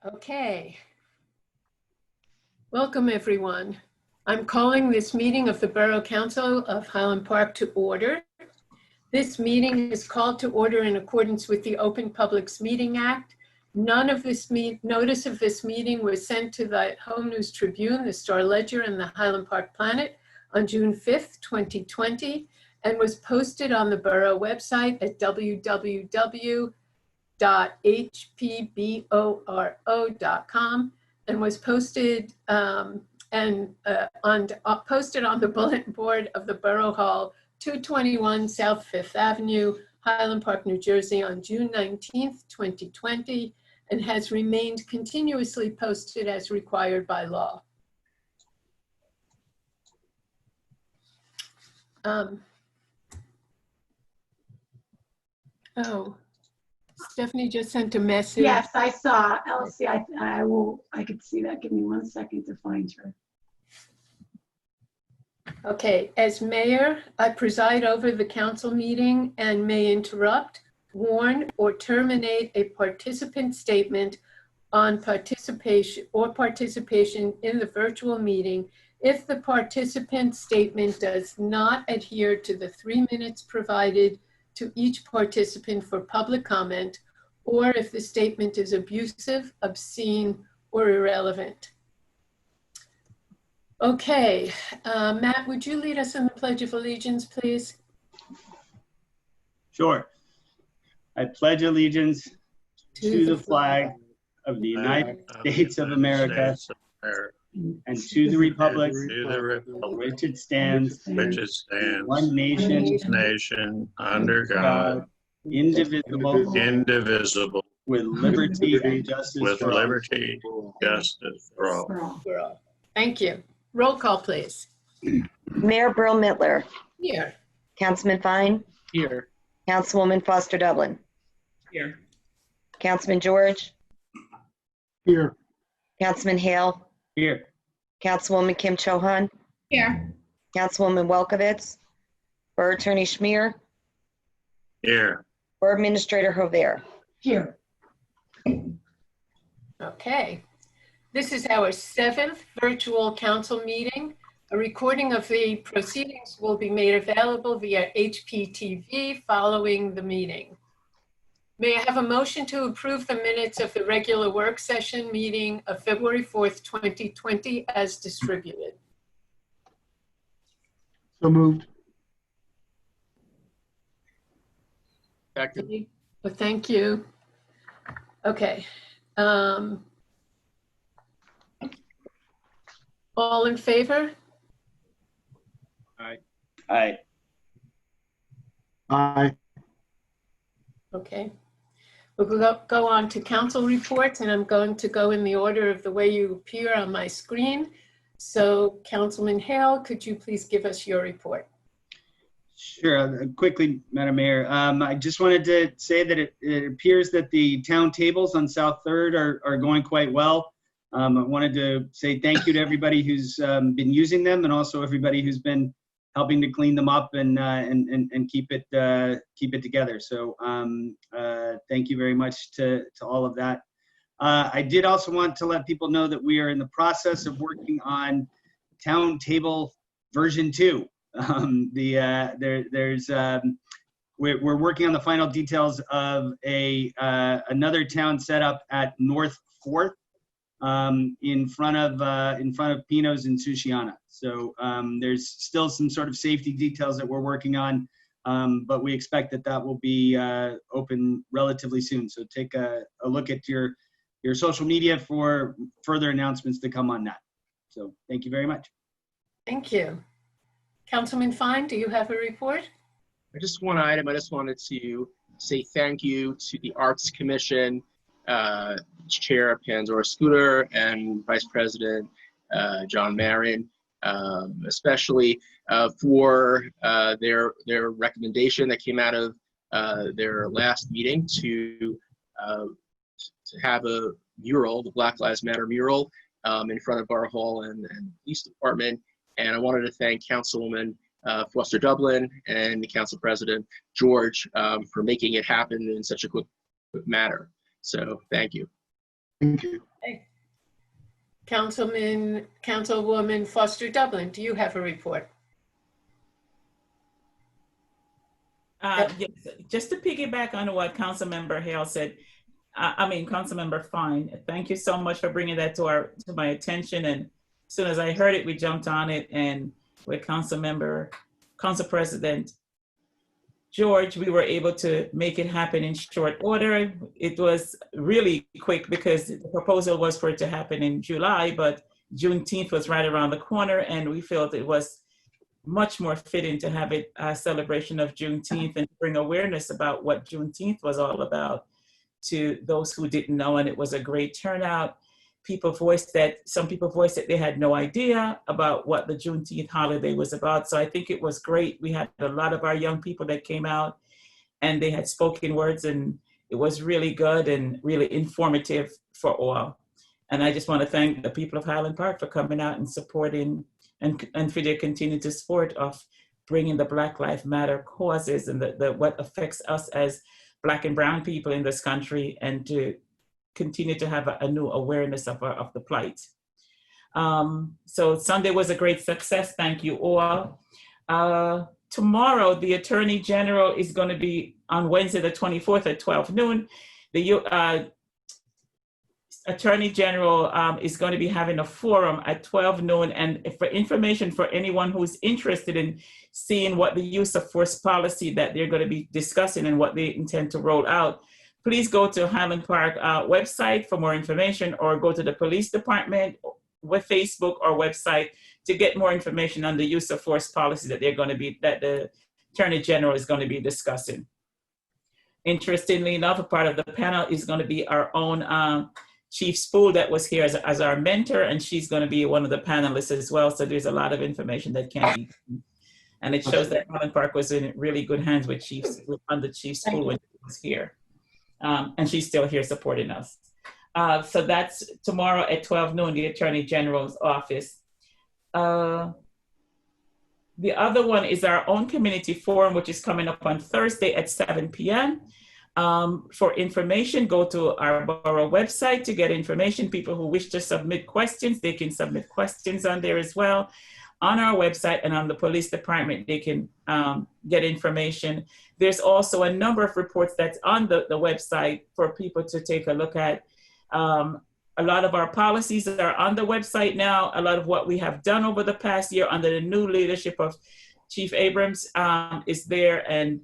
Okay. Welcome, everyone. I'm calling this meeting of the Borough Council of Highland Park to order. This meeting is called to order in accordance with the Open Publics Meeting Act. None of this notice of this meeting was sent to the Home News Tribune, the Star Ledger, and the Highland Park Planet on June 5th, 2020, and was posted on the Borough website at www.hpboro.com and was posted posted on the bulletin board of the Borough Hall, 221 South 5th Avenue, Highland Park, New Jersey on June 19th, 2020, and has remained continuously posted as required by law. Oh, Stephanie just sent a message. Yes, I saw Elsie. I could see that. Give me 1 second to find her. Okay, as mayor, I preside over the council meeting and may interrupt, warn, or terminate a participant statement on participation in the virtual meeting if the participant statement does not adhere to the 3 minutes provided to each participant for public comment, or if the statement is abusive, obscene, or irrelevant. Okay, Matt, would you lead us in the Pledge of Allegiance, please? Sure. I pledge allegiance to the flag of the United States of America and to the republic for which it stands, one nation, under God, indivisible, with liberty and justice for all. Thank you. Roll call, please. Mayor Brill Mittler. Here. Councilman Fine. Here. Councilwoman Foster-Dublin. Here. Councilman George. Here. Councilman Hale. Here. Councilwoman Kim Chohan. Here. Councilwoman Welkowitz. Borough Attorney Schmier. Here. Borough Administrator Jover. Here. Okay. This is our 7th virtual council meeting. A recording of the proceedings will be made available via HPTV following the meeting. May I have a motion to approve the minutes of the regular work session meeting of February 4th, 2020 as distributed? So moved. Second. Well, thank you. Okay. All in favor? Aye. Aye. Okay. We'll go on to council reports, and I'm going to go in the order of the way you appear on my screen. So Councilman Hale, could you please give us your report? Sure. Quickly, Madam Mayor, I just wanted to say that it appears that the town tables on South 3rd are going quite well. I wanted to say thank you to everybody who's been using them, and also everybody who's been helping to clean them up and keep it together. So thank you very much to all of that. I did also want to let people know that we are in the process of working on Town Table version 2. We're working on the final details of another town setup at North 4th. In front of Pino's in Sushiana. So there's still some sort of safety details that we're working on, but we expect that will be open relatively soon. So take a look at your social media for further announcements to come on that. So thank you very much. Thank you. Councilman Fine, do you have a report? Just one item. I just wanted to say thank you to the Arts Commission, Chair Pandora Scooter and Vice President John Marin, especially for their recommendation that came out of their last meeting to have a mural, the Black Lives Matter mural, in front of Borough Hall and Police Department. And I wanted to thank Councilwoman Foster-Dublin and the Council President George for making it happen in such a quick manner. So thank you. Thank you. Councilwoman Foster-Dublin, do you have a report? Yes, just to piggyback on what Councilmember Hale said, Councilmember Fine, thank you so much for bringing that to my attention. And as soon as I heard it, we jumped on it, and with Council President George, we were able to make it happen in short order. It was really quick because the proposal was for it to happen in July, but Juneteenth was right around the corner, and we felt it was much more fitting to have it a celebration of Juneteenth and bring awareness about what Juneteenth was all about to those who didn't know. And it was a great turnout. Some people voiced that they had no idea about what the Juneteenth holiday was about. So I think it was great. We had a lot of our young people that came out, and they had spoken words, and it was really good and really informative for all. And I just want to thank the people of Highland Park for coming out and supporting and for their continued support of bringing the Black Lives Matter causes and what affects us as Black and Brown people in this country, and to continue to have a new awareness of the plight. So Sunday was a great success. Thank you all. Tomorrow, the Attorney General is going to be on Wednesday, the 24th at 12 noon. The Attorney General is going to be having a forum at 12 noon. And for information for anyone who's interested in seeing what the use of force policy that they're going to be discussing and what they intend to roll out, please go to Highland Park website for more information, or go to the police department with Facebook or website to get more information on the use of force policy that the Attorney General is going to be discussing. Interestingly enough, a part of the panel is going to be our own Chief Spool that was here as our mentor, and she's going to be one of the panelists as well. So there's a lot of information that can be, and it shows that Highland Park was in really good hands with under Chief Spool when he was here. And she's still here supporting us. So that's tomorrow at 12 noon, the Attorney General's office. The other one is our own community forum, which is coming up on Thursday at 7 p.m. For information, go to our Borough website to get information. People who wish to submit questions, they can submit questions on there as well. On our website and on the police department, they can get information. There's also a number of reports that's on the website for people to take a look at. A lot of our policies are on the website now. A lot of what we have done over the past year under the new leadership of Chief Abrams is there. And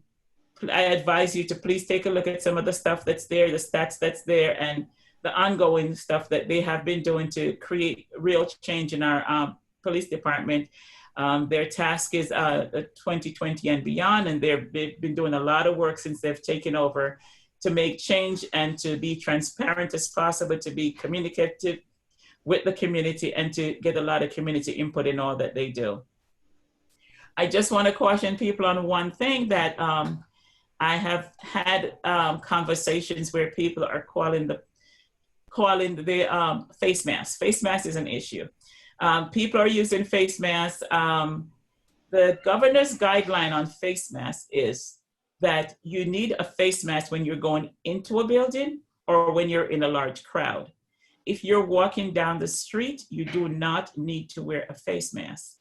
I advise you to please take a look at some of the stuff that's there, the stats that's there, and the ongoing stuff that they have been doing to create real change in our police department. Their task is 2020 and beyond, and they've been doing a lot of work since they've taken over to make change and to be transparent as possible, to be communicative with the community, and to get a lot of community input in all that they do. I just want to caution people on one thing, that I have had conversations where people are calling the face mask. Face mask is an issue. People are using face masks. The governor's guideline on face masks is that you need a face mask when you're going into a building or when you're in a large crowd. If you're walking down the street, you do not need to wear a face mask.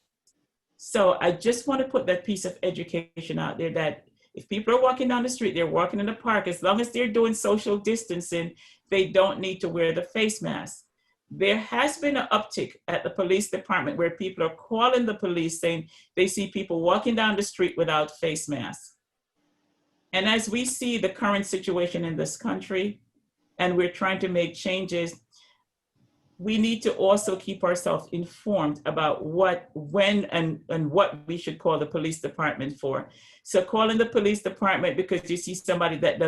So I just want to put that piece of education out there, that if people are walking down the street, they're walking in the park, as long as they're doing social distancing, they don't need to wear the face mask. There has been an uptick at the police department where people are calling the police saying they see people walking down the street without face masks. And as we see the current situation in this country, and we're trying to make changes, we need to also keep ourselves informed about what, when, and what we should call the police department for. So calling the police department because you see somebody that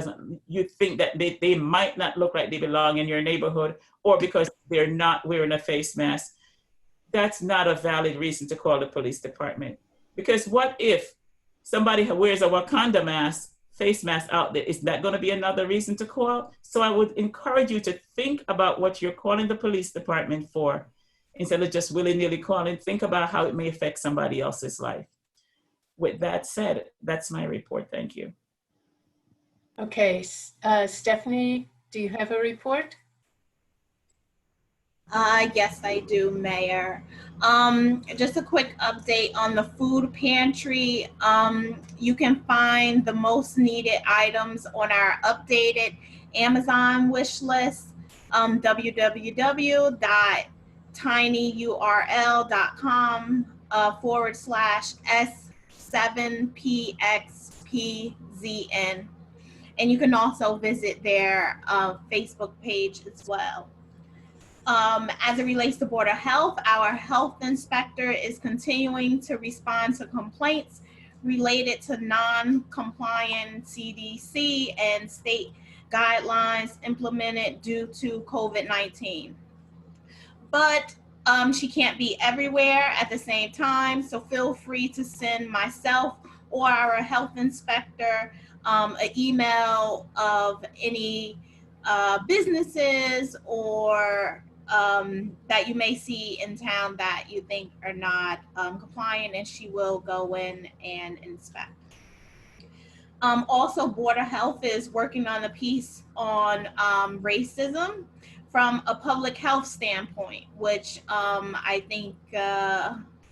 you think that they might not look like they belong in your neighborhood, or because they're not wearing a face mask, that's not a valid reason to call the police department. Because what if somebody wears a Wakanda mask, face mask out there? Is that going to be another reason to call? So I would encourage you to think about what you're calling the police department for, instead of just willy-nilly calling. Think about how it may affect somebody else's life. With that said, that's my report. Thank you. Okay, Stephanie, do you have a report? Yes, I do, Mayor. Just a quick update on the food pantry. You can find the most needed items on our updated Amazon wish list, www.tinyurl.com /S7PXPZN. And you can also visit their Facebook page as well. As it relates to Board of Health, our health inspector is continuing to respond to complaints related to non-compliant CDC and state guidelines implemented due to COVID-19. But she can't be everywhere at the same time, so feel free to send myself or our health inspector an email of any businesses or that you may see in town that you think are not compliant, and she will go in and inspect. Also, Board of Health is working on a piece on racism from a public health standpoint, which I think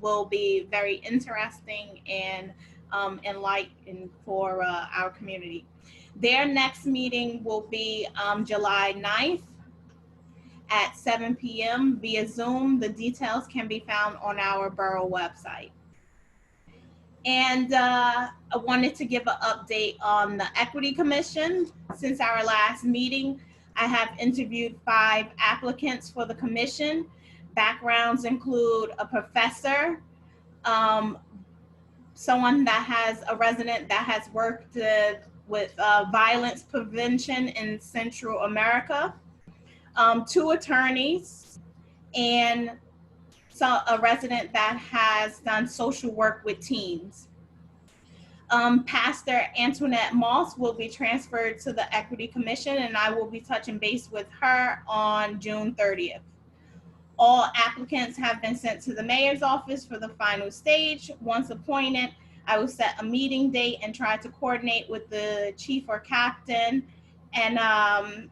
will be very interesting and enlightening for our community. Their next meeting will be July 9th at 7 p.m. via Zoom. The details can be found on our Borough website. And I wanted to give an update on the Equity Commission. Since our last meeting, I have interviewed 5 applicants for the commission. Backgrounds include a professor, someone that has a resident that has worked with violence prevention in Central America, 2 attorneys, and a resident that has done social work with teens. Pastor Antoinette Moss will be transferred to the Equity Commission, and I will be touching base with her on June 30th. All applicants have been sent to the mayor's office for the final stage. Once appointed, I will set a meeting date and try to coordinate with the chief or captain and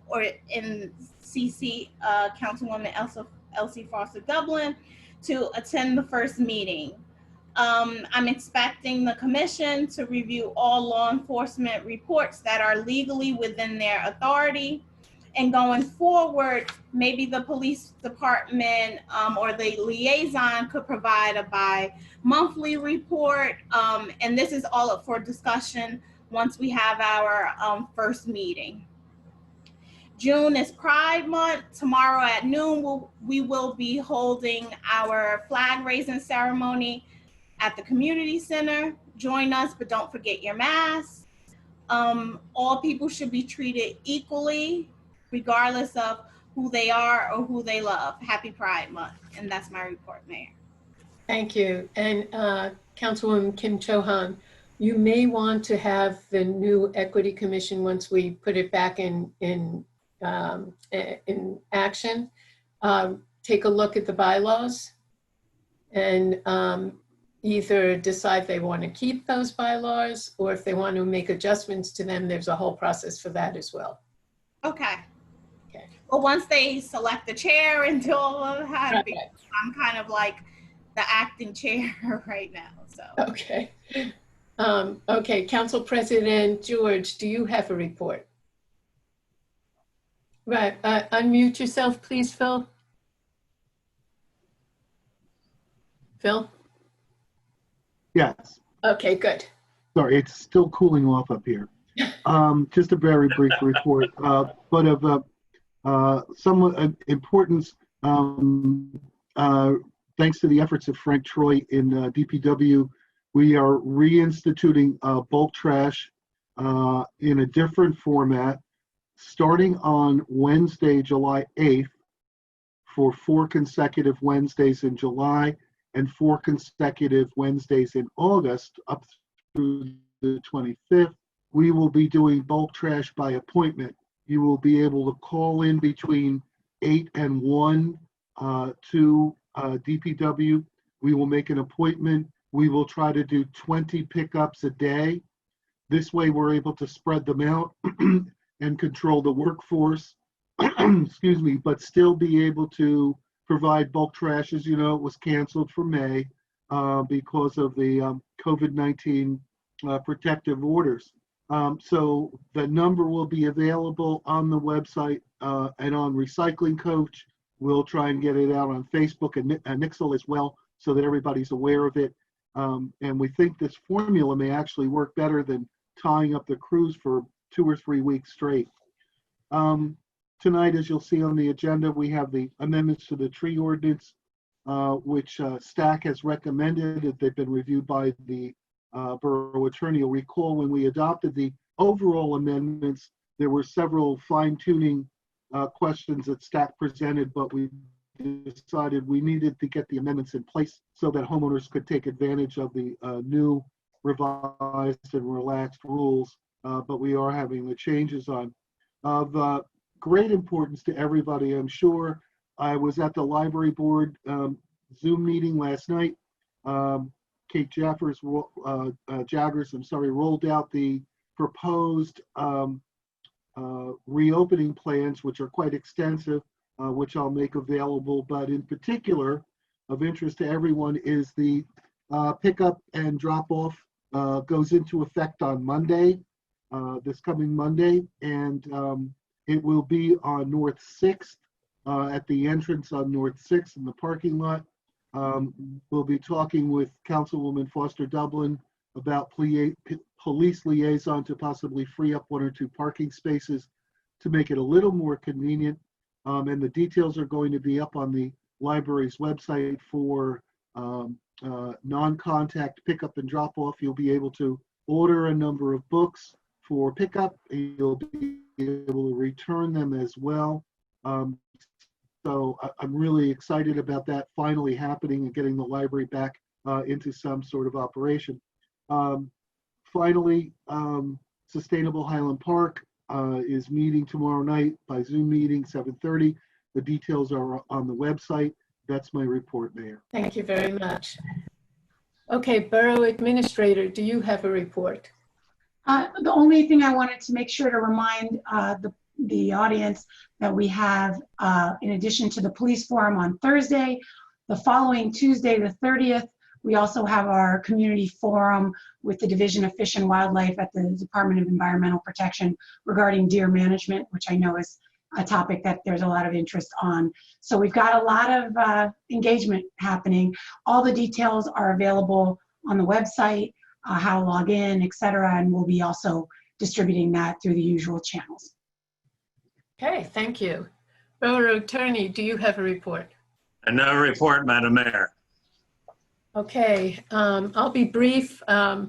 or in CC Councilwoman Elsie Foster-Dublin to attend the first meeting. I'm expecting the commission to review all law enforcement reports that are legally within their authority. And going forward, maybe the police department or the liaison could provide a bi-monthly report. And this is all up for discussion once we have our first meeting. June is Pride Month. Tomorrow at noon, we will be holding our flag raising ceremony at the community center. Join us, but don't forget your mask. All people should be treated equally, regardless of who they are or who they love. Happy Pride Month. And that's my report, Mayor. Thank you. And Councilwoman Kim Chohan, you may want to have the new Equity Commission, once we put it back in action, take a look at the bylaws and either decide they want to keep those bylaws, or if they want to make adjustments to them, there's a whole process for that as well. Okay. Okay. Well, once they select the chair and do all of that, Okay. I'm kind of like the acting chair right now, so. Okay. Okay, Council President George, do you have a report? Right, unmute yourself, please, Phil. Phil? Yes. Okay, good. Sorry, it's still cooling off up here. Just a very brief report, but of some importance, thanks to the efforts of Frank Troy in DPW, we are reinstituting bulk trash in a different format, starting on Wednesday, July 8th, for 4 consecutive Wednesdays in July and 4 consecutive Wednesdays in August up through the 25th. We will be doing bulk trash by appointment. You will be able to call in between 8 and 1 to DPW. We will make an appointment. We will try to do 20 pickups a day. This way we're able to spread them out and control the workforce, excuse me, but still be able to provide bulk trash. As you know, it was canceled for May because of the COVID-19 protective orders. So the number will be available on the website and on Recycling Coach. We'll try and get it out on Facebook and Nixle as well, so that everybody's aware of it. And we think this formula may actually work better than tying up the crews for 2 or 3 weeks straight. Tonight, as you'll see on the agenda, we have the amendments to the tree ordinance, which STAC has recommended that they've been reviewed by the borough attorney. You'll recall when we adopted the overall amendments, there were several fine-tuning questions that STAC presented, but we decided we needed to get the amendments in place so that homeowners could take advantage of the new revised and relaxed rules. But we are having the changes on. Of great importance to everybody, I'm sure. I was at the library board Zoom meeting last night. Kate Jaggers, rolled out the proposed reopening plans, which are quite extensive, which I'll make available. But in particular, of interest to everyone is the pickup and drop off goes into effect on Monday, this coming Monday, and it will be on North 6th, at the entrance on North 6th in the parking lot. We'll be talking with Councilwoman Foster-Dublin about police liaison to possibly free up 1 or 2 parking spaces to make it a little more convenient. And the details are going to be up on the library's website for non-contact pickup and drop off. You'll be able to order a number of books for pickup, and you'll be able to return them as well. So I'm really excited about that finally happening and getting the library back into some sort of operation. Finally, Sustainable Highland Park is meeting tomorrow night by Zoom meeting, 7:30. The details are on the website. That's my report, Mayor. Thank you very much. Okay, Borough Administrator, do you have a report? The only thing I wanted to make sure to remind the audience that we have, in addition to the police forum on Thursday, the following Tuesday, the 30th, we also have our community forum with the Division of Fish and Wildlife at the Department of Environmental Protection regarding deer management, which I know is a topic that there's a lot of interest on. So we've got a lot of engagement happening. All the details are available on the website, how to log in, etc. And we'll be also distributing that through the usual channels. Okay, thank you. Borough Attorney, do you have a report? No report, Madam Mayor. Okay, I'll be brief. I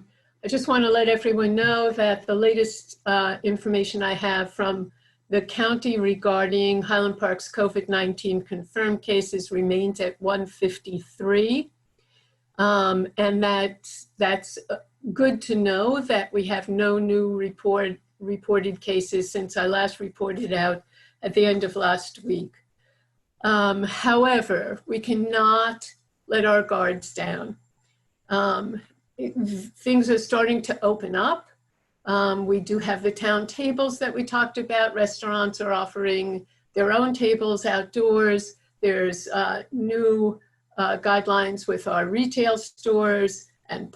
just want to let everyone know that the latest information I have from the county regarding Highland Park's COVID-19 confirmed cases remains at 153. And that's good to know that we have no new reported cases since I last reported out at the end of last week. However, we cannot let our guards down. Things are starting to open up. We do have the town tables that we talked about. Restaurants are offering their own tables outdoors. There's new guidelines with our retail stores and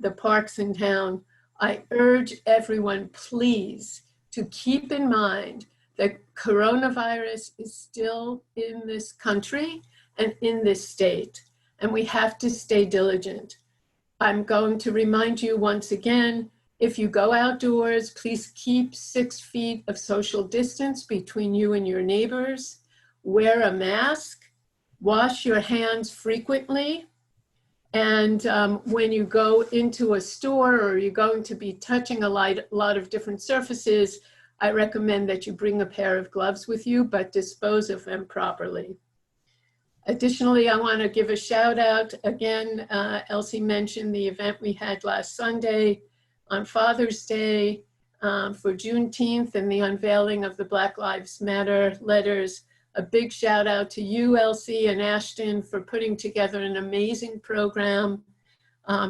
the parks in town. I urge everyone, please, to keep in mind that coronavirus is still in this country and in this state, and we have to stay diligent. I'm going to remind you once again, if you go outdoors, please keep 6 feet of social distance between you and your neighbors. Wear a mask, wash your hands frequently, and when you go into a store or you're going to be touching a lot of different surfaces, I recommend that you bring a pair of gloves with you, but dispose of them properly. Additionally, I want to give a shout out again. Elsie mentioned the event we had last Sunday on Father's Day for Juneteenth and the unveiling of the Black Lives Matter letters. A big shout out to you, Elsie and Ashton, for putting together an amazing program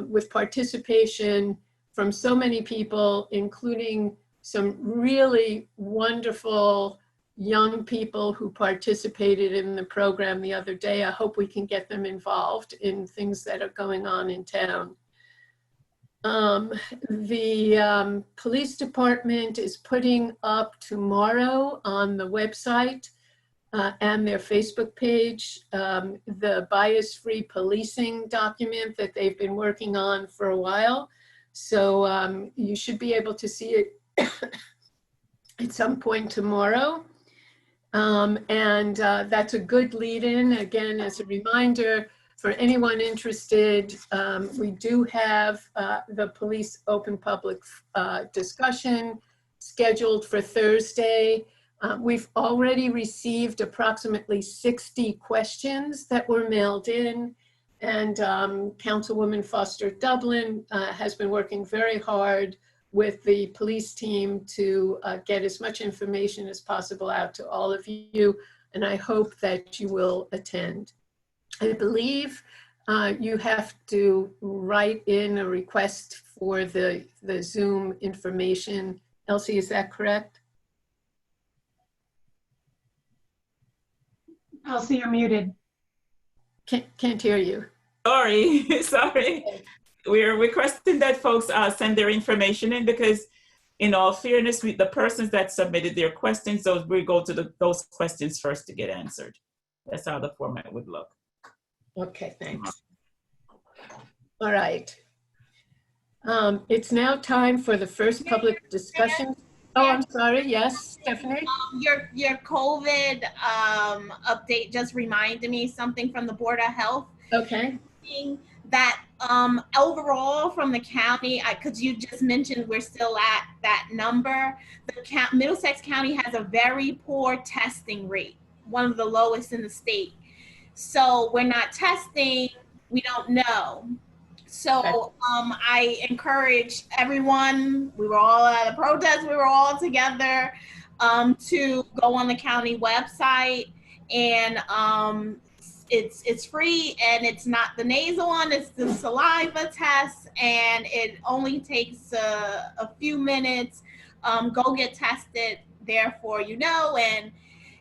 with participation from so many people, including some really wonderful young people who participated in the program the other day. I hope we can get them involved in things that are going on in town. The police department is putting up tomorrow on the website and their Facebook page the bias-free policing document that they've been working on for a while. So you should be able to see it at some point tomorrow. That's a good lead-in. Again, as a reminder, for anyone interested, we do have the police open public discussion scheduled for Thursday. We've already received approximately 60 questions that were mailed in, and Councilwoman Foster-Dublin has been working very hard with the police team to get as much information as possible out to all of you, and I hope that you will attend. I believe you have to write in a request for the Zoom information. Elsie, is that correct? Elsie, you're muted. Can't hear you. Sorry, sorry. We're requesting that folks send their information in, because in all fairness, the persons that submitted their questions, we go to those questions first to get answered. That's how the format would look. Okay, thanks. All right. It's now time for the first public discussion. Oh, I'm sorry. Yes, Stephanie? Your COVID update just reminded me something from the Board of Health. Okay. That overall from the county, because you just mentioned we're still at that number, Middlesex County has a very poor testing rate, one of the lowest in the state. So we're not testing, we don't know. So I encourage everyone, we were all at a protest, we were all together, to go on the county website, and it's free, and it's not the nasal one, it's the saliva test, and it only takes a few minutes. Go get tested, therefore and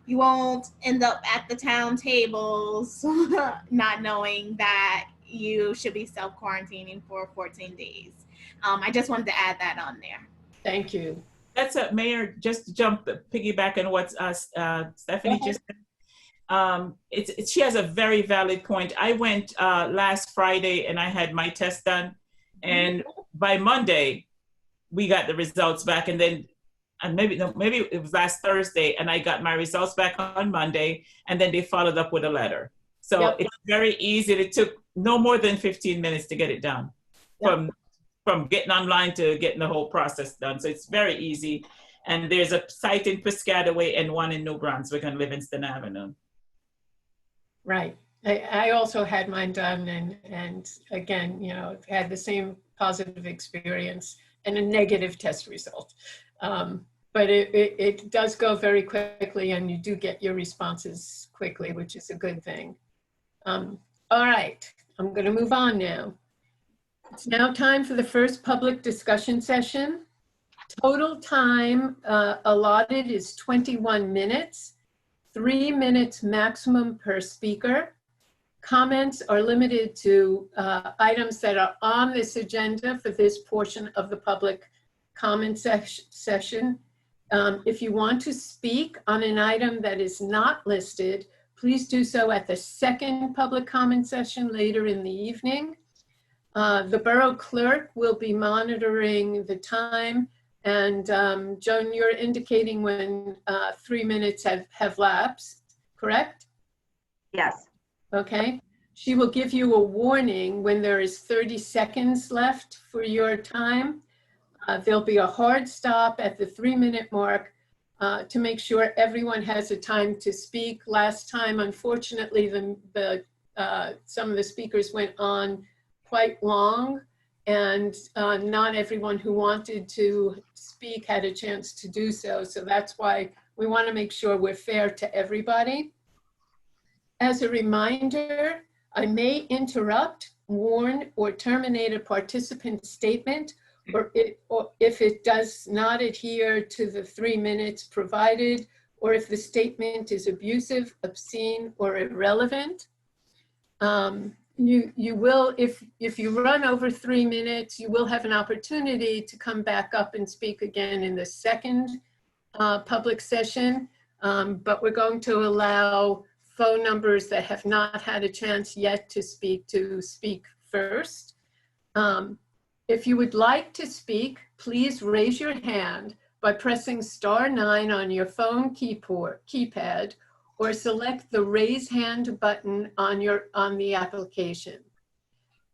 you won't end up at the town tables not knowing that you should be self-quarantining for 14 days. I just wanted to add that on there. Thank you. That's a Mayor, just piggyback on what Stephanie just said. She has a very valid point. I went last Friday and I had my test done, and by Monday we got the results back, and then maybe it was last Thursday, and I got my results back on Monday, and then they followed up with a letter. So It's very easy. It took no more than 15 minutes to get it done, from getting online to getting the whole process done. So it's very easy. And there's a site in Piscataway and one in New Brunswick on Livingston Avenue. Right. I also had mine done, and again, had the same positive experience and a negative test result. But it does go very quickly, and you do get your responses quickly, which is a good thing. All right, I'm going to move on now. It's now time for the first public discussion session. Total time allotted is 21 minutes, 3 minutes maximum per speaker. Comments are limited to items that are on this agenda for this portion of the public comment session. If you want to speak on an item that is not listed, please do so at the second public comment session later in the evening. The Borough Clerk will be monitoring the time, and Joan, you're indicating when 3 minutes have lapsed, correct? Yes. Okay. She will give you a warning when there is 30 seconds left for your time. There'll be a hard stop at the 3-minute mark to make sure everyone has a time to speak. Last time, unfortunately, some of the speakers went on quite long, and not everyone who wanted to speak had a chance to do so. So that's why we want to make sure we're fair to everybody. As a reminder, I may interrupt, warn, or terminate a participant's statement, or if it does not adhere to the 3 minutes provided, or if the statement is abusive, obscene, or irrelevant. You will, if you run over 3 minutes, you will have an opportunity to come back up and speak again in the second public session. But we're going to allow phone numbers that have not had a chance yet to speak first. If you would like to speak, please raise your hand by pressing *9 on your phone keypad, or select the raise hand button on the application.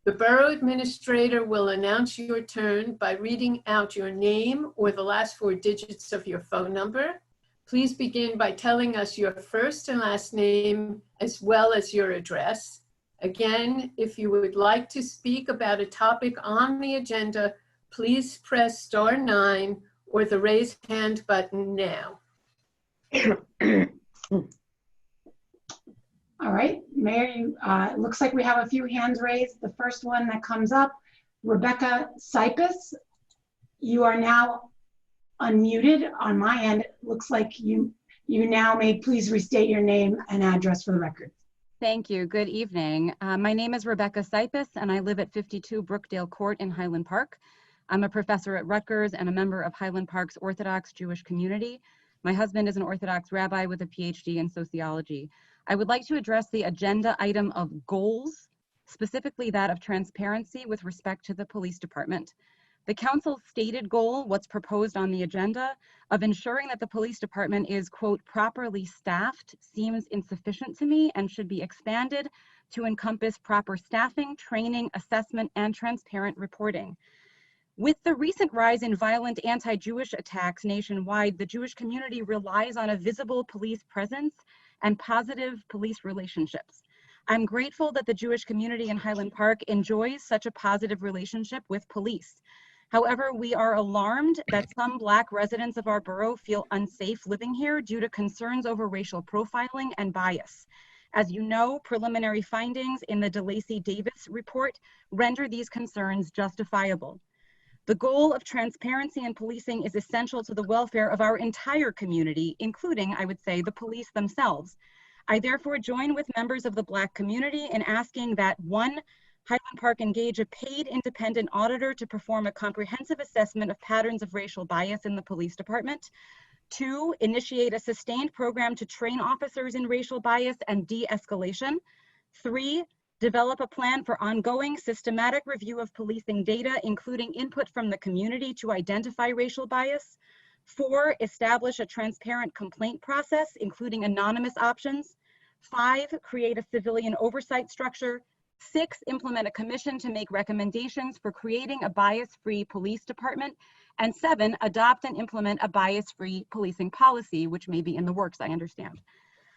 The Borough Administrator will announce your turn by reading out your name or the last 4 digits of your phone number. Please begin by telling us your first and last name as well as your address. Again, if you would like to speak about a topic on the agenda, please press *9 or the raise hand button now. All right, Mayor, it looks like we have a few hands raised. The first one that comes up, Rebecca Cypus. You are now unmuted on my end. It looks like you now may please restate your name and address for the record. Thank you. Good evening. My name is Rebecca Cypus, and I live at 52 Brookdale Court in Highland Park. I'm a professor at Rutgers and a member of Highland Park's Orthodox Jewish community. My husband is an Orthodox rabbi with a PhD in sociology. I would like to address the agenda item of goals, specifically that of transparency with respect to the police department. The council's stated goal, what's proposed on the agenda, of ensuring that the police department is, quote, properly staffed, seems insufficient to me and should be expanded to encompass proper staffing, training, assessment, and transparent reporting. With the recent rise in violent anti-Jewish attacks nationwide, the Jewish community relies on a visible police presence and positive police relationships. I'm grateful that the Jewish community in Highland Park enjoys such a positive relationship with police. However, we are alarmed that some Black residents of our borough feel unsafe living here due to concerns over racial profiling and bias. As you know, preliminary findings in the DeLacy-Davis report render these concerns justifiable. The goal of transparency in policing is essential to the welfare of our entire community, including, I would say, the police themselves. I therefore join with members of the Black community in asking that 1, Highland Park engage a paid independent auditor to perform a comprehensive assessment of patterns of racial bias in the police department. 2, initiate a sustained program to train officers in racial bias and de-escalation. 3, develop a plan for ongoing systematic review of policing data, including input from the community to identify racial bias. 4, establish a transparent complaint process, including anonymous options. 5, create a civilian oversight structure. 6, implement a commission to make recommendations for creating a bias-free police department. And 7, adopt and implement a bias-free policing policy, which may be in the works, I understand.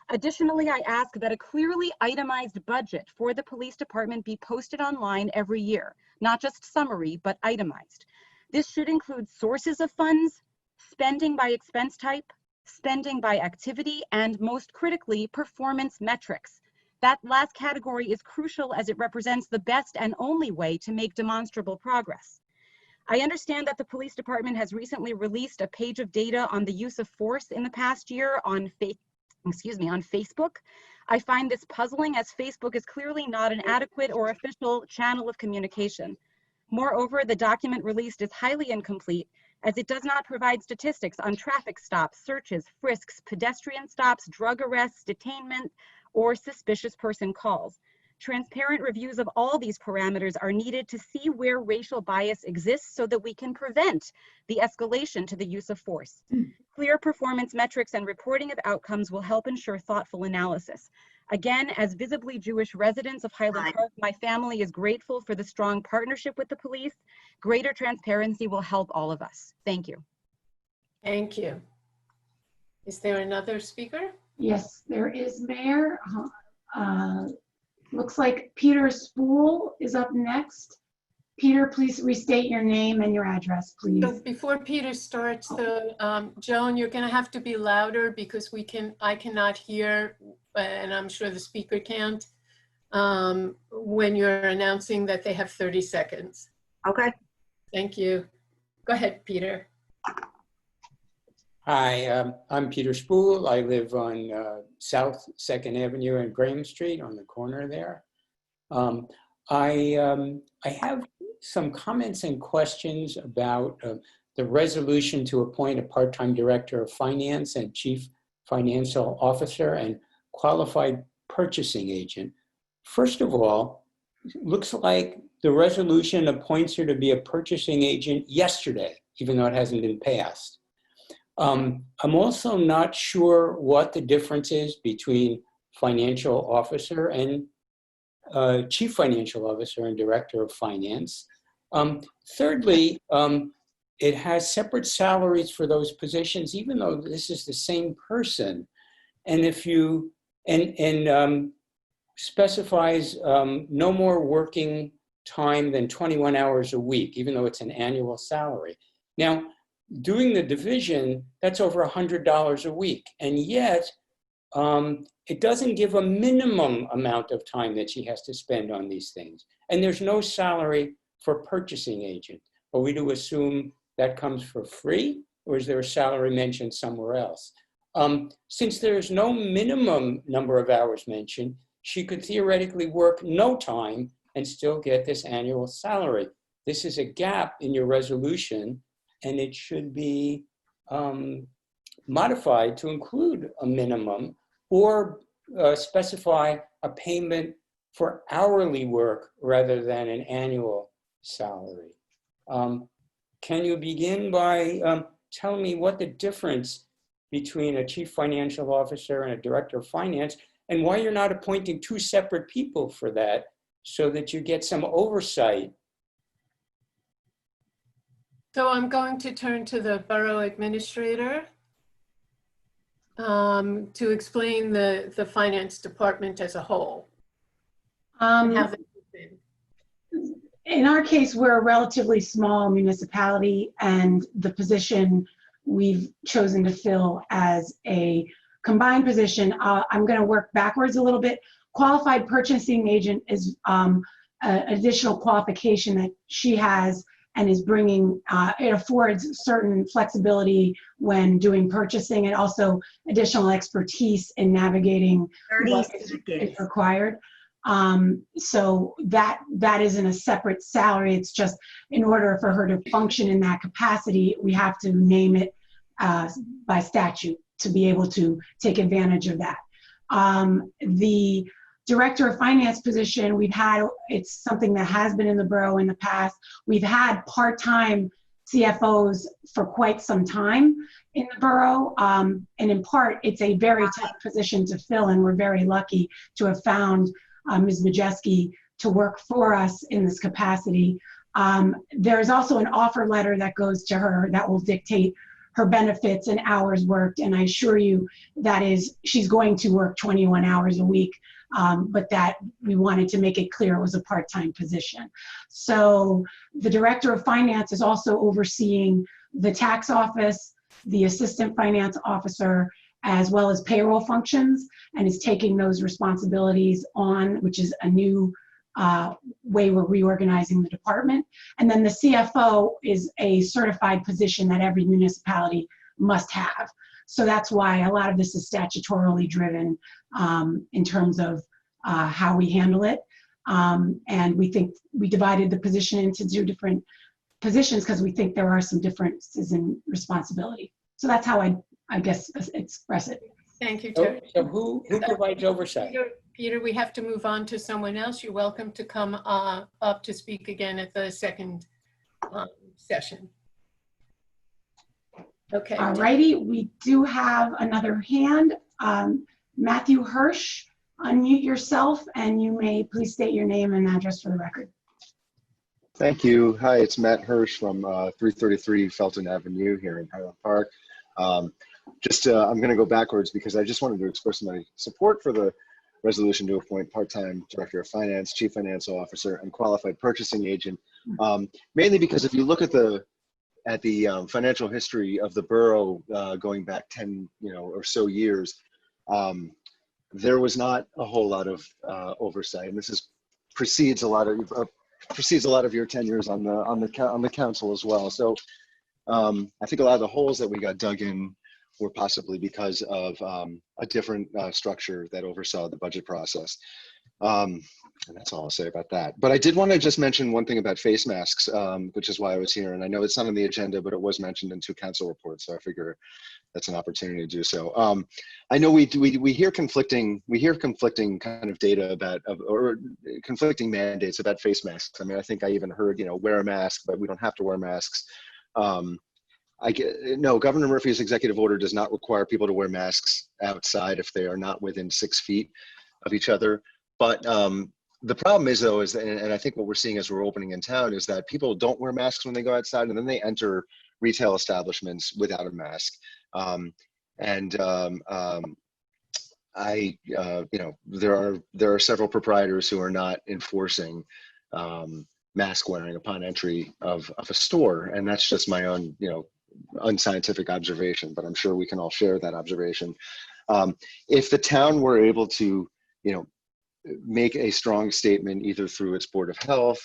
Additionally, I ask that a clearly itemized budget for the police department be posted online every year, not just summary, but itemized. This should include sources of funds, spending by expense type, spending by activity, and most critically, performance metrics. That last category is crucial as it represents the best and only way to make demonstrable progress. I understand that the police department has recently released a page of data on the use of force in the past year on Facebook. I find this puzzling as Facebook is clearly not an adequate or official channel of communication. Moreover, the document released is highly incomplete as it does not provide statistics on traffic stops, searches, frisks, pedestrian stops, drug arrests, detainment, or suspicious person calls. Transparent reviews of all these parameters are needed to see where racial bias exists so that we can prevent the escalation to the use of force. Clear performance metrics and reporting of outcomes will help ensure thoughtful analysis. Again, as visibly Jewish residents of Highland Park, my family is grateful for the strong partnership with the police. Greater transparency will help all of us. Thank you. Thank you. Is there another speaker? Yes, there is, Mayor. Looks like Peter Spool is up next. Peter, please restate your name and your address, please. So before Peter starts, Joan, you're going to have to be louder because I cannot hear, and I'm sure the speaker can't, when you're announcing that they have 30 seconds. Okay. Thank you. Go ahead, Peter. Hi, I'm Peter Spool. I live on South 2nd Avenue and Graham Street on the corner there. I have some comments and questions about the resolution to appoint a part-time director of finance and chief financial officer and qualified purchasing agent. First of all, looks like the resolution appoints her to be a purchasing agent yesterday, even though it hasn't been passed. I'm also not sure what the difference is between financial officer and chief financial officer and director of finance. Thirdly, it has separate salaries for those positions, even though this is the same person. And if you, specifies no more working time than 21 hours a week, even though it's an annual salary. Now, doing the division, that's over $100 a week. And yet, it doesn't give a minimum amount of time that she has to spend on these things. And there's no salary for purchasing agent. Are we to assume that comes for free, or is there a salary mentioned somewhere else? Since there's no minimum number of hours mentioned, she could theoretically work no time and still get this annual salary. This is a gap in your resolution, and it should be modified to include a minimum or specify a payment for hourly work rather than an annual salary. Can you begin by telling me what the difference between a chief financial officer and a director of finance, and why you're not appointing two separate people for that so that you get some oversight? So I'm going to turn to the borough administrator to explain the finance department as a whole. And how they fit in. In our case, we're a relatively small municipality, and the position we've chosen to fill as a combined position, I'm going to work backwards a little bit. Qualified purchasing agent is an additional qualification that she has and is bringing, it affords certain flexibility when doing purchasing and also additional expertise in navigating what is required. So that isn't a separate salary. It's just in order for her to function in that capacity, we have to name it by statute to be able to take advantage of that. The director of finance position, it's something that has been in the borough in the past. We've had part-time CFOs for quite some time in the borough. And in part, it's a very tough position to fill, and we're very lucky to have found Ms. Majeski to work for us in this capacity. There's also an offer letter that goes to her that will dictate her benefits and hours worked. And I assure you she's going to work 21 hours a week, but that we wanted to make it clear it was a part-time position. So the director of finance is also overseeing the tax office, the assistant finance officer, as well as payroll functions, and is taking those responsibilities on, which is a new way we're reorganizing the department. And then the CFO is a certified position that every municipality must have. So that's why a lot of this is statutorily driven in terms of how we handle it. And we think we divided the position into two different positions because we think there are some differences in responsibility. So that's how I guess express it. Thank you, Terry. So who provides oversight? Peter, we have to move on to someone else. You're welcome to come up to speak again at the second session. Okay. All righty, we do have another hand. Matthew Hirsch, unmute yourself and you may please state your name and address for the record. Thank you. Hi, it's Matt Hirsch from 333 Felton Avenue here in Highland Park. I'm going to go backwards because I just wanted to express my support for the resolution to appoint part-time director of finance, chief financial officer, and qualified purchasing agent. Mainly because if you look at the financial history of the borough going back 10 or so years, there was not a whole lot of oversight, and this precedes a lot of your tenures on the council as well. So I think a lot of the holes that we got dug in or possibly because of a different structure that oversaw the budget process. And that's all I'll say about that. But I did want to just mention one thing about face masks, which is why I was here. And I know it's not on the agenda, but it was mentioned in 2 council reports. So I figure that's an opportunity to do so. I know we hear conflicting kind of data about, or conflicting mandates about face masks. I mean, I think I even heard, wear a mask, but we don't have to wear masks. No, Governor Murphy's executive order does not require people to wear masks outside if they are not within 6 feet of each other. But the problem is, though, and I think what we're seeing as we're opening in town is that people don't wear masks when they go outside, and then they enter retail establishments without a mask. There are several proprietors who are not enforcing mask wearing upon entry of a store, and that's just my own, unscientific observation. But I'm sure we can all share that observation. If the town were able to, make a strong statement either through its Board of Health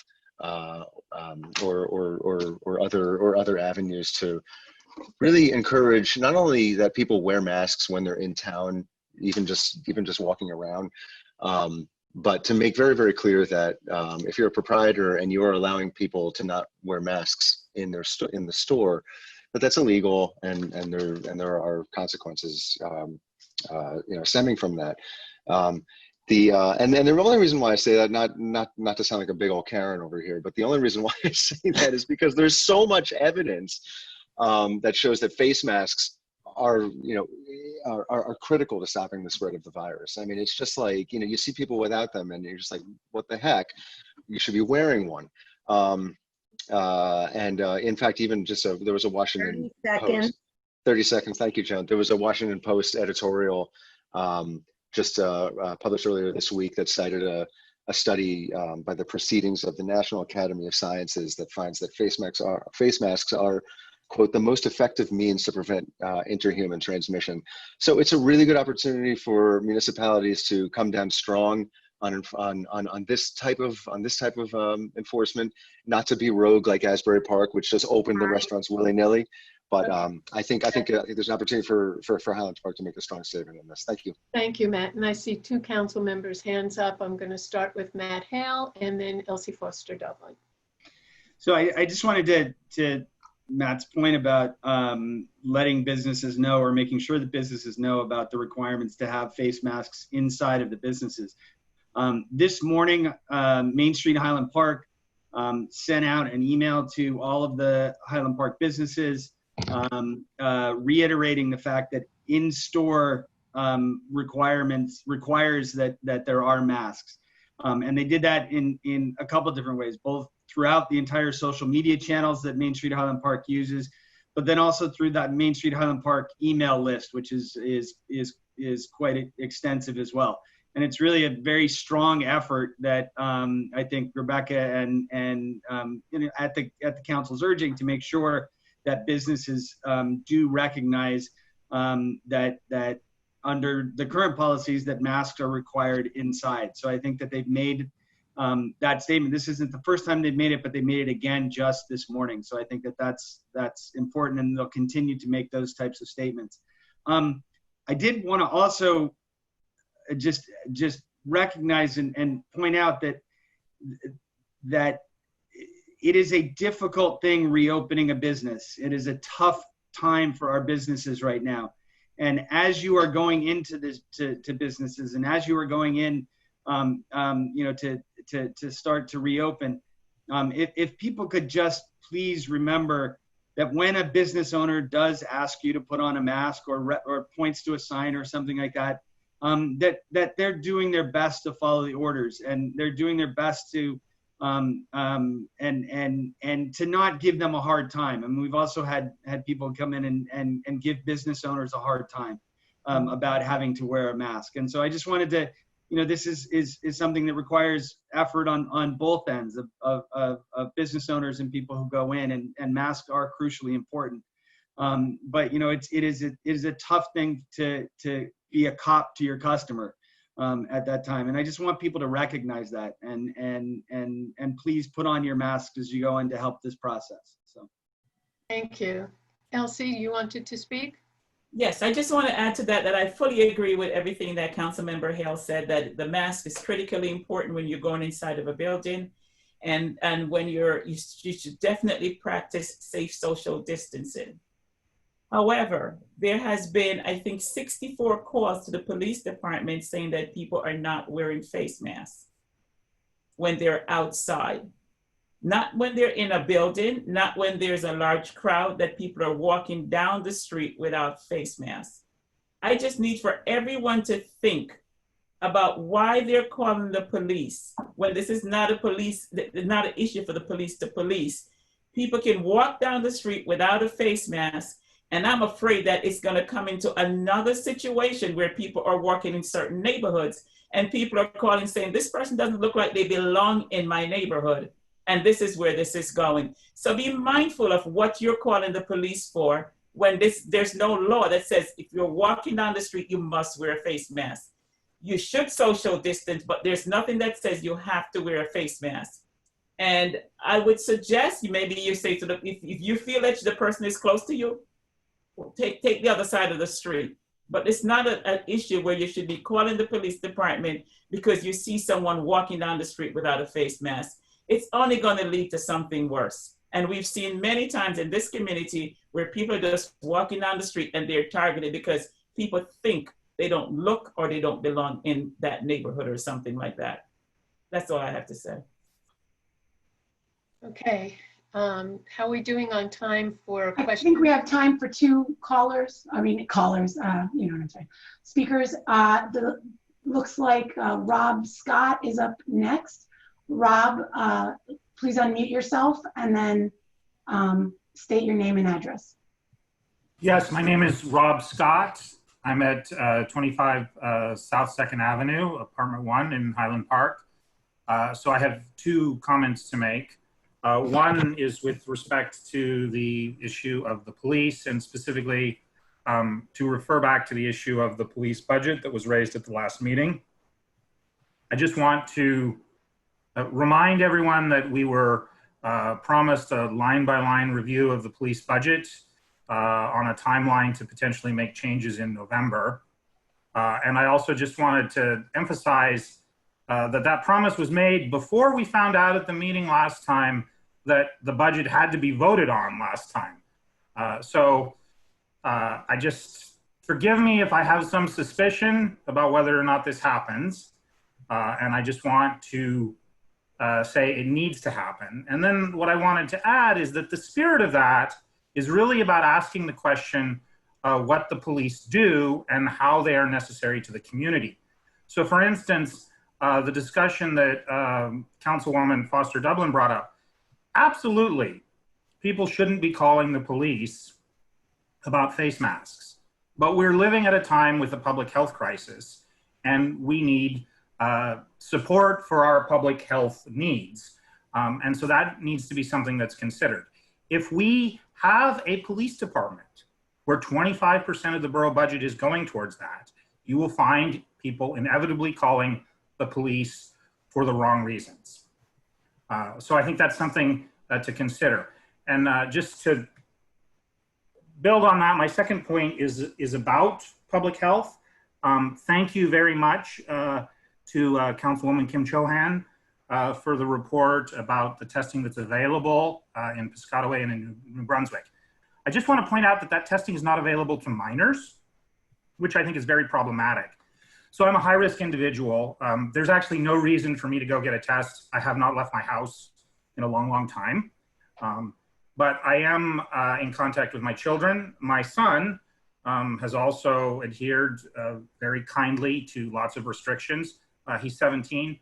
or other avenues to really encourage not only that people wear masks when they're in town, even just walking around, but to make very, very clear that if you're a proprietor and you are allowing people to not wear masks in the store, that's illegal, and there are consequences stemming from that. And then the only reason why I say that, not to sound like a big old Karen over here, but the only reason why I say that is because there's so much evidence that shows that face masks are critical to stopping the spread of the virus. I mean, it's just like, you see people without them and you're just like, what the heck? You should be wearing one. In fact, even there was a Washington 30 seconds. Post. 30 seconds. Thank you, Joan. There was a Washington Post editorial published earlier this week that cited a study by the Proceedings of the National Academy of Sciences that finds that face masks are, quote, the most effective means to prevent interhuman transmission. So it's a really good opportunity for municipalities to come down strong on this type of enforcement, not to be rogue like Asbury Park, which just opened the restaurants willy-nilly. But I think there's an opportunity for Highland Park to make a strong statement in this. Thank you. Thank you, Matt. And I see 2 council members' hands up. I'm going to start with Matt Hale and then Elsie Foster-Dublin. So I just wanted to Matt's point about letting businesses know, or making sure that businesses know about the requirements to have face masks inside of the businesses. This morning, Main Street Highland Park sent out an email to all of the Highland Park businesses reiterating the fact that in-store requires that there are masks. And they did that in a couple of different ways, both throughout the entire social media channels that Main Street Highland Park uses, but then also through that Main Street Highland Park email list, which is quite extensive as well. And it's really a very strong effort that I think Rebecca and at the council's urging to make sure that businesses do recognize that under the current policies that masks are required inside. So I think that they've made that statement. This isn't the first time they've made it, but they made it again just this morning. So I think that that's important, and they'll continue to make those types of statements. I did want to also just recognize and point out that it is a difficult thing reopening a business. It is a tough time for our businesses right now. And as you are going into this to businesses, and as you are going in, to start to reopen, if people could just please remember that when a business owner does ask you to put on a mask or points to a sign or something like that, that they're doing their best to follow the orders, and they're doing their best to and to not give them a hard time. I mean, we've also had people come in and give business owners a hard time about having to wear a mask. And so I just wanted to, this is something that requires effort on both ends of business owners and people who go in, and masks are crucially important. But it is a tough thing to be a cop to your customer at that time. And I just want people to recognize that and please put on your mask as you go in to help this process. So. Thank you. Elsie, you wanted to speak? Yes, I just want to add to that I fully agree with everything that Councilmember Hale said, that the mask is critically important when you're going inside of a building. And when you should definitely practice safe social distancing. However, there has been, I think, 64 calls to the police department saying that people are not wearing face masks when they're outside. Not when they're in a building, not when there's a large crowd, that people are walking down the street without face masks. I just need for everyone to think about why they're calling the police when this is not not an issue for the police to police. People can walk down the street without a face mask, and I'm afraid that it's going to come into another situation where people are walking in certain neighborhoods and people are calling saying, this person doesn't look like they belong in my neighborhood. And this is where this is going. So be mindful of what you're calling the police for when there's no law that says if you're walking down the street, you must wear a face mask. You should social distance, but there's nothing that says you have to wear a face mask. And I would suggest maybe you say to if you feel that the person is close to you, take the other side of the street. But it's not an issue where you should be calling the police department because you see someone walking down the street without a face mask. It's only going to lead to something worse. And we've seen many times in this community where people are just walking down the street and they're targeted because people think they don't look or they don't belong in that neighborhood or something like that. That's all I have to say. Okay. How are we doing on time for questions? I think we have time for two callers. I mean, callers, you know what I'm saying. Speakers. Looks like Rob Scott is up next. Rob, please unmute yourself and then state your name and address. Yes, my name is Rob Scott. I'm at 25 South 2nd Avenue, apartment 1 in Highland Park. So I have two comments to make. One is with respect to the issue of the police, and specifically to refer back to the issue of the police budget that was raised at the last meeting. I just want to remind everyone that we were promised a line-by-line review of the police budget on a timeline to potentially make changes in November. And I also just wanted to emphasize that promise was made before we found out at the meeting last time that the budget had to be voted on last time. So I just, forgive me if I have some suspicion about whether or not this happens. And I just want to say it needs to happen. And then what I wanted to add is that the spirit of that is really about asking the question what the police do and how they are necessary to the community. So for instance, the discussion that Councilwoman Foster-Dublin brought up, absolutely, people shouldn't be calling the police about face masks. But we're living at a time with a public health crisis, and we need support for our public health needs. And so that needs to be something that's considered. If we have a police department where 25% of the borough budget is going towards that, you will find people inevitably calling the police for the wrong reasons. So I think that's something to consider. And just to build on that, my second point is about public health. Thank you very much to Councilwoman Kim Chohan for the report about the testing that's available in Piscataway and in New Brunswick. I just want to point out that that testing is not available to minors, which I think is very problematic. So I'm a high-risk individual. There's actually no reason for me to go get a test. I have not left my house in a long, long time. But I am in contact with my children. My son has also adhered very kindly to lots of restrictions. He's 17.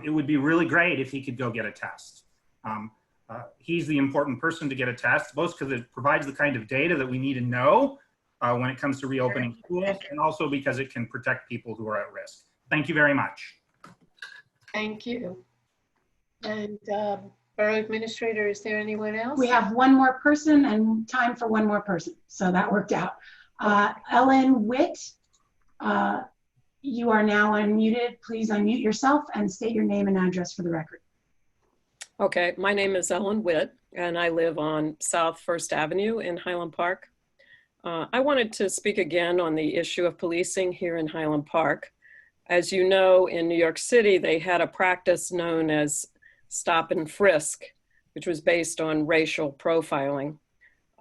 It would be really great if he could go get a test. He's the important person to get a test, both because it provides the kind of data that we need to know when it comes to reopening schools, and also because it can protect people who are at risk. Thank you very much. Thank you. And Borough Administrator, is there anyone else? We have one more person and time for one more person. So that worked out. Ellen Witt, you are now unmuted. Please unmute yourself and state your name and address for the record. Okay, my name is Ellen Witt, and I live on South 1st Avenue in Highland Park. I wanted to speak again on the issue of policing here in Highland Park. As you know, in New York City, they had a practice known as stop and frisk, which was based on racial profiling.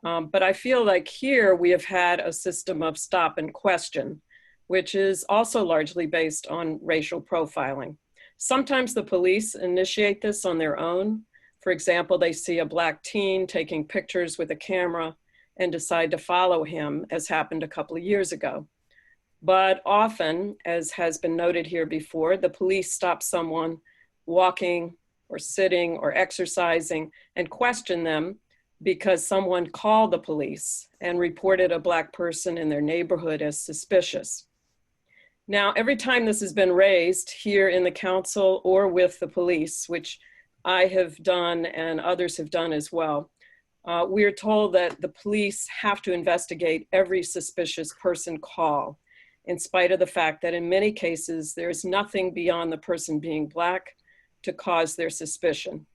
But I feel like here we have had a system of stop and question, which is also largely based on racial profiling. Sometimes the police initiate this on their own. For example, they see a Black teen taking pictures with a camera and decide to follow him, as happened a couple of years ago. But often, as has been noted here before, the police stop someone walking or sitting or exercising and question them because someone called the police and reported a Black person in their neighborhood as suspicious. Now, every time this has been raised here in the council or with the police, which I have done and others have done as well, we are told that the police have to investigate every suspicious person call, in spite of the fact that in many cases, there's nothing beyond the person being Black to cause their suspicion.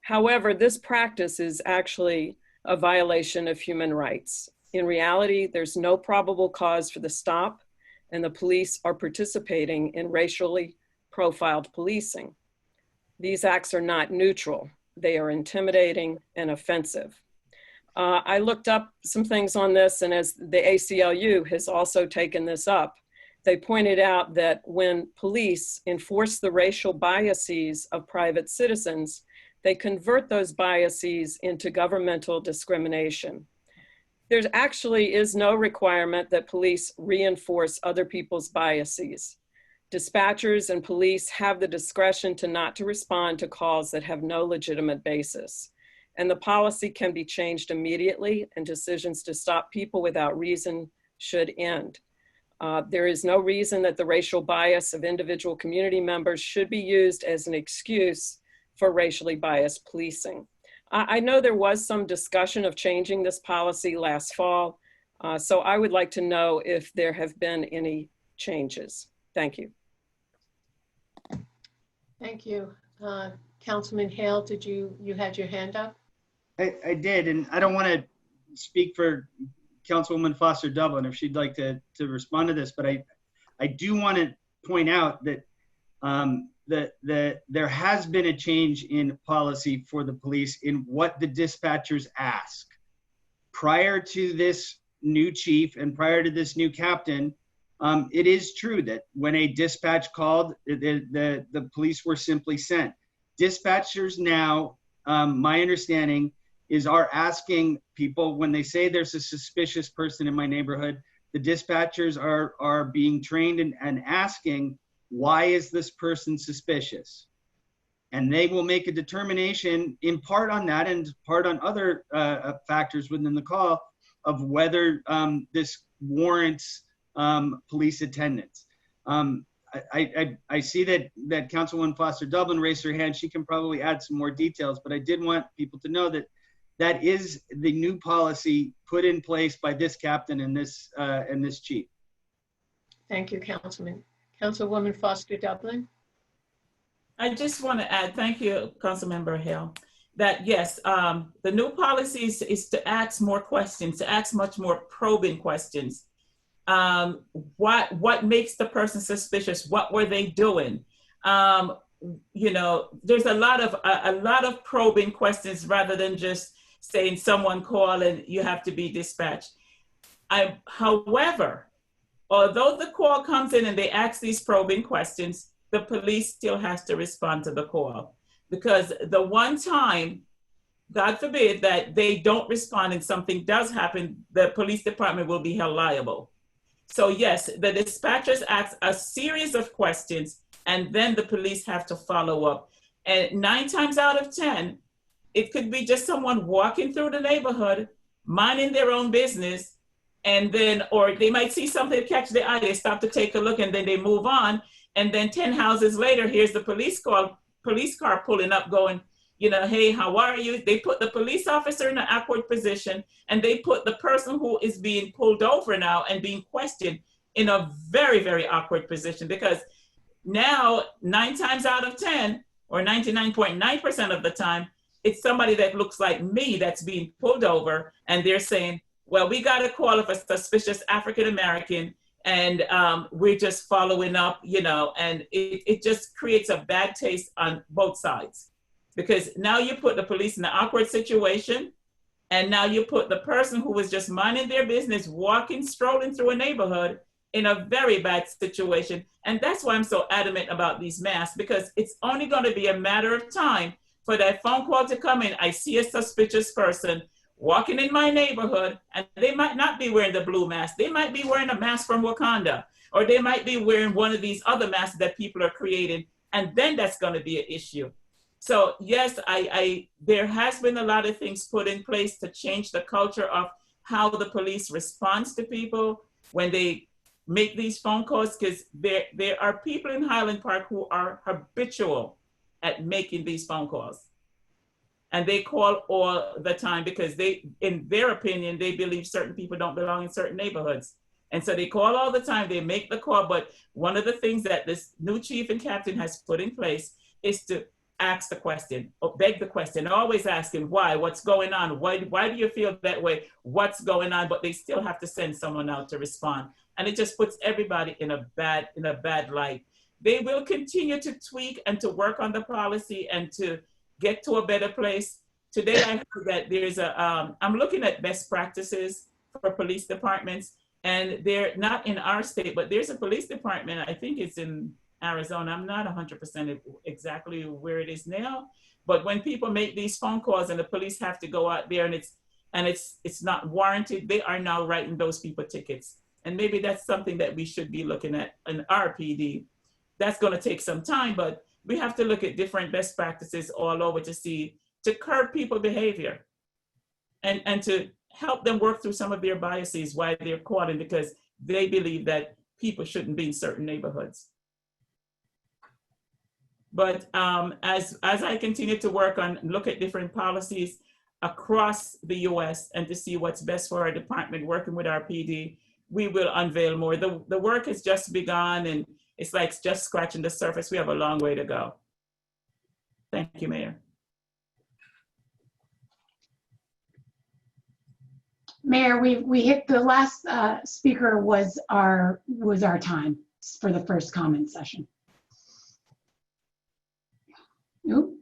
However, this practice is actually a violation of human rights. In reality, there's no probable cause for the stop, and the police are participating in racially profiled policing. These acts are not neutral. They are intimidating and offensive. I looked up some things on this, and as the ACLU has also taken this up, they pointed out that when police enforce the racial biases of private citizens, they convert those biases into governmental discrimination. There actually is no requirement that police reinforce other people's biases. Dispatchers and police have the discretion not to respond to calls that have no legitimate basis. And the policy can be changed immediately, and decisions to stop people without reason should end. There is no reason that the racial bias of individual community members should be used as an excuse for racially biased policing. I know there was some discussion of changing this policy last fall, so I would like to know if there have been any changes. Thank you. Thank you. Councilman Hale, did you had your hand up? I did, and I don't want to speak for Councilwoman Foster-Dublin if she'd like to respond to this, but I do want to point out that there has been a change in policy for the police in what the dispatchers ask. Prior to this new chief and prior to this new captain, it is true that when a dispatch called, the police were simply sent. Dispatchers now, my understanding, are asking people when they say there's a suspicious person in my neighborhood, the dispatchers are being trained and asking, why is this person suspicious? And they will make a determination in part on that and part on other factors within the call of whether this warrants police attendance. I see that Councilwoman Foster-Dublin raised her hand. She can probably add some more details, but I did want people to know that that is the new policy put in place by this captain and this chief. Thank you, Councilman. Councilwoman Foster-Dublin. I just want to add, thank you, Councilmember Hale, that yes, the new policy is to ask more questions, to ask much more probing questions. What makes the person suspicious? What were they doing? You know, there's a lot of probing questions rather than just saying someone called and you have to be dispatched. However, although the call comes in and they ask these probing questions, the police still has to respond to the call, because the one time, God forbid, that they don't respond and something does happen, the police department will be held liable. So yes, the dispatchers ask a series of questions and then the police have to follow up. And 9 times out of 10, it could be just someone walking through the neighborhood, minding their own business, and then, or they might see something catch their eye, they stop to take a look and then they move on. And then 10 houses later, here's the police car pulling up going, you know, hey, how are you? They put the police officer in an awkward position and they put the person who is being pulled over now and being questioned in a very, very awkward position, because now 9 times out of 10 or 99.9% of the time, it's somebody that looks like me that's being pulled over and they're saying, well, we got a call of a suspicious African American, and we're just following up, you know, and it just creates a bad taste on both sides, because now you put the police in an awkward situation, and now you put the person who was just minding their business, walking, strolling through a neighborhood, in a very bad situation. And that's why I'm so adamant about these masks, because it's only going to be a matter of time for that phone call to come in. I see a suspicious person walking in my neighborhood, and they might not be wearing the blue mask. They might be wearing a mask from Wakanda, or they might be wearing one of these other masks that people are creating. And then that's going to be an issue. So yes, there has been a lot of things put in place to change the culture of how the police responds to people when they make these phone calls, because there are people in Highland Park who are habitual at making these phone calls. And they call all the time because they, in their opinion, they believe certain people don't belong in certain neighborhoods. And so they call all the time, they make the call. But one of the things that this new chief and captain has put in place is to ask the question, or beg the question, always asking why, what's going on? Why do you feel that way? What's going on? But they still have to send someone out to respond. And it just puts everybody in a bad light. They will continue to tweak and to work on the policy and to get to a better place. Today I heard that there's I'm looking at best practices for police departments, and they're not in our state, but there's a police department, I think it's in Arizona. I'm not 100% exactly where it is now, but when people make these phone calls and the police have to go out there and it's not warranted, they are now writing those people tickets. And maybe that's something that we should be looking at in our PD. That's going to take some time, but we have to look at different best practices all over to curb people behavior and to help them work through some of their biases while they're calling, because they believe that people shouldn't be in certain neighborhoods. But as I continue to work on, look at different policies across the US and to see what's best for our department, working with our PD, we will unveil more. The work has just begun, and it's like just scratching the surface. We have a long way to go. Thank you, Mayor. Mayor, we hit the last speaker was our time for the first comment session. Nope.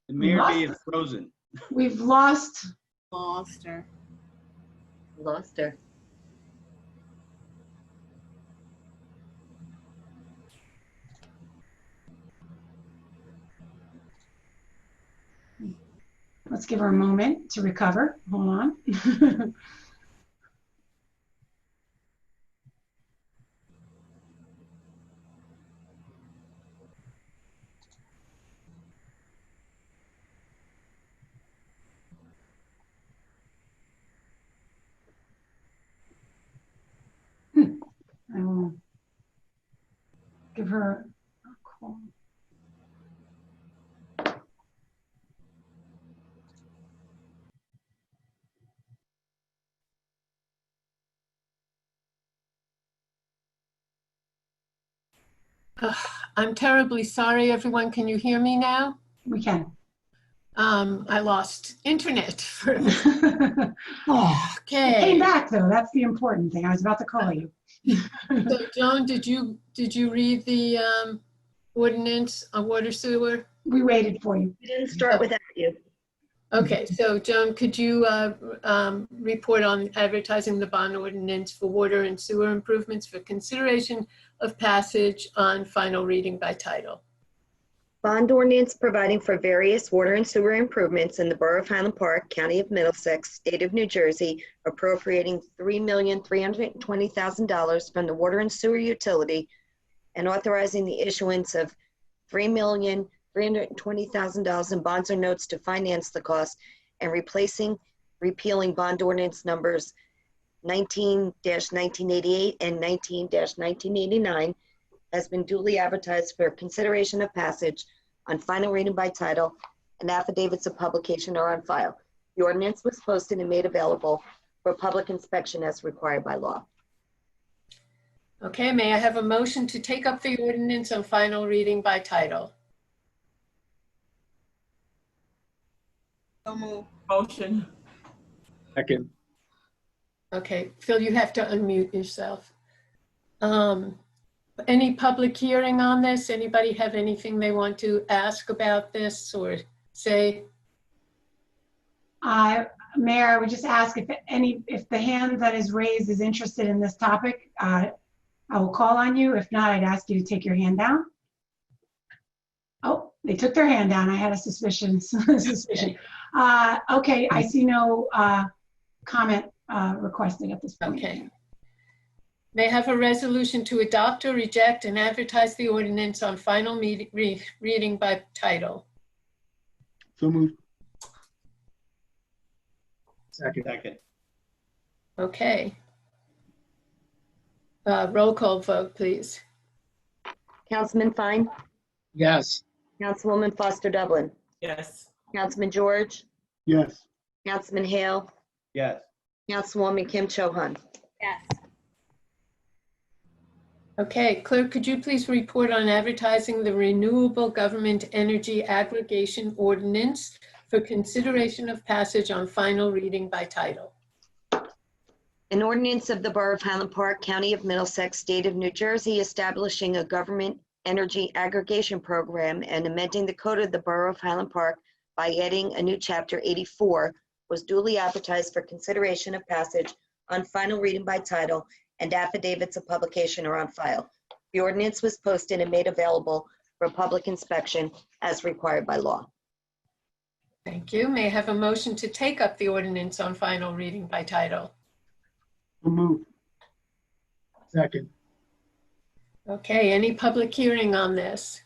The mayor may have frozen. We've lost her. Lost her. Let's give her a moment to recover. Hold on. I will give her a call. I'm terribly sorry, everyone. Can you hear me now? We can. I lost internet. Oh, okay. It came back though. That's the important thing. I was about to call you. So, Joan, did you read the ordinance on water sewer? We waited for you. We didn't start without you. Okay, so Joan, could you report on advertising the bond ordinance for water and sewer improvements for consideration of passage on final reading by title? Bond ordinance providing for various water and sewer improvements in the Borough of Highland Park, County of Middlesex, State of New Jersey, appropriating $3,320,000 from the water and sewer utility and authorizing the issuance of $3,320,000 in bonds or notes to finance the cost, and repealing bond ordinance numbers 19-1988 and 19-1989 has been duly advertised for consideration of passage on final reading by title, and affidavits of publication are on file. The ordinance was posted and made available for public inspection as required by law. Okay, may I have a motion to take up the ordinance on final reading by title? So move. Motion. Second. Okay, Phil, you have to unmute yourself. Any public hearing on this? Anybody have anything they want to ask about this or say? Mayor, I would just ask if the hand that is raised is interested in this topic, I will call on you. If not, I'd ask you to take your hand down. Oh, they took their hand down. I had a suspicion. Okay, I see no comment requested at this point. Okay. May I have a resolution to adopt or reject and advertise the ordinance on final reading by title? So moved. Second. Okay. Roll call vote, please. Councilman Fine, Yes. Councilwoman Foster-Dublin, Yes. Councilman George, Yes. Councilman Hale, Yes. Councilwoman Kim Chohan. Yes. Okay, clerk, could you please report on advertising the renewable government energy aggregation ordinance for consideration of passage on final reading by title? An ordinance of the Borough of Highland Park, County of Middlesex, State of New Jersey, establishing a government energy aggregation program and amending the code of the Borough of Highland Park by adding a new chapter 84 was duly advertised for consideration of passage on final reading by title, and affidavits of publication are on file. The ordinance was posted and made available for public inspection as required by law. Thank you. May I have a motion to take up the ordinance on final reading by title? So moved. Second. Okay, any public hearing on this?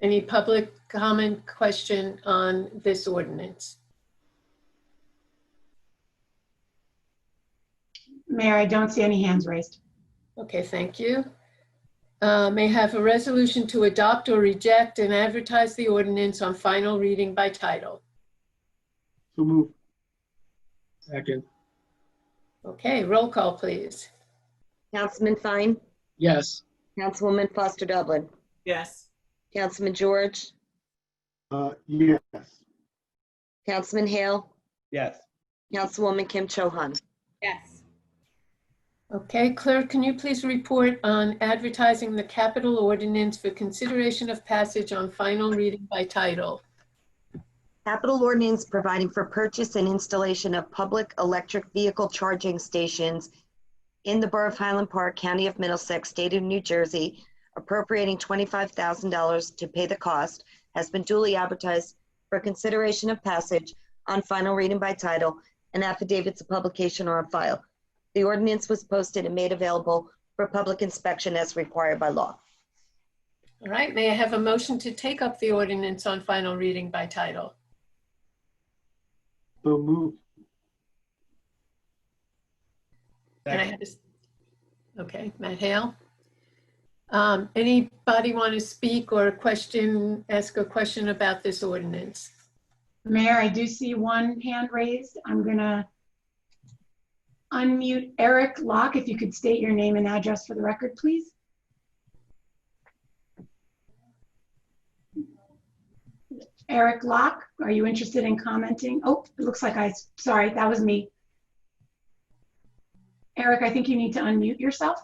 Any public comment, question on this ordinance? Mayor, I don't see any hands raised. Okay, thank you. May I have a resolution to adopt or reject and advertise the ordinance on final reading by title? So moved. Second. Okay, roll call, please. Councilman Fine, Yes. Councilwoman Foster-Dublin, Yes. Councilman George, Yes. Councilman Hale, Yes. Councilwoman Kim Chohan. Yes. Okay, clerk, can you please report on advertising the capital ordinance for consideration of passage on final reading by title? Capital ordinance providing for purchase and installation of public electric vehicle charging stations in the Borough of Highland Park, County of Middlesex, State of New Jersey, appropriating $25,000 to pay the cost, has been duly advertised for consideration of passage on final reading by title, and affidavits of publication are on file. The ordinance was posted and made available for public inspection as required by law. All right, may I have a motion to take up the ordinance on final reading by title? So moved. Can I have this? Okay, Matt Hale. Anybody want to speak or ask a question about this ordinance? Mayor, I do see one hand raised. I'm gonna unmute Eric Locke. If you could state your name and address for the record, please. Eric Locke, are you interested in commenting? Oh, it looks like sorry, that was me. Eric, I think you need to unmute yourself.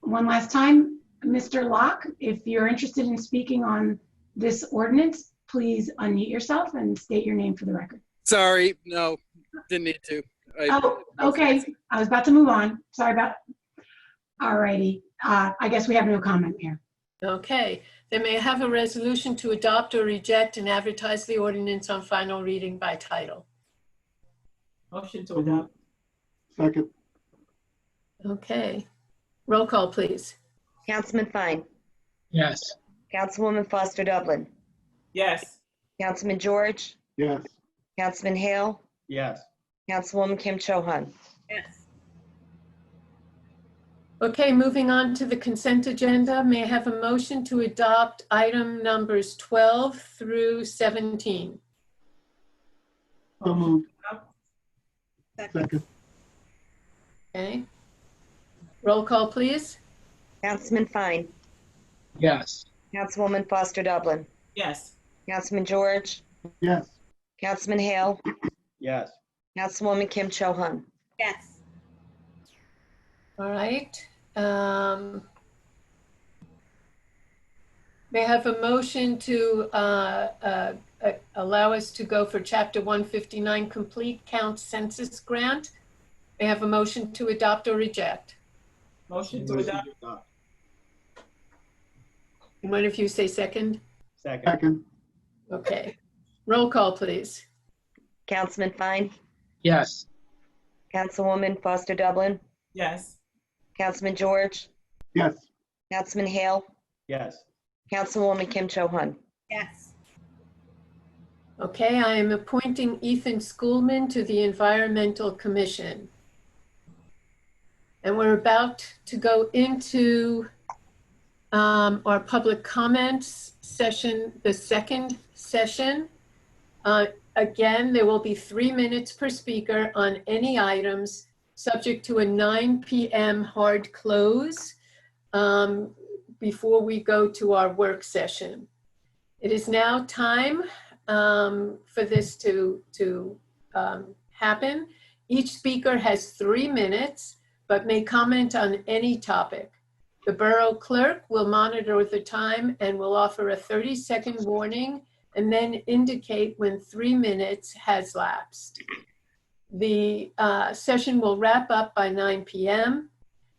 One last time, Mr. Locke, if you're interested in speaking on this ordinance, please unmute yourself and state your name for the record. Sorry, no, didn't need to. Oh, okay. I was about to move on. Sorry about. All righty. I guess we have no comment here. Okay, then may I have a resolution to adopt or reject and advertise the ordinance on final reading by title? Motion to adopt. Second. Okay, roll call, please. Councilman Fine, Yes. Councilwoman Foster-Dublin, Yes. Councilman George, Yes. Councilman Hale, Yes. Councilwoman Kim Chohan. Yes. Okay, moving on to the consent agenda. May I have a motion to adopt item numbers 12 through 17? So moved. Second. Second. Okay. Roll call, please. Councilman Fine, Yes. Councilwoman Foster-Dublin, Yes. Councilman George, Yes. Councilman Hale, Yes. Councilwoman Kim Chohan. Yes. All right. May I have a motion to allow us to go for Chapter 159 Complete Count Census Grant? May I have a motion to adopt or reject? Motion to adopt. One of you say second? Second. Second. Okay. Roll call, please. Councilman Fine, Yes. Councilwoman Foster-Dublin, Yes. Councilman George, Yes. Councilman Hale, Yes. Councilwoman Kim Chohan. Yes. Okay, I am appointing Ethan Schoolman to the Environmental Commission. And we're about to go into our public comments session, the second session. Again, there will be 3 minutes per speaker on any items, subject to a 9 p.m. hard close before we go to our work session. It is now time for this to happen. Each speaker has 3 minutes, but may comment on any topic. The borough clerk will monitor the time and will offer a 30-second warning and then indicate when 3 minutes has lapsed. The session will wrap up by 9 p.m.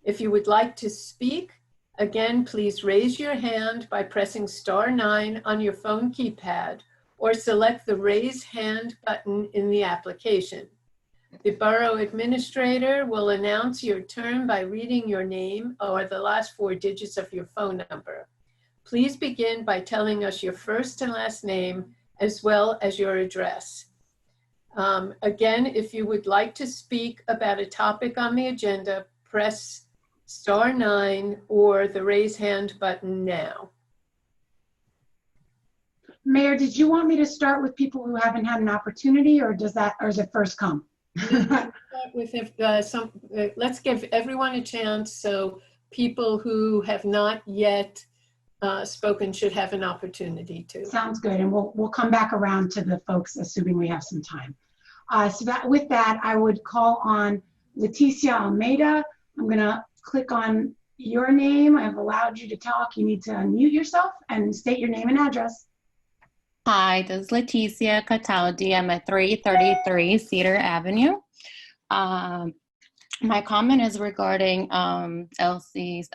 If you would like to speak, again, please raise your hand by pressing *9 on your phone keypad or select the raise hand button in the application. The borough administrator will announce your turn by reading your name or the last 4 digits of your phone number. Please begin by telling us your first and last name as well as your address. Again, if you would like to speak about a topic on the agenda, press *9 or the raise hand button now. Mayor, did you want me to start with people who haven't had an opportunity, or is it first come? Let's give everyone a chance, so people who have not yet spoken should have an opportunity to. Sounds good, and we'll come back around to the folks, assuming we have some time. With that, I would call on Leticia Almeida. I'm gonna click on your name. I've allowed you to talk. You need to unmute yourself and state your name and address. Hi, this is Leticia Cataldi. I'm at 333 Cedar Avenue. My comment is regarding LC's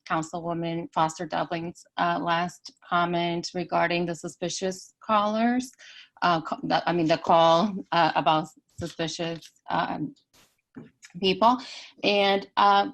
Councilwoman Foster-Dublin's last comment regarding the suspicious callers. The call about suspicious people. And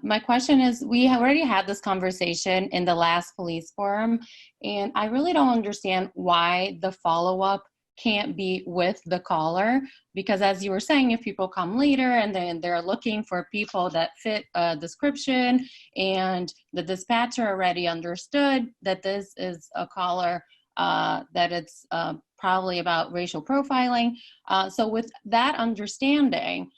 my question is, we already had this conversation in the last police forum, and I really don't understand why the follow-up can't be with the caller, because as you were saying, if people come later and then they're looking for people that fit a description, and the dispatcher already understood that this is a caller that it's probably about racial profiling. So with that understanding,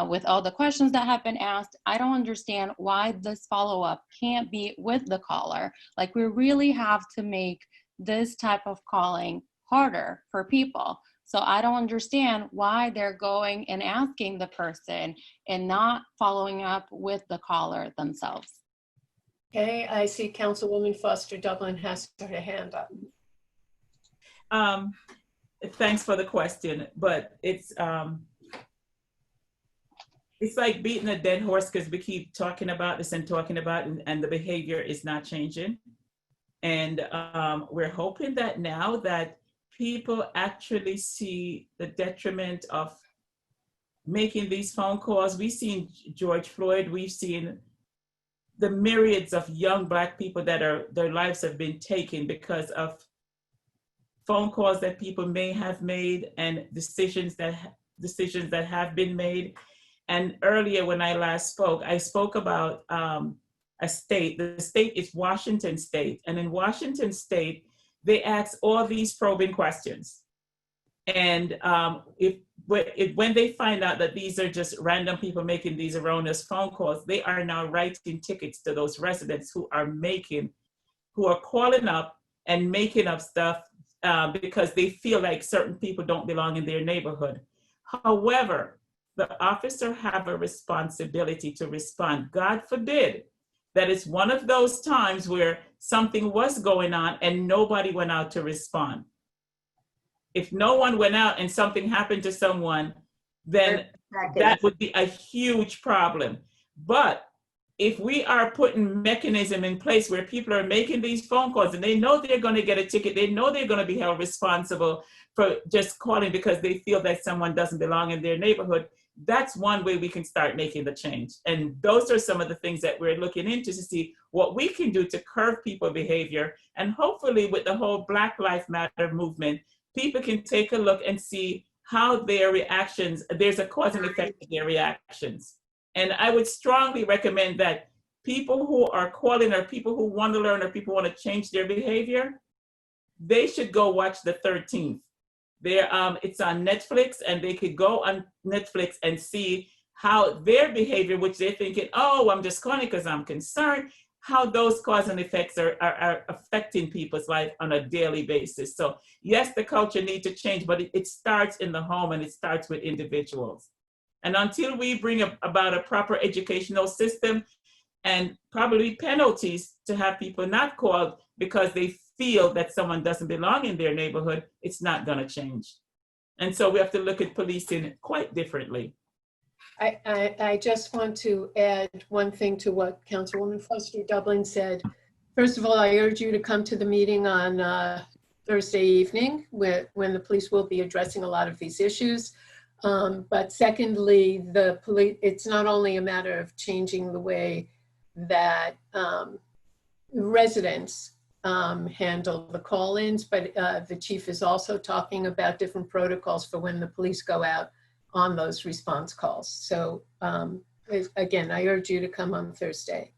with all the questions that have been asked, I don't understand why this follow-up can't be with the caller. Like, we really have to make this type of calling harder for people. So I don't understand why they're going and asking the person and not following up with the caller themselves. Okay, I see Councilwoman Foster-Dublin has her hand up. Thanks for the question, but it's like beating a dead horse, because we keep talking about this and talking about it, and the behavior is not changing. And we're hoping that now that people actually see the detriment of making these phone calls. We've seen George Floyd, we've seen the myriads of young Black people that their lives have been taken because of phone calls that people may have made and decisions that have been made. And earlier when I last spoke, I spoke about a state. The state is Washington State. And in Washington State, they ask all these probing questions. And when they find out that these are just random people making these erroneous phone calls, they are now writing tickets to those residents who are calling up and making up stuff because they feel like certain people don't belong in their neighborhood. However, the officer have a responsibility to respond. God forbid that it's one of those times where something was going on and nobody went out to respond. If no one went out and something happened to someone, then that would be a huge problem. But if we are putting mechanism in place where people are making these phone calls and they know they're going to get a ticket, they know they're going to be held responsible for just calling because they feel that someone doesn't belong in their neighborhood, that's one way we can start making the change. And those are some of the things that we're looking into to see what we can do to curb people's behavior. And hopefully with the whole Black Lives Matter movement, people can take a look and see how their reactions, there's a cause and effect to their reactions. And I would strongly recommend that people who are calling or people who want to learn or people want to change their behavior, they should go watch the 13th. It's on Netflix, and they could go on Netflix and see how their behavior, which they're thinking, oh, I'm just calling because I'm concerned, how those cause and effects are affecting people's life on a daily basis. So yes, the culture needs to change, but it starts in the home and it starts with individuals. And until we bring about a proper educational system and probably penalties to have people not called because they feel that someone doesn't belong in their neighborhood, it's not going to change. And so we have to look at policing quite differently. I just want to add one thing to what Councilwoman Foster-Dublin said. First of all, I urge you to come to the meeting on Thursday evening when the police will be addressing a lot of these issues. But secondly, it's not only a matter of changing the way that residents handle the call-ins, but the chief is also talking about different protocols for when the police go out on those response calls. So again, I urge you to come on Thursday.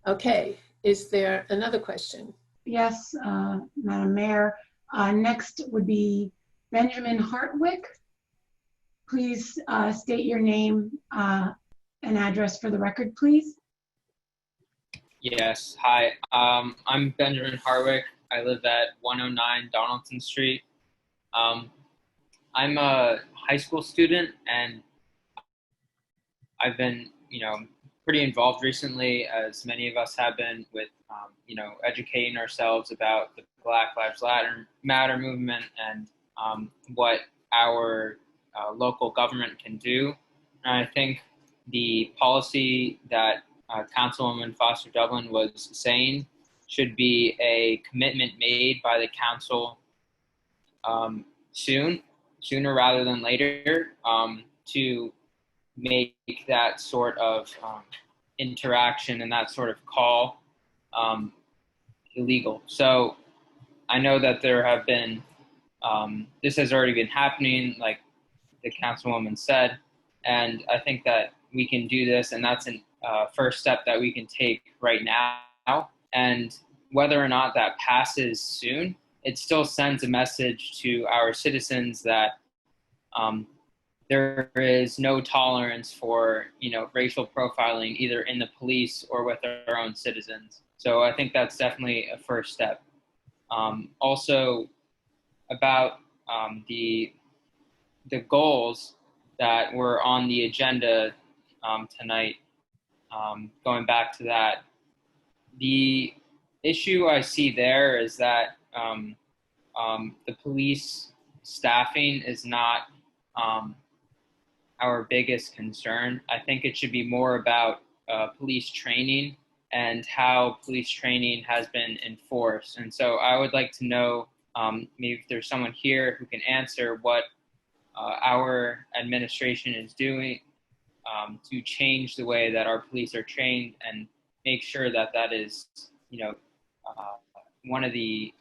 Okay, is there another question? Yes, Madam Mayor. Next would be Benjamin Hartwick. Please state your name and address for the record, please. Yes, hi. I'm Benjamin Hartwick. I live at 109 Donaldson Street. I'm a high school student, and I've been, pretty involved recently, as many of us have been, with, educating ourselves about the Black Lives Matter movement and what our local government can do. And I think the policy that Councilwoman Foster-Dublin was saying should be a commitment made by the council sooner rather than later, to make that sort of interaction and that sort of call illegal. So I know that there have been, this has already been happening, like the councilwoman said, and I think that we can do this, and that's a first step that we can take right now. And whether or not that passes soon, it still sends a message to our citizens that there is no tolerance for, racial profiling either in the police or with our own citizens. So I think that's definitely a first step. Also about the goals that were on the agenda tonight, going back to that, the issue I see there is that the police staffing is not our biggest concern. I think it should be more about police training and how police training has been enforced. And so I would like to know, maybe if there's someone here who can answer what our administration is doing to change the way that our police are trained and make sure that that is, one of the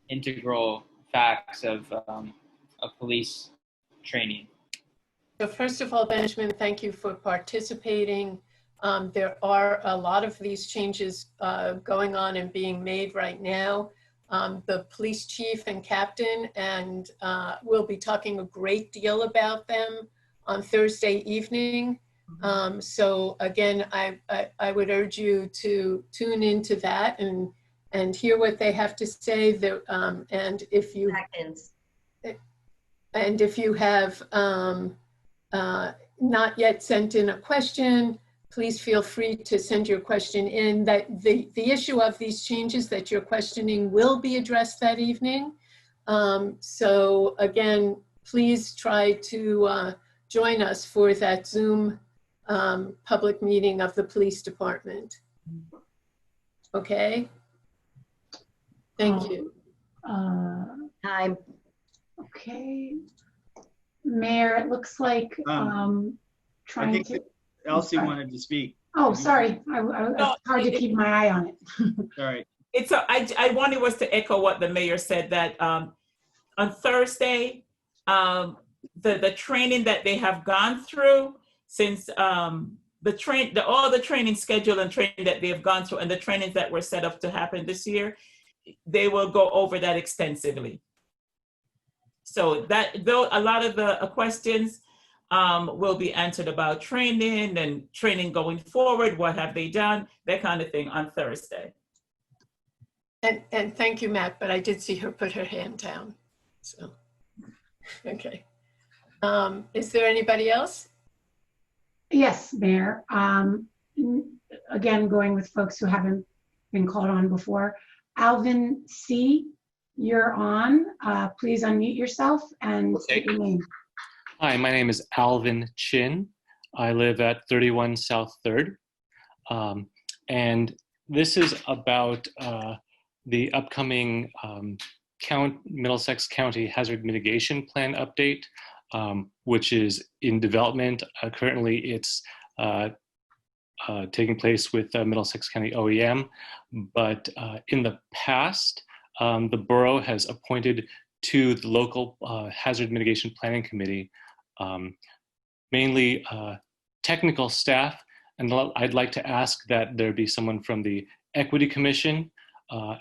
integral facts of police training. So first of all, Benjamin, thank you for participating. There are a lot of these changes going on and being made right now. the police chief and captain, and we'll be talking a great deal about them on Thursday evening. So again, I would urge you to tune into that and hear what they have to say. And if you have not yet sent in a question, please feel free to send your question in. That the issue of these changes that you're questioning will be addressed that evening. So again, please try to join us for that Zoom public meeting of the police department. Okay. Thank you. Time. Okay. Mayor, it looks like trying to. Elsie wanted to speak. Oh, sorry. It's hard to keep my eye on it. Sorry. I wanted was to echo what the mayor said, that on Thursday, the training that they have gone through since all the training schedule and training that they have gone through and the trainings that were set up to happen this year, they will go over that extensively. So that though a lot of the questions will be answered about training and training going forward, what have they done, that kind of thing on Thursday. And thank you, Matt, but I did see her put her hand down. So, okay. Is there anybody else? Yes, Mayor. Again, going with folks who haven't been called on before. Alvin C., you're on. Please unmute yourself and state your name. Hi, my name is Alvin Chin. I live at 31 South 3rd. And this is about the upcoming Middlesex County Hazard Mitigation Plan update, which is in development. Currently, it's taking place with Middlesex County OEM. But in the past, the borough has appointed to the local Hazard Mitigation Planning Committee mainly technical staff, and I'd like to ask that there be someone from the Equity Commission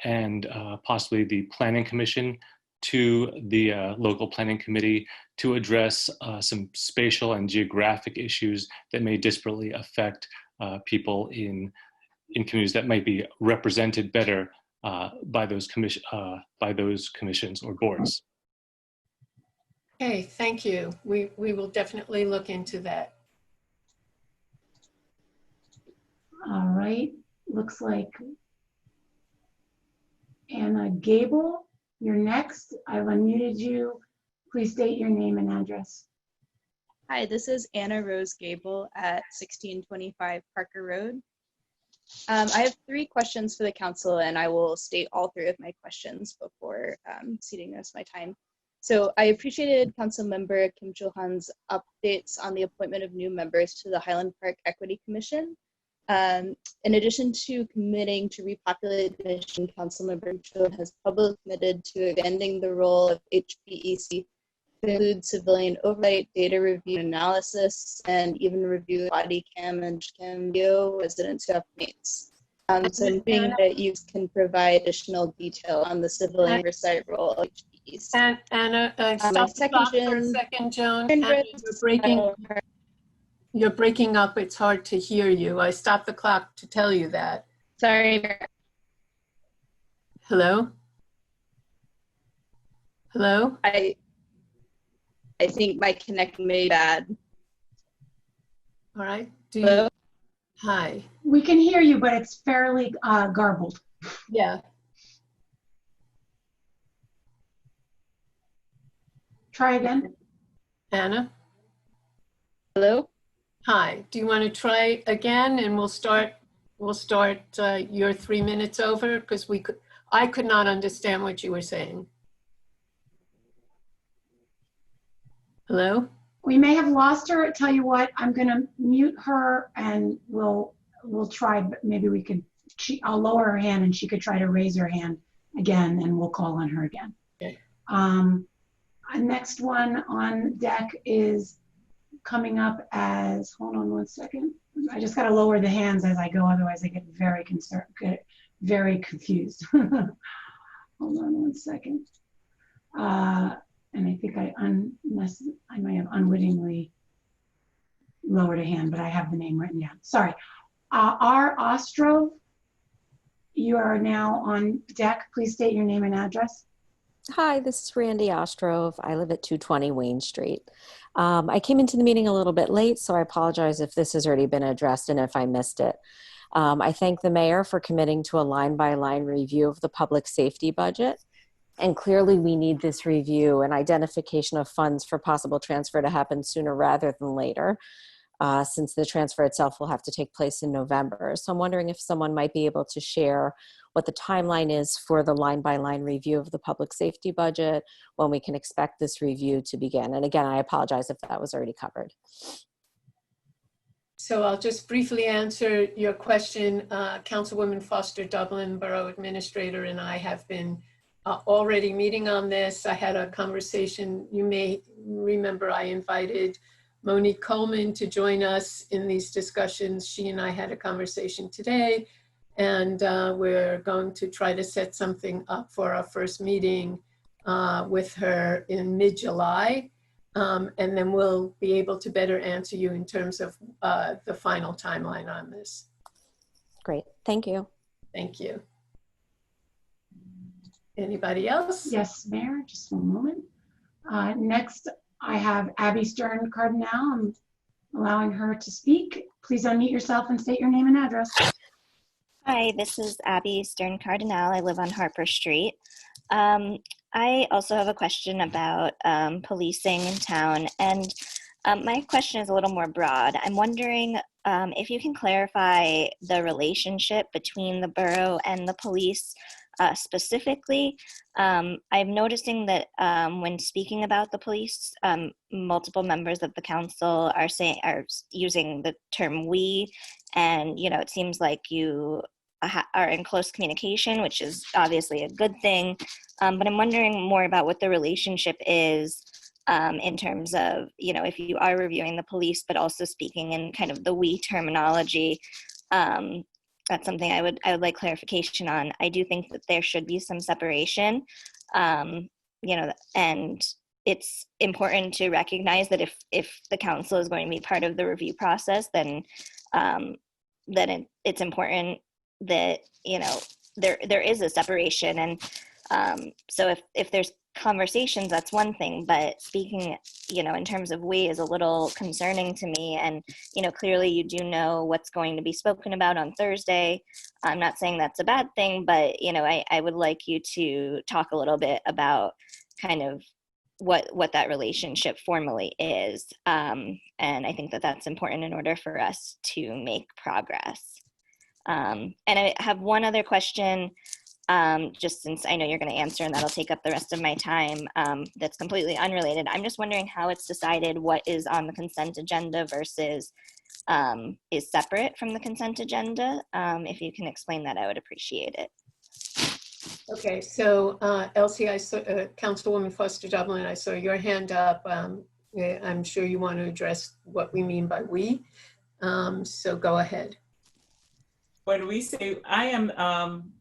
and possibly the Planning Commission to the local planning committee to address some spatial and geographic issues that may disparately affect people in communities that might be represented better by those commissions or boards. Okay, thank you. We will definitely look into that. All right, looks like Anna Gable, you're next. I've unmuted you. Please state your name and address. Hi, this is Anna Rose Gable at 1625 Parker Road. I have 3 questions for the council, and I will state all 3 of my questions before ceding the rest of my time. So I appreciated Councilmember Kim Chohan's updates on the appointment of new members to the Highland Park Equity Commission. In addition to committing to repopulate the commission, Councilmember Chohan has publicly committed to extending the role of HPEC to include civilian oversight, data review and analysis, and even review body cam and cam video residents who have mates. So I'm hoping that you can provide additional detail on the civilian oversight role of HPEC. Anna, stop for a second, Joan. Anna, you're breaking up. It's hard to hear you. I stopped the clock to tell you that. Sorry. Hello? Hello? I think my connection may be bad. All right. Hello? Hi. We can hear you, but it's fairly garbled. Yeah. Try again. Anna? Hello? Hi. Do you want to try again, and we'll start your 3 minutes over, because I could not understand what you were saying. Hello? We may have lost her. Tell you what, I'm going to mute her, and we'll try. But maybe we could. I'll lower her hand, and she could try to raise her hand again, and we'll call on her again. Okay. Next one on deck is coming up as. Hold on one second. I just got to lower the hands as I go, otherwise I get very concerned, get very confused. hold on one second. And I think I might have unwittingly lowered a hand, but I have the name written down. Sorry. R. Ostrov, you are now on deck. Please state your name and address. Hi, this is Randy Ostrov. I live at 220 Wayne Street. I came into the meeting a little bit late, so I apologize if this has already been addressed and if I missed it. I thank the mayor for committing to a line-by-line review of the public safety budget. And clearly we need this review and identification of funds for possible transfer to happen sooner rather than later, since the transfer itself will have to take place in November. So I'm wondering if someone might be able to share what the timeline is for the line-by-line review of the public safety budget, when we can expect this review to begin. And again, I apologize if that was already covered. So I'll just briefly answer your question. Councilwoman Foster-Dublin, Borough Administrator, and I have been already meeting on this. I had a conversation, you may remember I invited Monique Coleman to join us in these discussions. She and I had a conversation today, and we're going to try to set something up for our first meeting with her in mid-July. And then we'll be able to better answer you in terms of the final timeline on this. Great, thank you. Thank you. Anybody else? Yes, Mayor, just one moment. Next, I have Abby Stern Cardinal. I'm allowing her to speak. Please unmute yourself and state your name and address. Hi, this is Abby Stern Cardinal. I live on Harper Street. I also have a question about policing in town, and my question is a little more broad. I'm wondering if you can clarify the relationship between the borough and the police specifically. I'm noticing that when speaking about the police, multiple members of the council are using the term "we," and it seems like you are in close communication, which is obviously a good thing. But I'm wondering more about what the relationship is in terms of, if you are reviewing the police, but also speaking in kind of the "we" terminology. That's something I would like clarification on. I do think that there should be some separation, and it's important to recognize that if the council is going to be part of the review process, then it's important that there is a separation. And so if there's conversations, that's one thing, but speaking in terms of "we" is a little concerning to me. And clearly you do know what's going to be spoken about on Thursday. I'm not saying that's a bad thing, but I would like you to talk a little bit about kind of what that relationship formally is. And I think that that's important in order for us to make progress. And I have one other question, just since I know you're going to answer and that'll take up the rest of my time, that's completely unrelated. I'm just wondering how it's decided what is on the consent agenda versus is separate from the consent agenda. If you can explain that, I would appreciate it. Okay, so Elsie, I saw, Councilwoman Foster-Dublin, I saw your hand up. I'm sure you want to address what we mean by "we." So go ahead. When we say,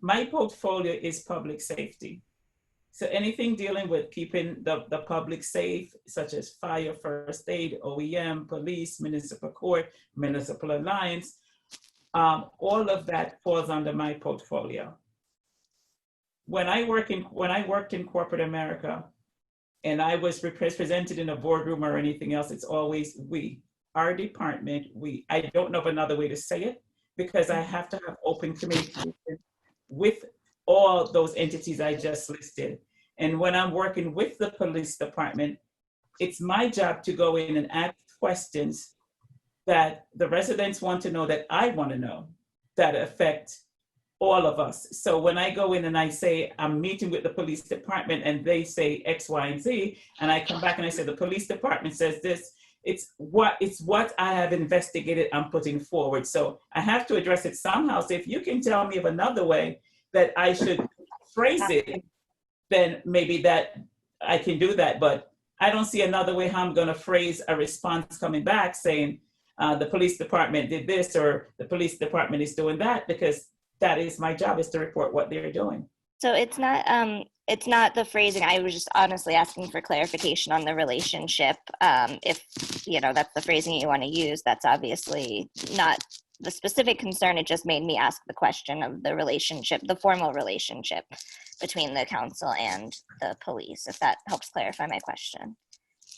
my portfolio is public safety. So anything dealing with keeping the public safe, such as fire, first aid, OEM, police, municipal court, municipal alliance, all of that falls under my portfolio. When I worked in corporate America, and I was represented in a boardroom or anything else, it's always "we." Our department, "we." I don't know of another way to say it, because I have to have open communication with all those entities I just listed. And when I'm working with the police department, it's my job to go in and ask questions that the residents want to know, that I want to know, that affect all of us. So when I go in and I say, I'm meeting with the police department and they say X, Y, and Z, and I come back and I say, the police department says this, it's what I have investigated, I'm putting forward. So I have to address it somehow. So if you can tell me of another way that I should phrase it, then maybe that I can do that. But I don't see another way how I'm going to phrase a response coming back saying the police department did this or the police department is doing that, because that is my job, is to report what they're doing. So it's not the phrasing. I was just honestly asking for clarification on the relationship. If, that's the phrasing you want to use, that's obviously not the specific concern. It just made me ask the question of the relationship, the formal relationship between the council and the police, if that helps clarify my question.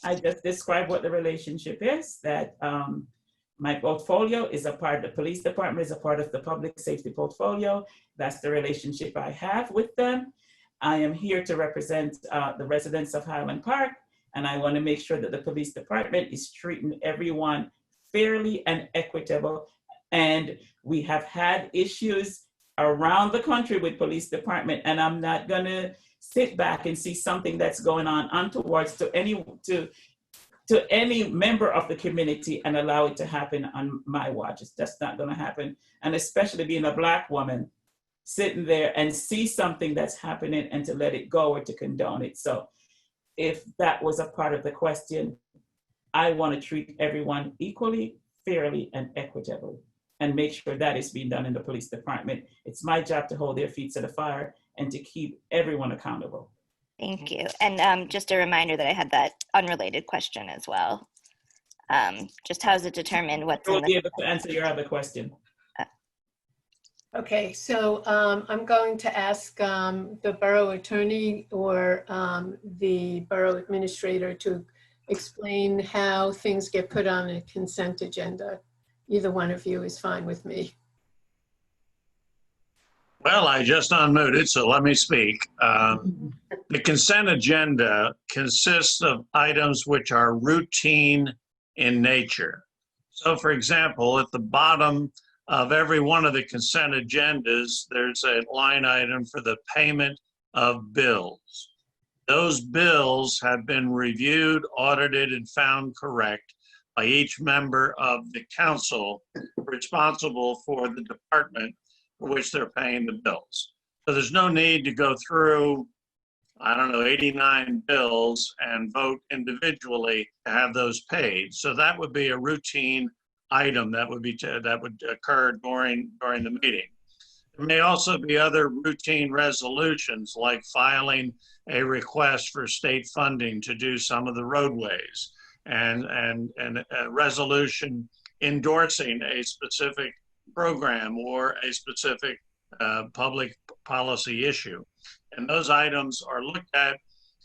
I just described what the relationship is, that my portfolio is a part, the police department is a part of the public safety portfolio. That's the relationship I have with them. I am here to represent the residents of Highland Park, and I want to make sure that the police department is treating everyone fairly and equitable. And we have had issues around the country with police department, and I'm not going to sit back and see something that's going on untowards to any member of the community and allow it to happen on my watch. It's just not going to happen. And especially being a Black woman, sitting there and see something that's happening and to let it go or to condone it. So if that was a part of the question, I want to treat everyone equally, fairly, and equitably, and make sure that is being done in the police department. It's my job to hold their feet to the fire and to keep everyone accountable. Thank you. And just a reminder that I had that unrelated question as well. Just how is it determined what's I will be able to answer your other question. Okay, so I'm going to ask the borough attorney or the borough administrator to explain how things get put on a consent agenda. Either one of you is fine with me. Well, I just unmuted, so let me speak. The consent agenda consists of items which are routine in nature. So for example, at the bottom of every one of the consent agendas, there's a line item for the payment of bills. Those bills have been reviewed, audited, and found correct by each member of the council responsible for the department for which they're paying the bills. So there's no need to go through, 89 bills and vote individually to have those paid. So that would be a routine item that would occur during the meeting. There may also be other routine resolutions, like filing a request for state funding to do some of the roadways, and a resolution endorsing a specific program or a specific public policy issue. And those items are looked at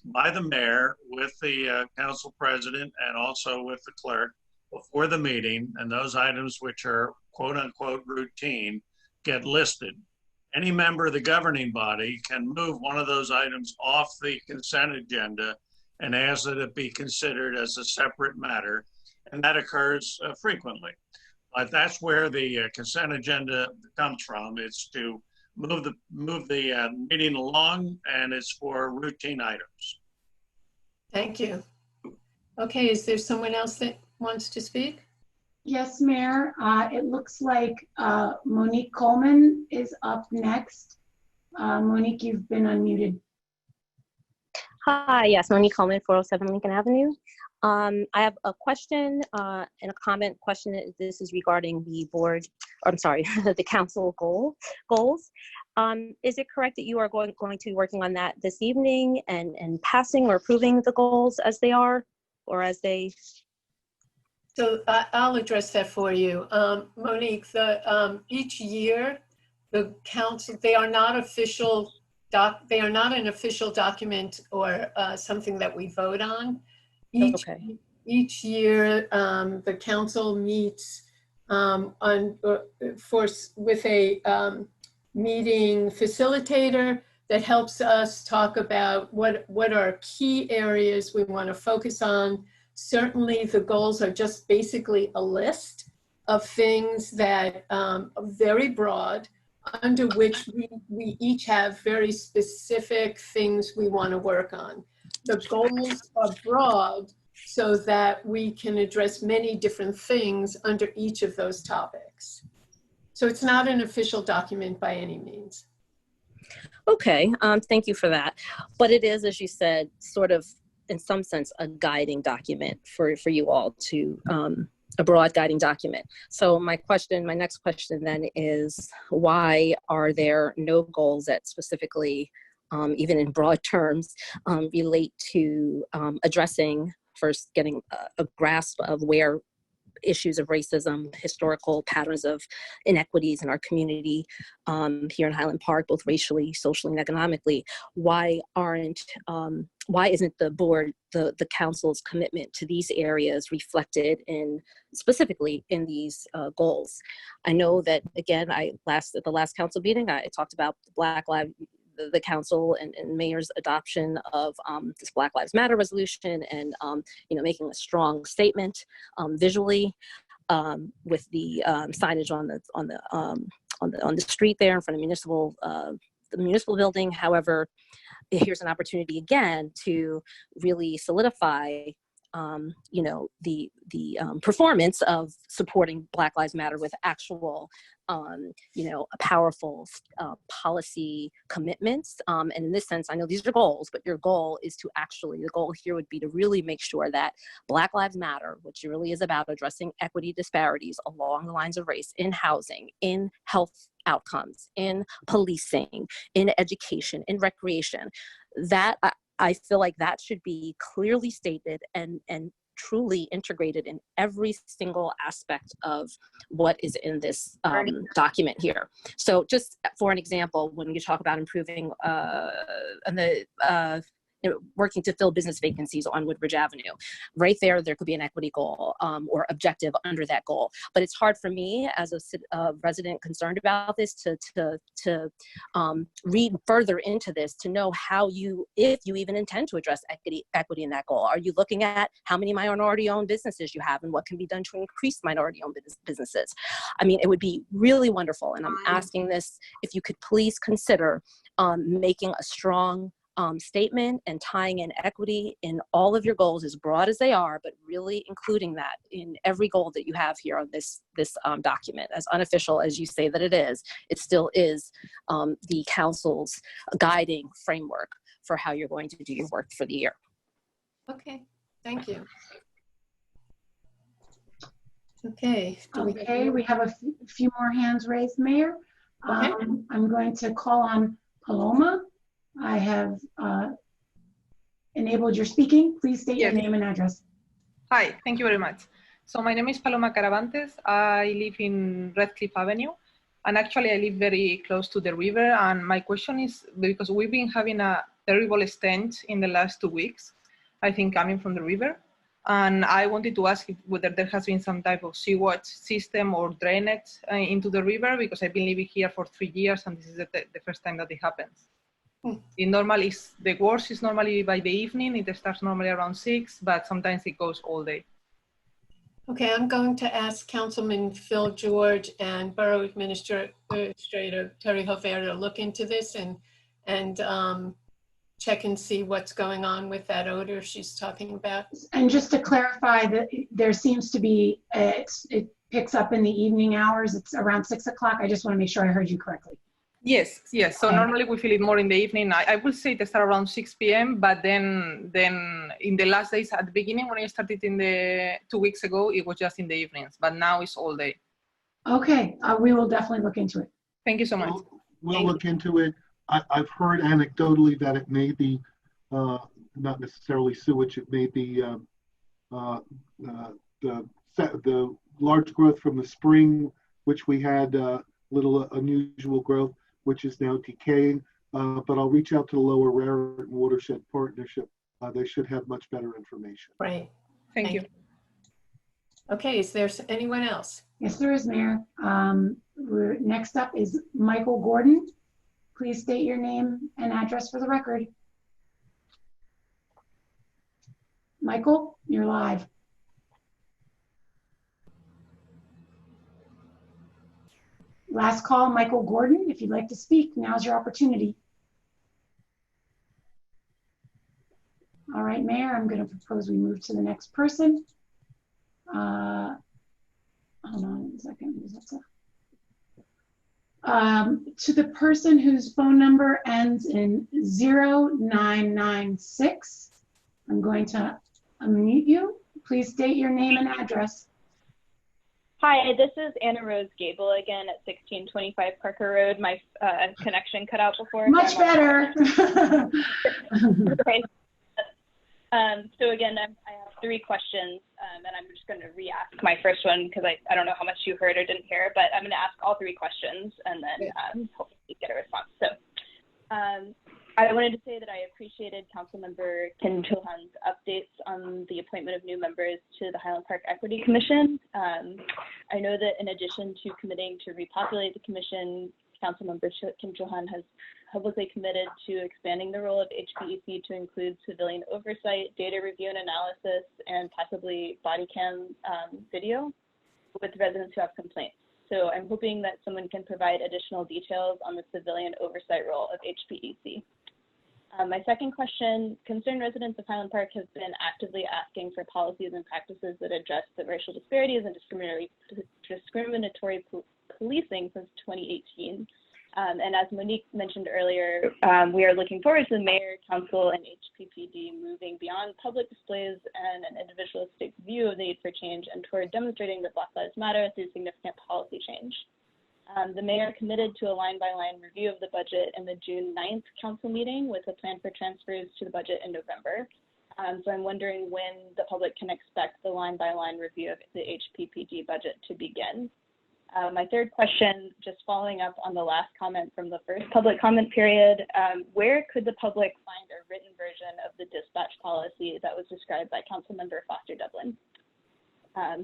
by the mayor with the council president and also with the clerk before the meeting, and those items which are quote unquote routine get listed. Any member of the governing body can move one of those items off the consent agenda and ask that it be considered as a separate matter, and that occurs frequently. But that's where the consent agenda comes from. It's to move the meeting along, and it's for routine items. Thank you. Okay, is there someone else that wants to speak? Yes, Mayor. It looks like Monique Coleman is up next. Monique, you've been unmuted. Hi, yes, Monique Coleman, 407 Lincoln Avenue. I have a question and a comment. Question. This is regarding the board, the council goals. Is it correct that you are going to be working on that this evening and passing or approving the goals as they are, or as they? So I'll address that for you. Monique, each year, the council, they are not an official document or something that we vote on. Each year, the council meets with a meeting facilitator that helps us talk about what are key areas we want to focus on. Certainly, the goals are just basically a list of things that are very broad, under which we each have very specific things we want to work on. The goals are broad so that we can address many different things under each of those topics. So it's not an official document by any means. Okay, thank you for that. But it is, as you said, sort of, in some sense, a guiding document for you all to, a broad guiding document. So my next question then is, why are there no goals that specifically even in broad terms, relate to addressing, first getting a grasp of where issues of racism, historical patterns of inequities in our community here in Highland Park, both racially, socially, and economically. Why isn't the board, the council's commitment to these areas reflected in specifically in these goals? I know that, again, at the last council meeting, I talked about the Black Lives, the council and mayor's adoption of this Black Lives Matter resolution, and making a strong statement visually with the signage on the street there in front of the municipal building. However, here's an opportunity again to really solidify the performance of supporting Black Lives Matter with actual powerful policy commitments. And in this sense, I know these are goals, but your goal is to the goal here would be to really make sure that Black Lives Matter, which really is about addressing equity disparities along the lines of race in housing, in health outcomes, in policing, in education, in recreation, that I feel like that should be clearly stated and truly integrated in every single aspect of what is in this document here. So just for an example, when you talk about improving working to fill business vacancies on Woodbridge Avenue, right there could be an equity goal or objective under that goal. But it's hard for me as a resident concerned about this to read further into this to know how if you even intend to address equity in that goal. Are you looking at how many minority-owned businesses you have and what can be done to increase minority-owned businesses? I mean, it would be really wonderful. And I'm asking this, if you could please consider making a strong statement and tying in equity in all of your goals, as broad as they are, but really including that in every goal that you have here on this document. As unofficial as you say that it still is the council's guiding framework for how you're going to do your work for the year. Okay, thank you. Okay. We have a few more hands raised, Mayor. Okay. I'm going to call on Paloma. I have enabled your speaking. Please state your name and address. Hi, thank you very much. So my name is Paloma Caravantes. I live in Redcliffe Avenue, and actually I live very close to the river. And my question is, because we've been having a terrible stench in the last 2 weeks, I think coming from the river. And I wanted to ask whether there has been some type of sewage system or drainage into the river, because I've been living here for 3 years and this is the first time that it happens. The worst is normally by the evening. It starts normally around 6, but sometimes it goes all day. Okay, I'm going to ask Councilman Phil George and Borough Administrator Terry Hofer to look into this and check and see what's going on with that odor she's talking about. And just to clarify, that there seems to be, it picks up in the evening hours. It's around 6 o'clock. I just want to make sure I heard you correctly. Yes. So normally we feel it more in the evening. I will say it starts around 6 p.m., but then in the last days, at the beginning when I started in the 2 weeks ago, it was just in the evenings, but now it's all day. Okay, we will definitely look into it. Thank you so much. We'll look into it. I've heard anecdotally that it may be not necessarily sewage. It may be the large growth from the spring, which we had little unusual growth, which is now decaying, but I'll reach out to the Lower Raritan Watershed Partnership. They should have much better information. Right. Thank you. Okay, is there anyone else? Yes, there is, Mayor. Next up is Michael Gordon. Please state your name and address for the record. Michael, you're live. Last call, Michael Gordon. If you'd like to speak, now's your opportunity. All right, Mayor, I'm going to propose we move to the next person. Hold on a second. To the person whose phone number ends in 0996, I'm going to unmute you. Please state your name and address. Hi, this is Anna Rose Gable again at 1625 Parker Road. My connection cut out before. Much better. So again, I have 3 questions, and I'm just going to re-ask my first one because I don't know how much you heard or didn't hear, but I'm going to ask all 3 questions and then hopefully get a response. So I wanted to say that I appreciated Councilmember Kim Chohan's updates on the appointment of new members to the Highland Park Equity Commission. I know that in addition to committing to repopulate the commission, Councilmember Kim Chohan has publicly committed to expanding the role of HPEC to include civilian oversight, data review and analysis, and possibly body cam video with residents who have complaints. So I'm hoping that someone can provide additional details on the civilian oversight role of HPEC. My second question, concerned residents of Highland Park have been actively asking for policies and practices that address the racial disparities and discriminatory policing since 2018. And as Monique mentioned earlier, we are looking forward to the mayor, council, and HPPD moving beyond public displays and an individualistic view of the need for change and toward demonstrating that Black Lives Matter through significant policy change. The mayor committed to a line-by-line review of the budget in the June 9th council meeting with a plan for transfers to the budget in November. So I'm wondering when the public can expect the line-by-line review of the HPPD budget to begin. My third question, just following up on the last comment from the first public comment period, where could the public find a written version of the dispatch policy that was described by Councilmember Foster-Dublin?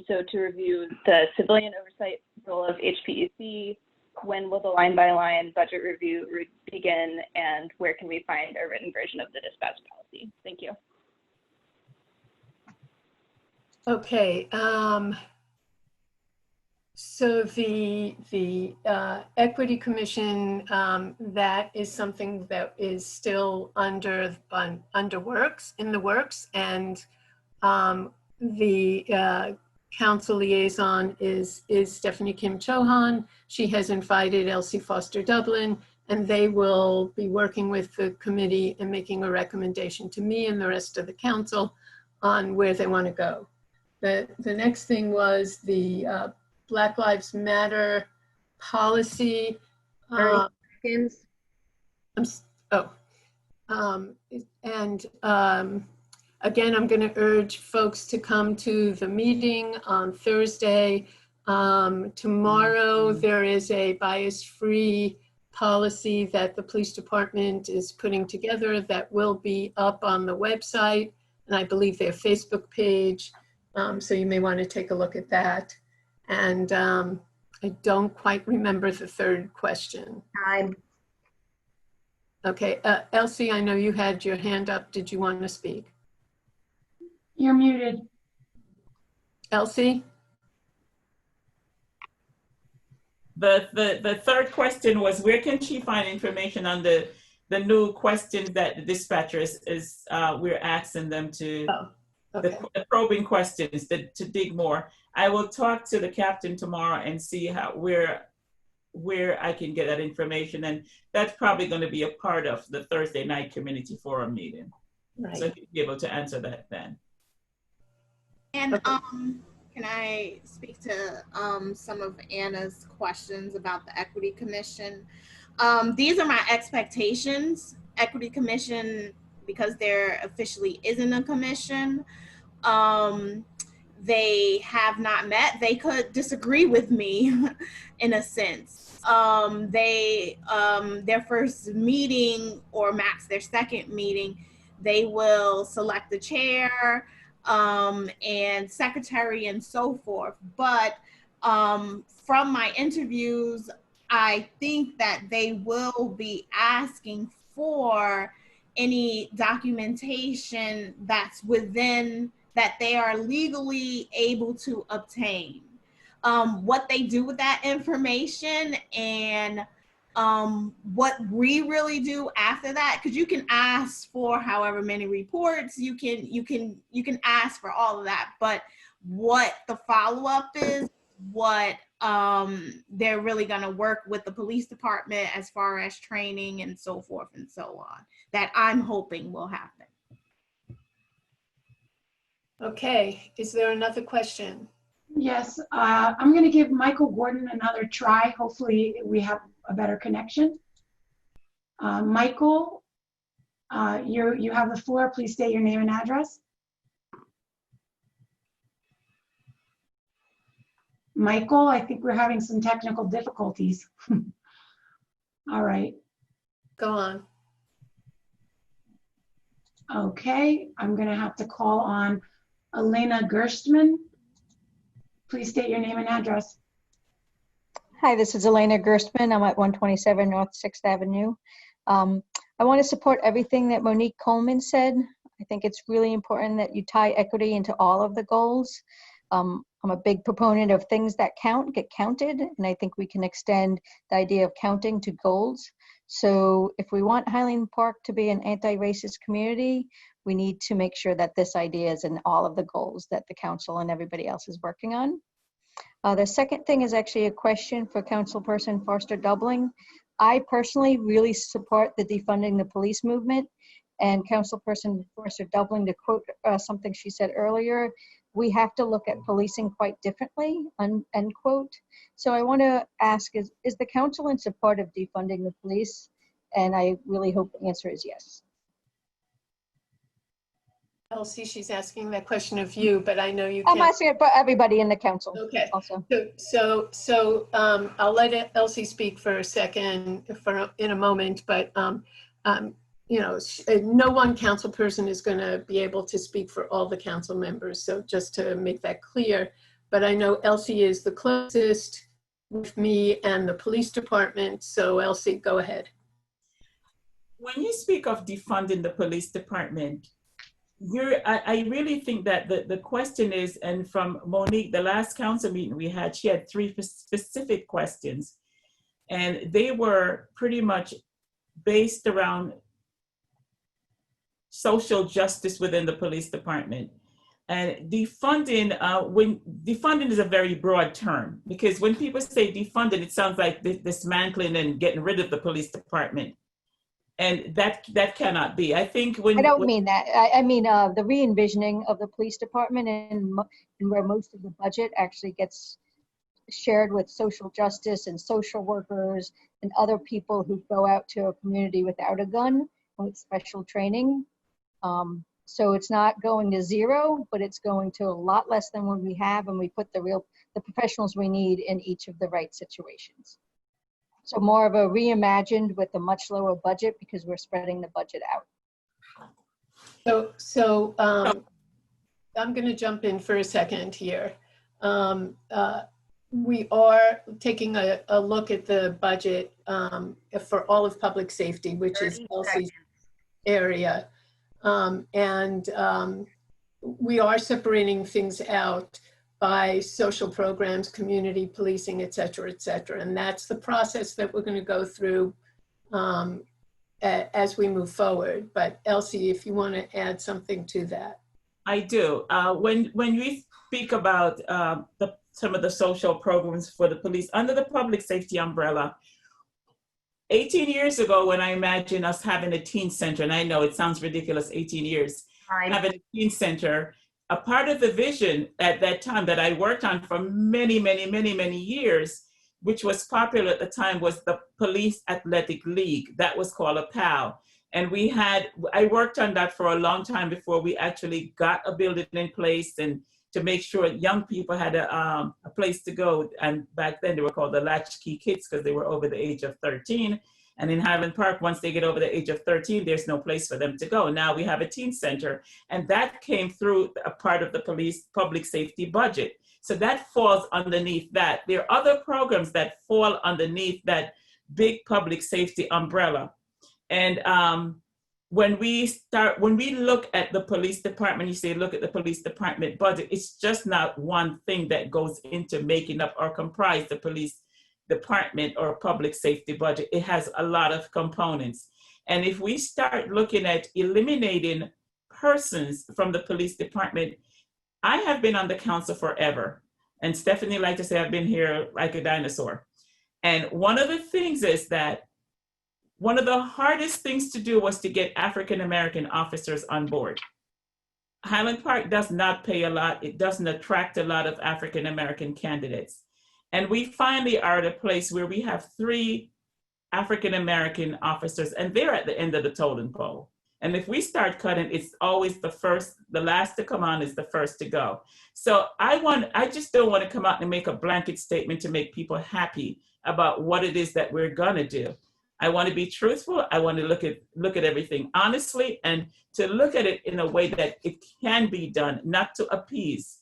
So to review the civilian oversight role of HPEC, when will the line-by-line budget review begin, and where can we find a written version of the dispatch policy? Thank you. Okay. So the Equity Commission, that is something that is still in the works, and the council liaison is Stephanie Kim Chohan. She has invited Elsie Foster-Dublin, and they will be working with the committee and making a recommendation to me and the rest of the council on where they want to go. The next thing was the Black Lives Matter policy. 30 seconds. Again, I'm going to urge folks to come to the meeting on Thursday. Tomorrow, there is a bias-free policy that the police department is putting together that will be up on the website, and I believe their Facebook page. So you may want to take a look at that. And I don't quite remember the third question. Time. Okay, Elsie, I know you had your hand up. Did you want to speak? You're muted. Elsie? The third question was, where can she find information on the new questions that the dispatchers we're asking them to, the probing questions to dig more. I will talk to the captain tomorrow and see where I can get that information, and that's probably going to be a part of the Thursday night community forum meeting. Right. So you'll be able to answer that then. And can I speak to some of Anna's questions about the Equity Commission? These are my expectations. Equity Commission, because there officially isn't a commission, they have not met. They could disagree with me in a sense. Their first meeting, or max their second meeting, they will select the chair, and secretary and so forth. But from my interviews, I think that they will be asking for any documentation that's within, that they are legally able to obtain. What they do with that information and what we really do after that, because you can ask for however many reports, you can ask for all of that, but what the follow-up is, what they're really going to work with the police department as far as training and so forth and so on, that I'm hoping will happen. Okay, is there another question? Yes, I'm going to give Michael Gordon another try. Hopefully we have a better connection. Michael, you have the floor. Please state your name and address. Michael, I think we're having some technical difficulties. All right. Go on. Okay, I'm going to have to call on Elena Gerstmann. Please state your name and address. Hi, this is Elena Gerstmann. I'm at 127 North 6th Avenue. I want to support everything that Monique Coleman said. I think it's really important that you tie equity into all of the goals. I'm a big proponent of things that count, get counted, and I think we can extend the idea of counting to goals. So if we want Highland Park to be an anti-racist community, we need to make sure that this idea is in all of the goals that the council and everybody else is working on. The second thing is actually a question for Councilperson Foster-Dublin. I personally really support the defunding the police movement, and Councilperson Foster-Dublin, to quote something she said earlier, we have to look at policing quite differently, end quote. So I want to ask, is the council in support of defunding the police? And I really hope the answer is yes. Elsie, she's asking that question of you, but I know you can't. I'm asking it for everybody in the council. Okay. Also. So I'll let Elsie speak for a second in a moment, but you know, no one council person is going to be able to speak for all the council members. So just to make that clear, but I know Elsie is the closest with me and the police department. So Elsie, go ahead. When you speak of defunding the police department, I really think that the question is, and from Monique, the last council meeting we had, she had 3 specific questions, and they were pretty much based around social justice within the police department. And defunding, defunding is a very broad term, because when people say defunding, it sounds like dismantling and getting rid of the police department. And that cannot be. I think when— I don't mean that. I mean the re-envisioning of the police department and where most of the budget actually gets shared with social justice and social workers and other people who go out to a community without a gun with special training. So it's not going to zero, but it's going to a lot less than what we have, and we put the professionals we need in each of the right situations. So more of a reimagined with a much lower budget, because we're spreading the budget out. So I'm going to jump in for a second here. We are taking a look at the budget for all of public safety, which is Elsie's area. We are separating things out by social programs, community policing, et cetera, et cetera. And that's the process that we're going to go through as we move forward. But Elsie, if you want to add something to that. I do. When we speak about some of the social programs for the police under the public safety umbrella, 18 years ago, when I imagined us having a teen center, and I know it sounds ridiculous, 18 years, having a teen center, a part of the vision at that time that I worked on for many, many, many, many years, which was popular at the time, was the Police Athletic League. That was called a PAL. And I worked on that for a long time before we actually got a building in place and to make sure young people had a place to go. And back then they were called the latchkey kids because they were over the age of 13. And in Highland Park, once they get over the age of 13, there's no place for them to go. Now we have a teen center, and that came through a part of the police public safety budget. So that falls underneath that. There are other programs that fall underneath that big public safety umbrella. And when we look at the police department, you say, look at the police department budget, it's just not one thing that goes into making up or comprise the police department or public safety budget. It has a lot of components. And if we start looking at eliminating persons from the police department, I have been on the council forever. And Stephanie liked to say, I've been here like a dinosaur. And one of the things is that one of the hardest things to do was to get African-American officers on board. Highland Park does not pay a lot. It doesn't attract a lot of African American candidates. And we finally are at a place where we have 3 African American officers, and they're at the end of the totem pole. And if we start cutting, it's always the last to come on is the first to go. So I just don't want to come out and make a blanket statement to make people happy about what it is that we're gonna do. I want to be truthful. I want to look at everything honestly, and to look at it in a way that it can be done, not to appease.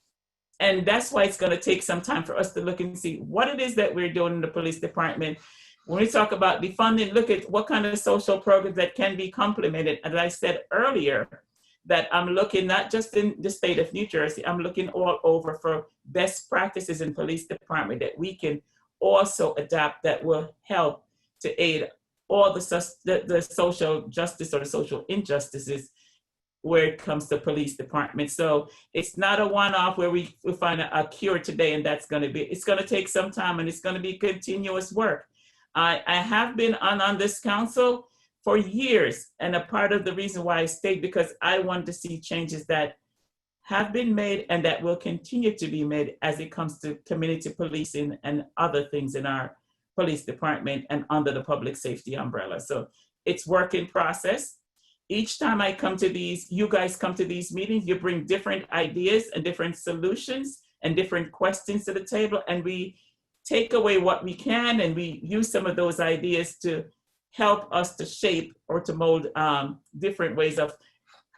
And that's why it's going to take some time for us to look and see what it is that we're doing in the police department. When we talk about defunding, look at what kind of social programs that can be complemented. As I said earlier, that I'm looking not just in the state of New Jersey, I'm looking all over for best practices in police department that we can also adapt that will help to aid all the social justice or the social injustices where it comes to police department. So it's not a one-off where we find a cure today and that's going to be, it's going to take some time and it's going to be continuous work. I have been on this council for years, and a part of the reason why I stayed because I want to see changes that have been made and that will continue to be made as it comes to community policing and other things in our police department and under the public safety umbrella. So it's work in process. Each time I come to these, you guys come to these meetings, you bring different ideas and different solutions and different questions to the table, and we take away what we can and we use some of those ideas to help us to shape or to mold different ways of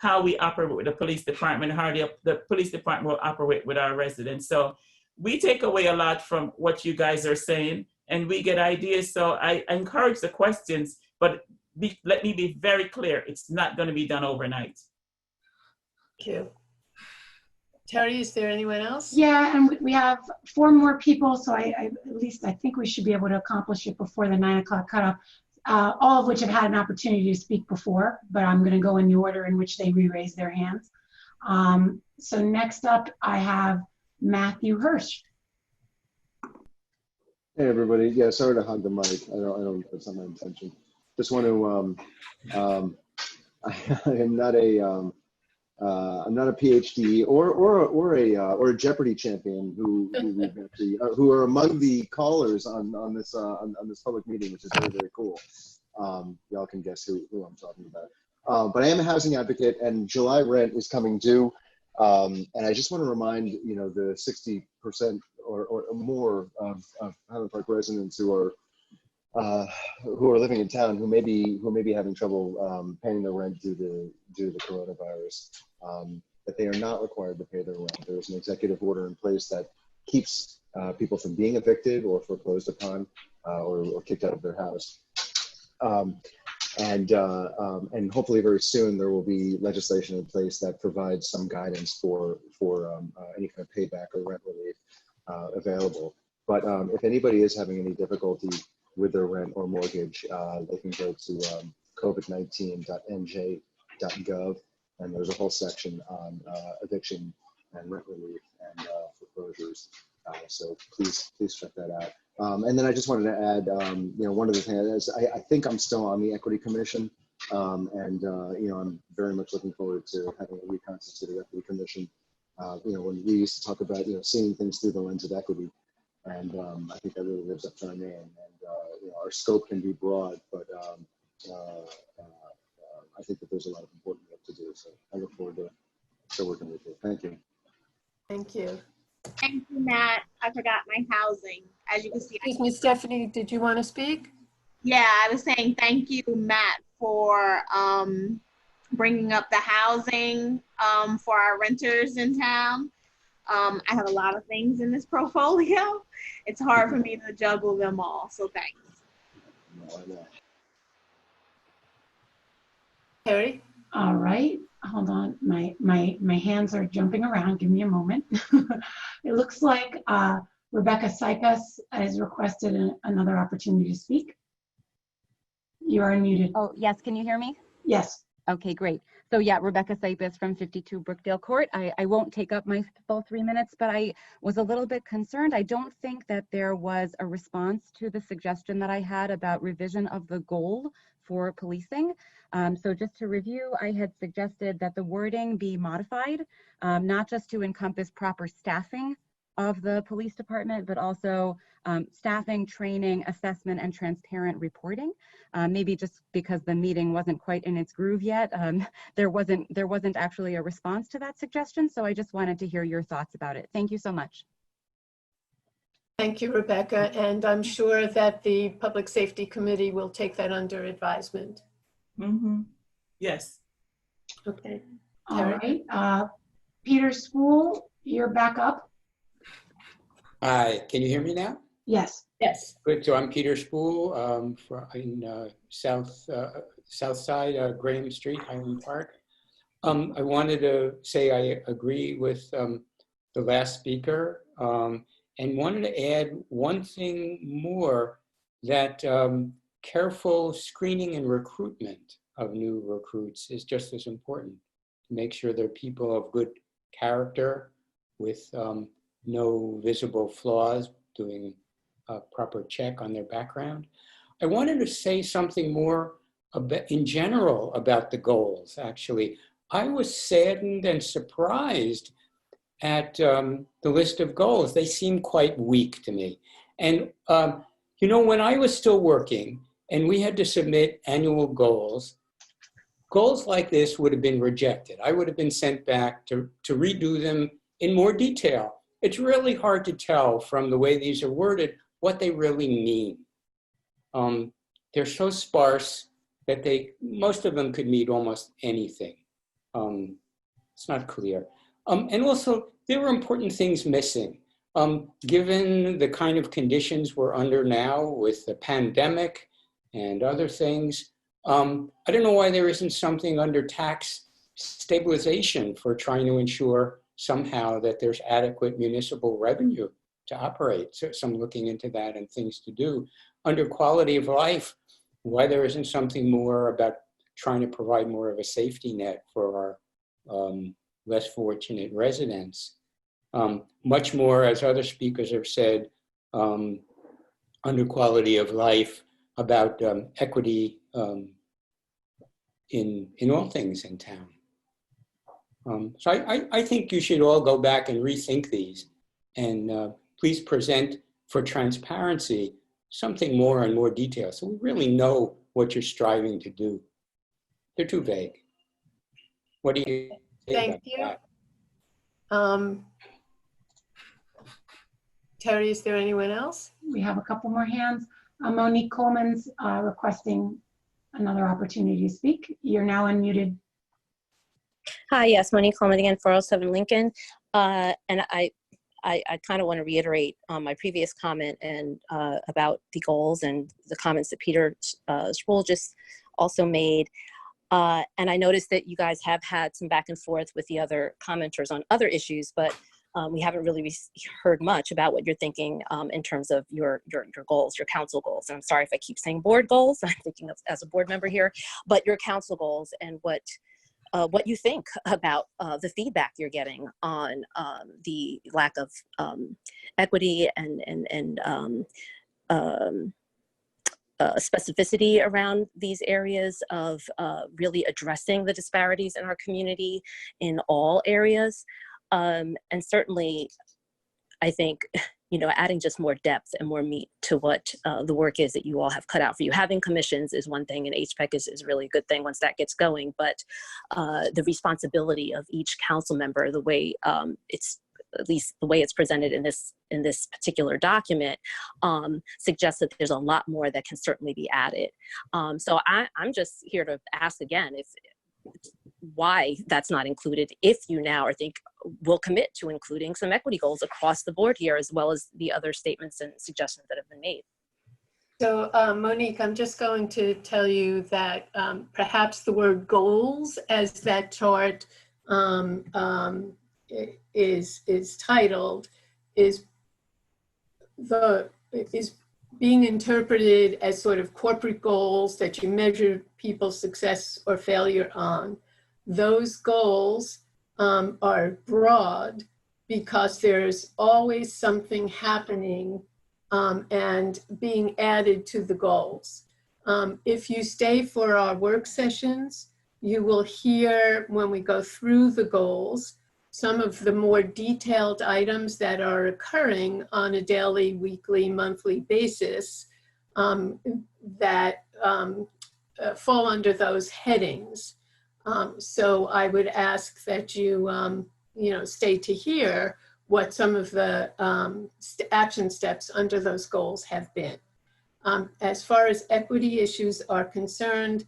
how we operate with the police department, how the police department will operate with our residents. So we take away a lot from what you guys are saying, and we get ideas. So I encourage the questions, but let me be very clear, it's not going to be done overnight. Thank you. Terry, is there anyone else? Yeah, and we have 4 more people, so at least I think we should be able to accomplish it before the 9 o'clock cutoff, all of which have had an opportunity to speak before, but I'm going to go in the order in which they re-raised their hands. So next up, I have Matthew Hirsch. Hey everybody, yeah, sorry to hog the mic. I don't, that's not my intention. Just want to, I am not a, I'm not a PhD or a Jeopardy champion who are among the callers on this public meeting, which is very, very cool. Y'all can guess who I'm talking about. But I am a housing advocate, and July rent is coming due. And I just want to remind, you know, the 60% or more of Highland Park residents who are living in town who may be having trouble paying their rent due to the coronavirus, that they are not required to pay their rent. There is an executive order in place that keeps people from being evicted or foreclosed upon or kicked out of their house. And hopefully very soon there will be legislation in place that provides some guidance for any kind of payback or rent relief available. But if anybody is having any difficulty with their rent or mortgage, they can go to covid19.nj.gov, and there's a whole section on eviction and rent relief and foreclosures. So please check that out. And then I just wanted to add, you know, one of the things is I think I'm still on the Equity Commission, and you know, I'm very much looking forward to having a reconstituted Equity Commission. You know, when we used to talk about, you know, seeing things through the lens of equity, and I think that really lives up to our name. And you know, our scope can be broad, but I think that there's a lot of important work to do. So I look forward to still working with you. Thank you. Thank you. Thank you, Matt. I forgot my housing. As you can see. Excuse me, Stephanie, did you want to speak? Yeah, I was saying thank you, Matt, for bringing up the housing for our renters in town. I have a lot of things in this portfolio. It's hard for me to juggle them all, so thanks. Terry? All right, hold on. My hands are jumping around. Give me a moment. It looks like Rebecca Saikas has requested another opportunity to speak. You are unmuted. Oh, yes. Can you hear me? Yes. Okay, great. So yeah, Rebecca Saikas from 52 Brookdale Court. I won't take up my full 3 minutes, but I was a little bit concerned. I don't think that there was a response to the suggestion that I had about revision of the goal for policing. So just to review, I had suggested that the wording be modified, not just to encompass proper staffing of the police department, but also staffing, training, assessment, and transparent reporting. Maybe just because the meeting wasn't quite in its groove yet, there wasn't actually a response to that suggestion. So I just wanted to hear your thoughts about it. Thank you so much. Thank you, Rebecca. And I'm sure that the Public Safety Committee will take that under advisement. Mm-hmm. Yes. Okay. All right. Peter Spool, you're back up. Hi, can you hear me now? Yes. Yes. Good. So I'm Peter Spool in South Side, Graham Street, Highland Park. I wanted to say I agree with the last speaker and wanted to add one thing more, that careful screening and recruitment of new recruits is just as important to make sure they're people of good character with no visible flaws, doing a proper check on their background. I wanted to say something more about, in general, about the goals, actually. I was saddened and surprised at the list of goals. They seem quite weak to me. And, you know, when I was still working and we had to submit annual goals, goals like this would have been rejected. I would have been sent back to redo them in more detail. It's really hard to tell from the way these are worded what they really mean. They're so sparse that most of them could mean almost anything. It's not clear. And also, there were important things missing. Given the kind of conditions we're under now with the pandemic and other things, I don't know why there isn't something under tax stabilization for trying to ensure somehow that there's adequate municipal revenue to operate. So I'm looking into that and things to do. Under quality of life, why there isn't something more about trying to provide more of a safety net for our less fortunate residents. Much more, as other speakers have said, under quality of life, about equity in all things in town. So I think you should all go back and rethink these, and please present for transparency something more and more detail so we really know what you're striving to do. They're too vague. What do you think? Thank you. Terry, is there anyone else? We have a couple more hands. Monique Coleman's requesting another opportunity to speak. You're now unmuted. Hi, yes, Monique Coleman again, 407 Lincoln. And I kind of want to reiterate my previous comment and about the goals and the comments that Peter Sproul just also made. And I noticed that you guys have had some back and forth with the other commenters on other issues, but we haven't really heard much about what you're thinking in terms of your goals, your council goals. And I'm sorry if I keep saying board goals, I'm thinking of as a board member here, but your council goals and what you think about the feedback you're getting on the lack of equity and specificity around these areas of really addressing the disparities in our community in all areas. And certainly, I think, you know, adding just more depth and more meat to what the work is that you all have cut out for you. Having commissions is one thing, and HPEC is really a good thing once that gets going, but the responsibility of each council member, the way it's, at least the way it's presented in this particular document, suggests that there's a lot more that can certainly be added. So I'm just here to ask again why that's not included, if you now will commit to including some equity goals across the board here, as well as the other statements and suggestions that have been made. So Monique, I'm just going to tell you that perhaps the word goals, as that chart is titled, is being interpreted as sort of corporate goals that you measure people's success or failure on. Those goals are broad because there's always something happening and being added to the goals. If you stay for our work sessions, you will hear when we go through the goals, some of the more detailed items that are occurring on a daily, weekly, monthly basis that fall under those headings. So I would ask that you, stay to hear what some of the action steps under those goals have been. As far as equity issues are concerned,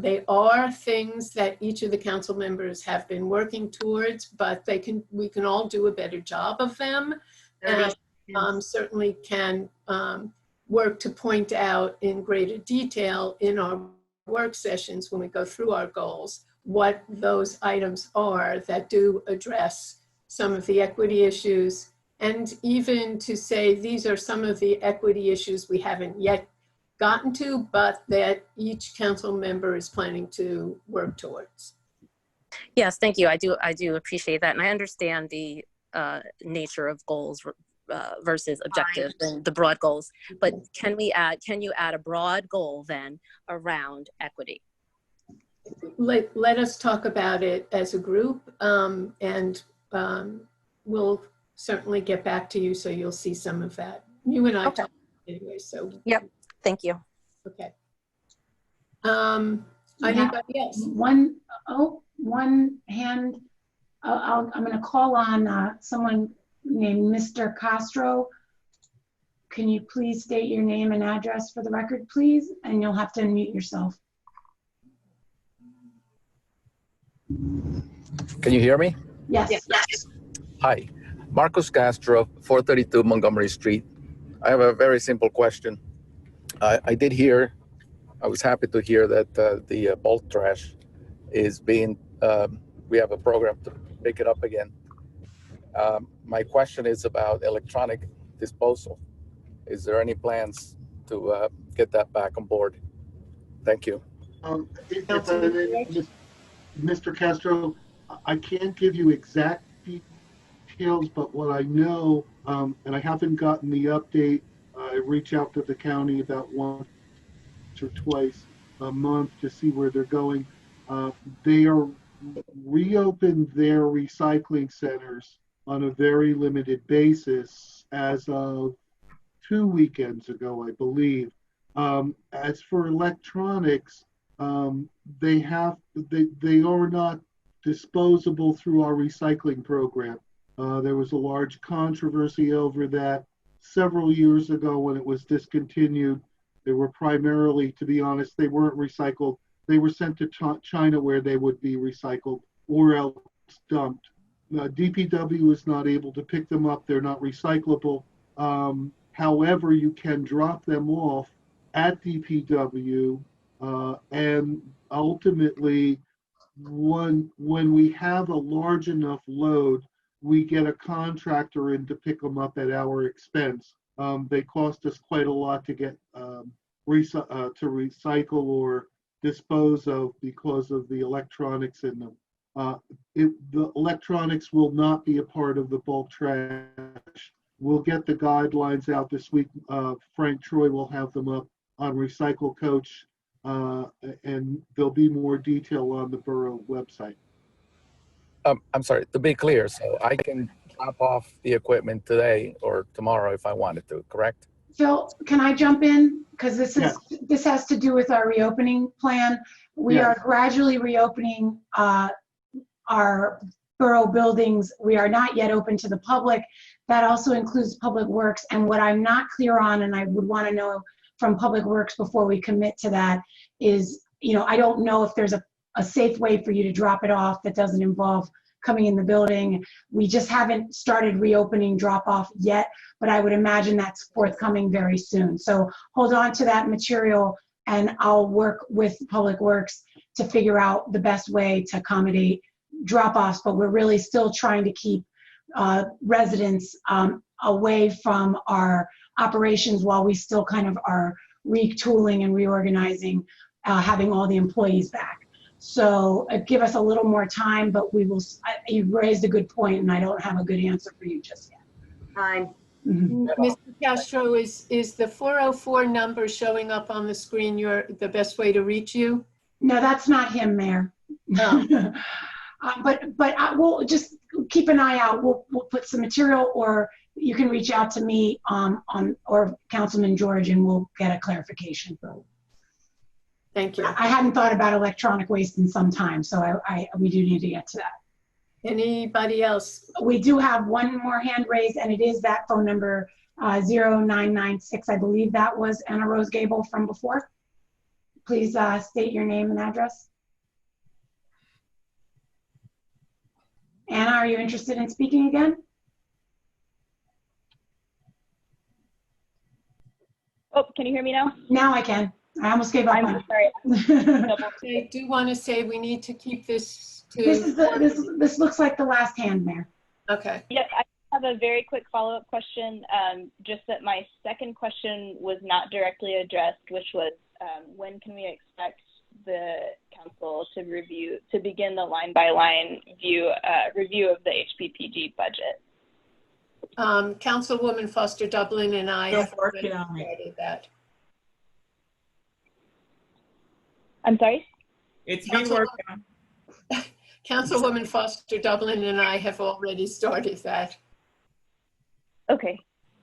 they are things that each of the council members have been working towards, but we can all do a better job of them, and certainly can work to point out in greater detail in our work sessions when we go through our goals what those items are that do address some of the equity issues, and even to say these are some of the equity issues we haven't yet gotten to, but that each council member is planning to work towards. Yes, thank you. I do appreciate that. And I understand the nature of goals versus objectives and the broad goals. But can you add a broad goal then around equity? Let us talk about it as a group, and we'll certainly get back to you so you'll see some of that. You and I talked anyway, so. Yep, thank you. Okay. Anybody else? One hand. I'm going to call on someone named Mr. Castro. Can you please state your name and address for the record, please? And you'll have to unmute yourself. Can you hear me? Yes. Hi, Marcus Castro, 432 Montgomery Street. I have a very simple question. I was happy to hear that the bulk trash is being, we have a program to pick it up again. My question is about electronic disposal. Is there any plans to get that back on board? Thank you. Mr. Castro, I can't give you exact details, but what I know, and I haven't gotten the update, I reach out to the county about once or twice a month to see where they're going. They are reopened their recycling centers on a very limited basis as of 2 weekends ago, I believe. As for electronics, they are not disposable through our recycling program. There was a large controversy over that several years ago when it was discontinued. They were primarily, to be honest, they weren't recycled. They were sent to China where they would be recycled or else dumped. DPW is not able to pick them up. They're not recyclable. However, you can drop them off at DPW, and ultimately, when we have a large enough load, we get a contractor in to pick them up at our expense. They cost us quite a lot to get to recycle or dispose of because of the electronics in them. The electronics will not be a part of the bulk trash. We'll get the guidelines out this week. Frank Troy will have them up on Recycle Coach, and there'll be more detail on the borough website. I'm sorry, to be clear, so I can drop off the equipment today or tomorrow if I wanted to, correct? Phil, can I jump in? Because this has to do with our reopening plan. We are gradually reopening our borough buildings. We are not yet open to the public. That also includes Public Works. And what I'm not clear on, and I would want to know from Public Works before we commit to that, is, I don't know if there's a safe way for you to drop it off that doesn't involve coming in the building. We just haven't started reopening drop off yet, but I would imagine that's forthcoming very soon. So hold on to that material and I'll work with Public Works to figure out the best way to accommodate drop offs, but we're really still trying to keep residents away from our operations while we still kind of are retooling and reorganizing, having all the employees back. So give us a little more time, but we will. You raised a good point, and I don't have a good answer for you just yet. Fine. Mr. Castro, is the 404 number showing up on the screen the best way to reach you? No, that's not him, Mayor. Oh. But we'll just keep an eye out. We'll put some material, or you can reach out to me or Councilman George, and we'll get a clarification. Thank you. I hadn't thought about electronic waste in some time, so we do need to get to that. Anybody else? We do have one more hand raised, and it is that phone number 0996. I believe that was Anna Rose Gable from before. Please state your name and address. Anna, are you interested in speaking again? Oh, can you hear me now? Now I can. I almost gave up on it. Sorry. I do want to say we need to keep this to... This looks like the last hand, Mayor. Okay. Yes, I have a very quick follow-up question. Just that my second question was not directly addressed, which was when can we expect the council to begin the line-by-line review of the HPPG budget? Councilwoman Foster-Dublin and I have already on started that. I'm sorry? It's being worked on. Councilwoman Foster-Dublin and I have already started that. Okay.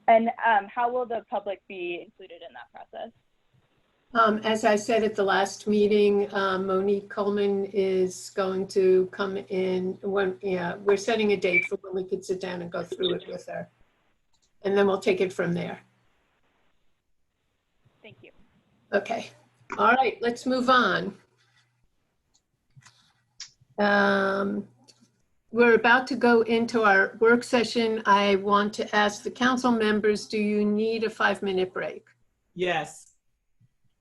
And how will the public be included in that process? As I said at the last meeting, Monique Coleman is going to come in we're setting a date for when we could sit down and go through it with her. And then we'll take it from there. Thank you. Okay. All right, let's move on. We're about to go into our work session. I want to ask the council members, do you need a 5-minute break? Yes.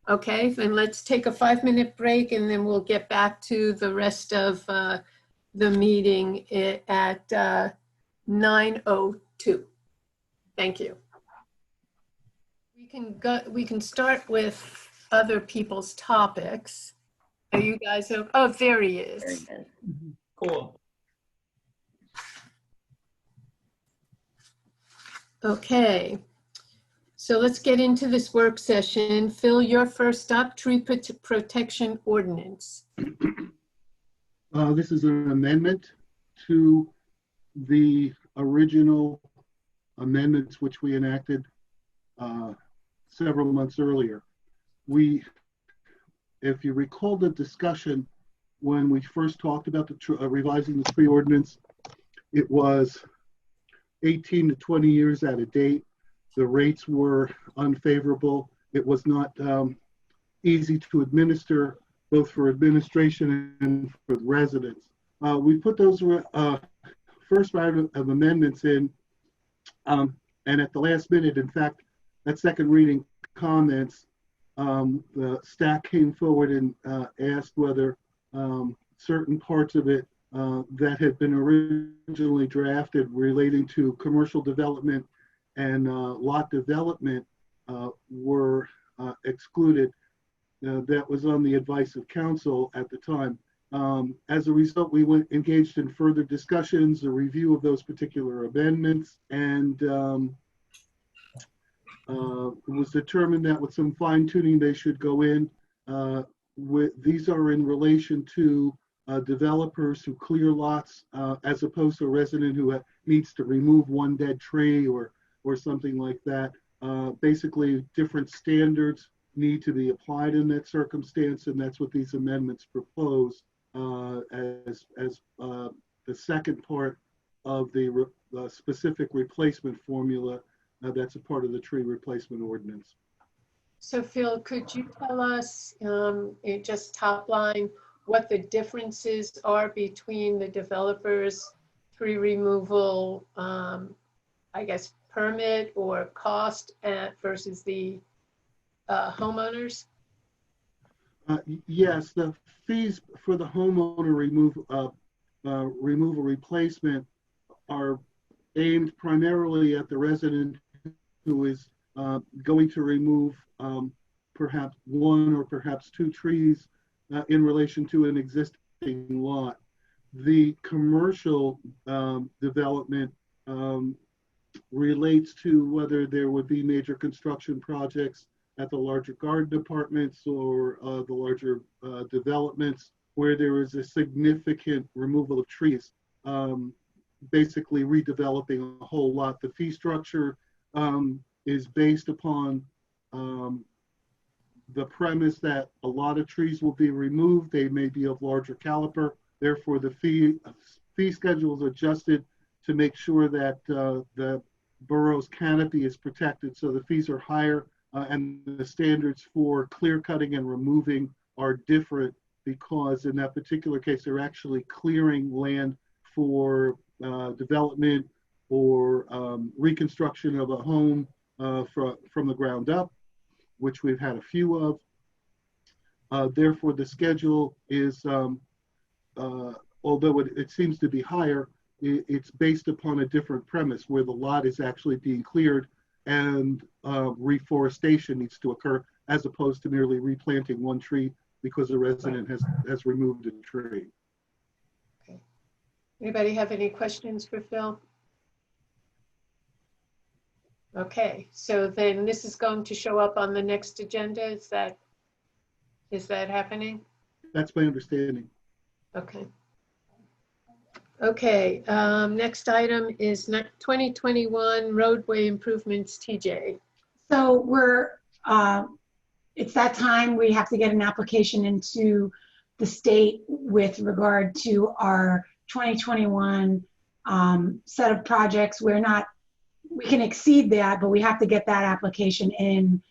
Okay, then let's take a 5-minute break and then we'll get back to the rest of the meeting at 9:02. Thank you. We can start with other people's topics. Are you guys okay? Oh, there he is. Cool. Okay. So let's get into this work session. Phil, your first up, tree protection ordinance. This is an amendment to the original amendments which we enacted several months earlier. If you recall the discussion when we first talked about the revising the tree ordinance, it was 18 to 20 years out of date. The rates were unfavorable. It was not easy to administer, both for administration and for the residents. We put those first round of amendments in, and at the last minute, in fact, that second reading comments, the staff came forward and asked whether certain parts of it that had been originally drafted relating to commercial development and lot development were excluded. That was on the advice of council at the time. As a result, we engaged in further discussions, a review of those particular amendments, and it was determined that with some fine tuning they should go in. These are in relation to developers who clear lots as opposed to a resident who needs to remove one dead tree or something like that. Basically, different standards need to be applied in that circumstance, and that's what these amendments propose as the second part of the specific replacement formula that's a part of the tree replacement ordinance. So Phil, could you tell us, just top line, what the differences are between the developer's tree removal, I guess, permit or cost versus the homeowners? Yes, the fees for the homeowner removal replacement are aimed primarily at the resident who is going to remove perhaps one or perhaps two trees in relation to an existing lot. The commercial development relates to whether there would be major construction projects at the larger garden departments or the larger developments where there is a significant removal of trees, basically redeveloping a whole lot. The fee structure is based upon the premise that a lot of trees will be removed. They may be of larger caliber. Therefore, the fee schedule is adjusted to make sure that the borough's canopy is protected. So the fees are higher and the standards for clear cutting and removing are different because in that particular case, they're actually clearing land for development or reconstruction of a home from the ground up, which we've had a few of. Therefore, the schedule is, although it seems to be higher, it's based upon a different premise where the lot is actually being cleared and reforestation needs to occur as opposed to merely replanting one tree because the resident has removed a tree. Okay. Anybody have any questions for Phil? Okay, so then this is going to show up on the next agenda. Is that happening? That's my understanding. Okay. Okay, next item is 2021 roadway improvements, TJ. So it's that time we have to get an application into the state with regard to our 2021 set of projects. We can exceed that, but we have to get that application in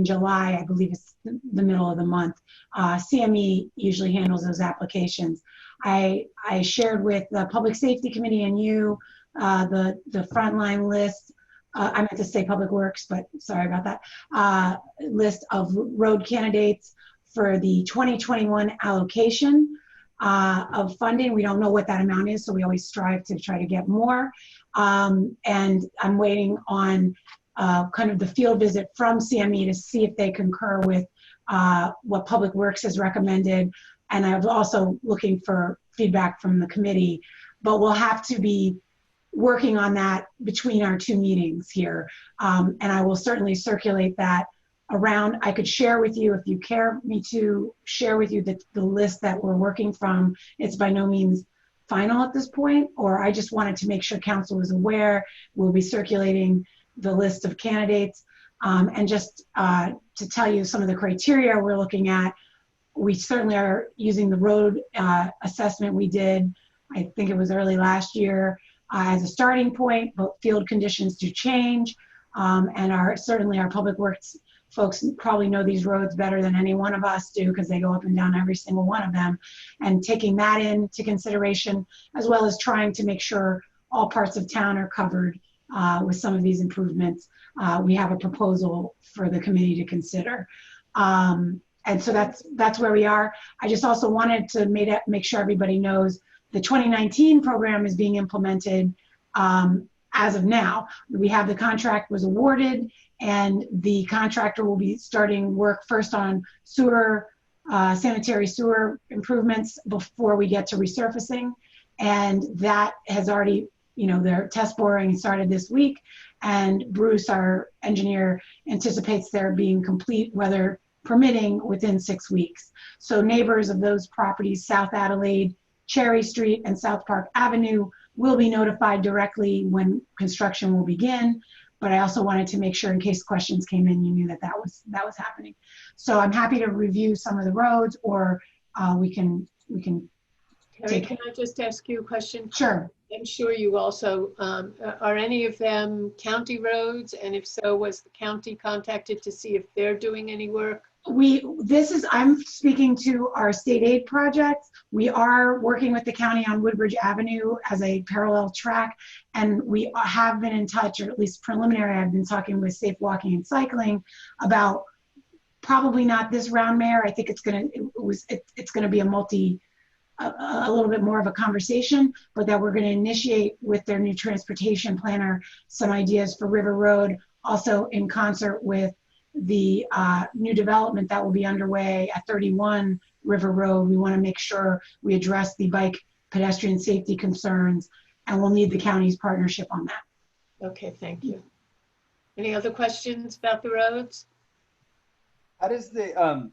July. I believe it's the middle of the month. CME usually handles those applications. I shared with the Public Safety Committee and you the frontline list. I meant to say Public Works, but sorry about that. List of road candidates for the 2021 allocation of funding. We don't know what that amount is, so we always strive to try to get more. And I'm waiting on kind of the field visit from CME to see if they concur with what Public Works has recommended. And I'm also looking for feedback from the committee, but we'll have to be working on that between our two meetings here. And I will certainly circulate that around. I could share with you, if you care me to share with you the list that we're working from. It's by no means final at this point, or I just wanted to make sure council was aware. We'll be circulating the list of candidates. And just to tell you some of the criteria we're looking at, we certainly are using the road assessment we did, I think it was early last year, as a starting point, but field conditions do change. And certainly our Public Works folks probably know these roads better than any one of us do because they go up and down every single one of them. And taking that into consideration, as well as trying to make sure all parts of town are covered with some of these improvements, we have a proposal for the committee to consider. And so that's where we are. I just also wanted to make sure everybody knows the 2019 program is being implemented as of now. We have the contract was awarded, and the contractor will be starting work first on sanitary sewer improvements before we get to resurfacing. And that has already, their test boring started this week. And Bruce, our engineer, anticipates they're being complete, weather permitting, within 6 weeks. So neighbors of those properties, South Adelaide, Cherry Street, and South Park Avenue, will be notified directly when construction will begin. But I also wanted to make sure, in case questions came in, you knew that was happening. So I'm happy to review some of the roads, or we can. Carrie, can I just ask you a question? Sure. I'm sure you also, are any of them county roads? And if so, was the county contacted to see if they're doing any work? I'm speaking to our state aid projects. We are working with the county on Woodbridge Avenue as a parallel track, and we have been in touch, or at least preliminary, I've been talking with Safe Walking and Cycling about probably not this round, Mayor. I think it's gonna be a little bit more of a conversation, but that we're gonna initiate with their new transportation planner some ideas for River Road, also in concert with the new development that will be underway at 31 River Road. We want to make sure we address the bike pedestrian safety concerns, and we'll need the county's partnership on that. Okay, thank you. Any other questions about the roads? How does the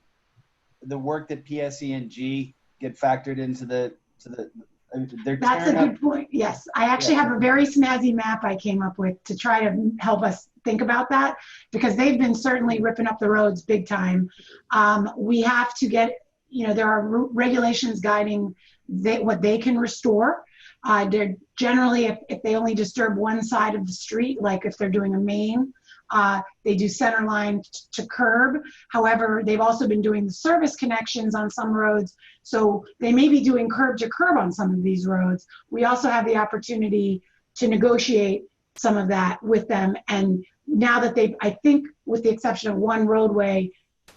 work that PSE&G get factored into they're That's a tearing good up? point. Yes, I actually have a very snazzy map I came up with to try to help us think about that, because they've been certainly ripping up the roads big time. We have to get, there are regulations guiding what they can restore. They're generally, if they only disturb one side of the street, like if they're doing a main, they do center line to curb. However, they've also been doing the service connections on some roads. So they may be doing curb to curb on some of these roads. We also have the opportunity to negotiate some of that with them. And now that they've, I think with the exception of one roadway,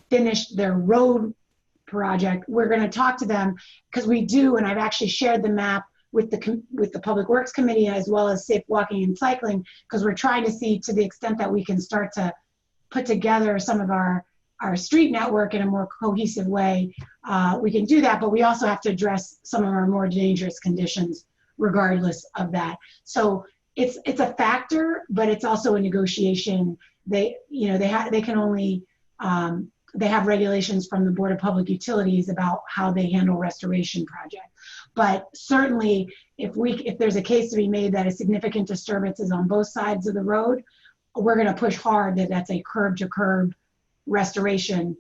finished their road project, we're going to talk to them, because we do, and I've actually shared the map with the Public Works Committee as well as Safe Walking and Cycling, because we're trying to see, to the extent that we can start to put together some of our street network in a more cohesive way, we can do that, but we also have to address some of our more dangerous conditions regardless of that. So it's a factor, but it's also a negotiation. They can only, they have regulations from the Board of Public Utilities about how they handle restoration projects. But certainly, if there's a case to be made that a significant disturbance is on both sides of the road, we're going to push hard that that's a curb-to-curb restoration.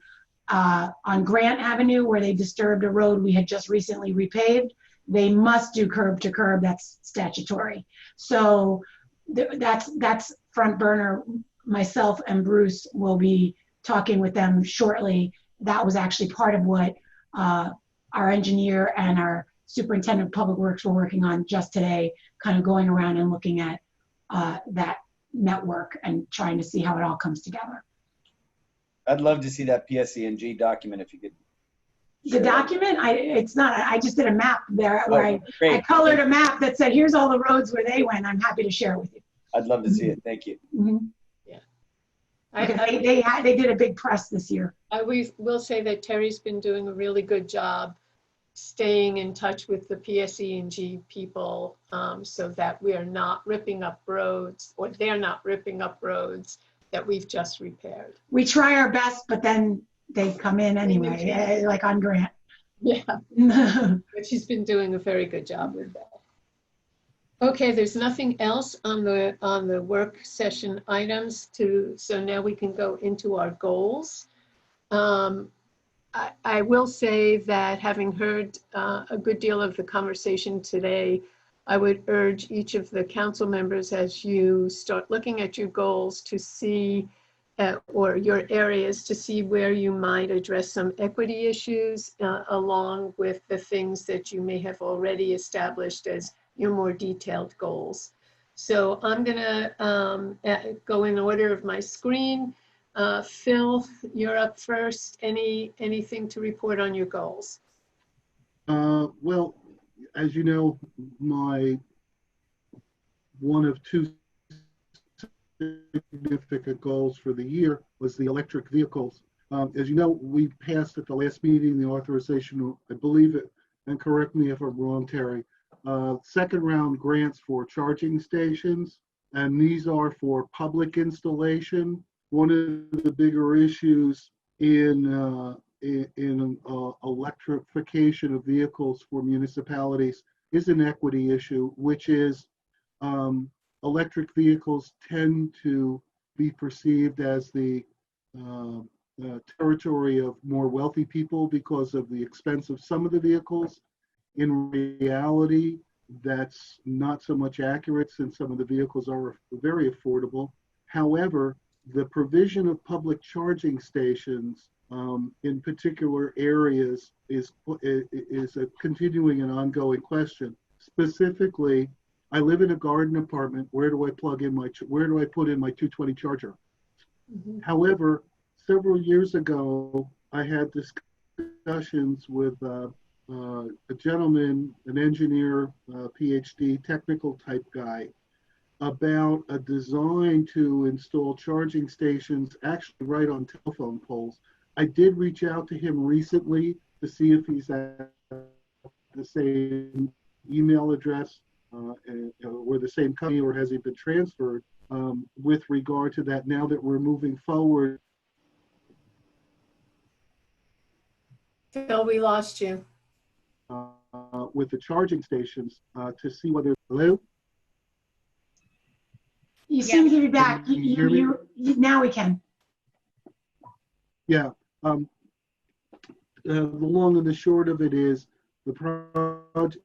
On Grant Avenue, where they disturbed a road we had just recently repaved, they must do curb-to-curb. That's statutory. So that's front burner. Myself and Bruce will be talking with them shortly. That was actually part of what our engineer and our superintendent of public works were working on just today, kind of going around and looking at that network and trying to see how it all comes together. I'd love to see that PSE&G document if you could. The document, I just did a map there where Oh, I colored a map that said, here's all the roads where they went. I'm happy to share it with you. I'd love to see it. Thank you. Mm-hmm. Yeah. They did a big press this year. I will say that Terry's been doing a really good job staying in touch with the PSE&G people, so that we are not ripping up roads, or they're not ripping up roads that we've just repaired. We try our best, but then they come in anyway, like on Grant. Yeah, but she's been doing a very good job with that. Okay, there's nothing else on the work session items so now we can go into our goals. I will say that having heard a good deal of the conversation today, I would urge each of the council members, as you start looking at your goals, to see, or your areas, to see where you might address some equity issues along with the things that you may have already established as your more detailed goals. So I'm gonna go in order of my screen. Phil, you're up first. Anything to report on your goals? Well, as you know, my one of two significant goals for the year was the electric vehicles. As you know, we passed at the last meeting the authorization, I believe it, and correct me if I'm wrong, Terry, second round grants for charging stations, and these are for public installation. One of the bigger issues in electrification of vehicles for municipalities is an equity issue, which is electric vehicles tend to be perceived as the territory of more wealthy people because of the expense of some of the vehicles. In reality, that's not so much accurate, since some of the vehicles are very affordable. However, the provision of public charging stations in particular areas is a continuing and ongoing question. Specifically, I live in a garden apartment. Where do I put in my 220 charger? Mm-hmm. However, several years ago, I had discussions with a gentleman, an engineer, PhD, technical type guy, about a design to install charging stations actually right on telephone poles. I did reach out to him recently to see if he's at the same email address or the same company, or has he been transferred. with regard to that, now that we're moving forward. Phil, we lost you. With the charging stations to see whether, hello? You seem to be back. Can you hear me? Now we can. Yeah. The long and the short of it is the project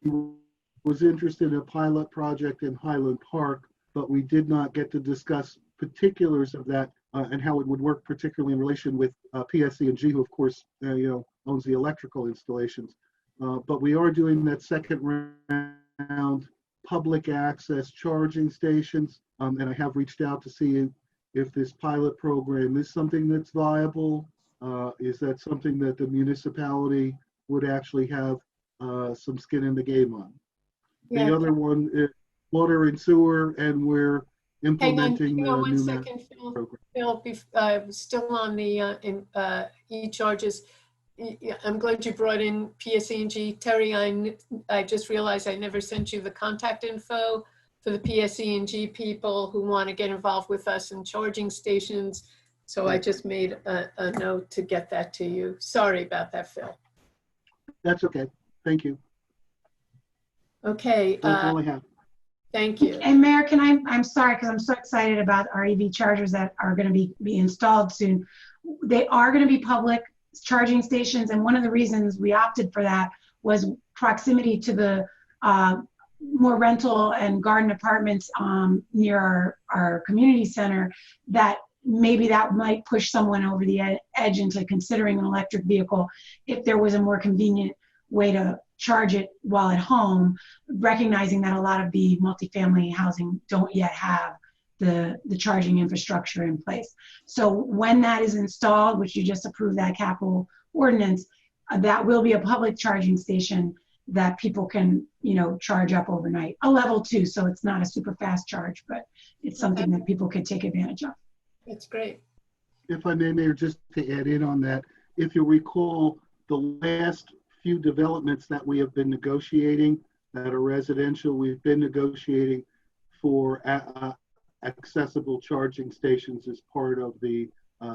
was interested in a pilot project in Highland Park, but we did not get to discuss particulars of that and how it would work, particularly in relation with PSE&G, who of course owns the electrical installations. But we are doing that second round public access charging stations, and I have reached out to see if this pilot program is something that's viable. Is that something that the municipality would actually have some skin in the game on? Yeah. The other one is water and sewer, and we're implementing Hang on the one new second, Phil. program. Phil, still on the e-charges. I'm glad you brought in PSE&G. Terry, I just realized I never sent you the contact info for the PSE&G people who want to get involved with us in charging stations. So I just made a note to get that to you. Sorry about that, Phil. That's okay. Thank you. Okay. That's all I have. Thank you. And Mayor, I'm sorry, because I'm so excited about our EV chargers that are going to be installed soon. They are going to be public charging stations, and one of the reasons we opted for that was proximity to the more rental and garden apartments near our community center, that maybe that might push someone over the edge into considering an electric vehicle if there was a more convenient way to charge it while at home, recognizing that a lot of the multifamily housing don't yet have the charging infrastructure in place. So when that is installed, which you just approved that capital ordinance, that will be a public charging station that people can, charge up overnight. A level 2, so it's not a super fast charge, but it's something that people can take advantage of. That's great. If I may, Mayor, just to add in on that, if you recall, the last few developments that we have been negotiating that are residential, we've been negotiating for accessible charging stations as part of the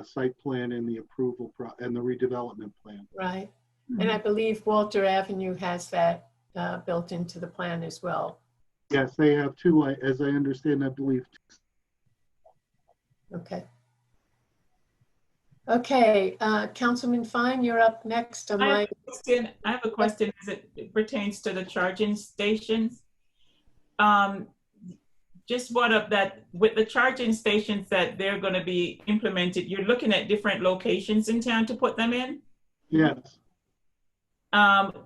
site plan and the approval and the redevelopment plan. Right. And I believe Walter Avenue has that built into the plan as well. Yes, they have two, as I understand, I believe. Okay. Okay, Councilman Fine, you're up next on my. I have a question as it pertains to the charging stations. Just brought up that with the charging stations that they're going to be implemented, you're looking at different locations in town to put them in? Yes.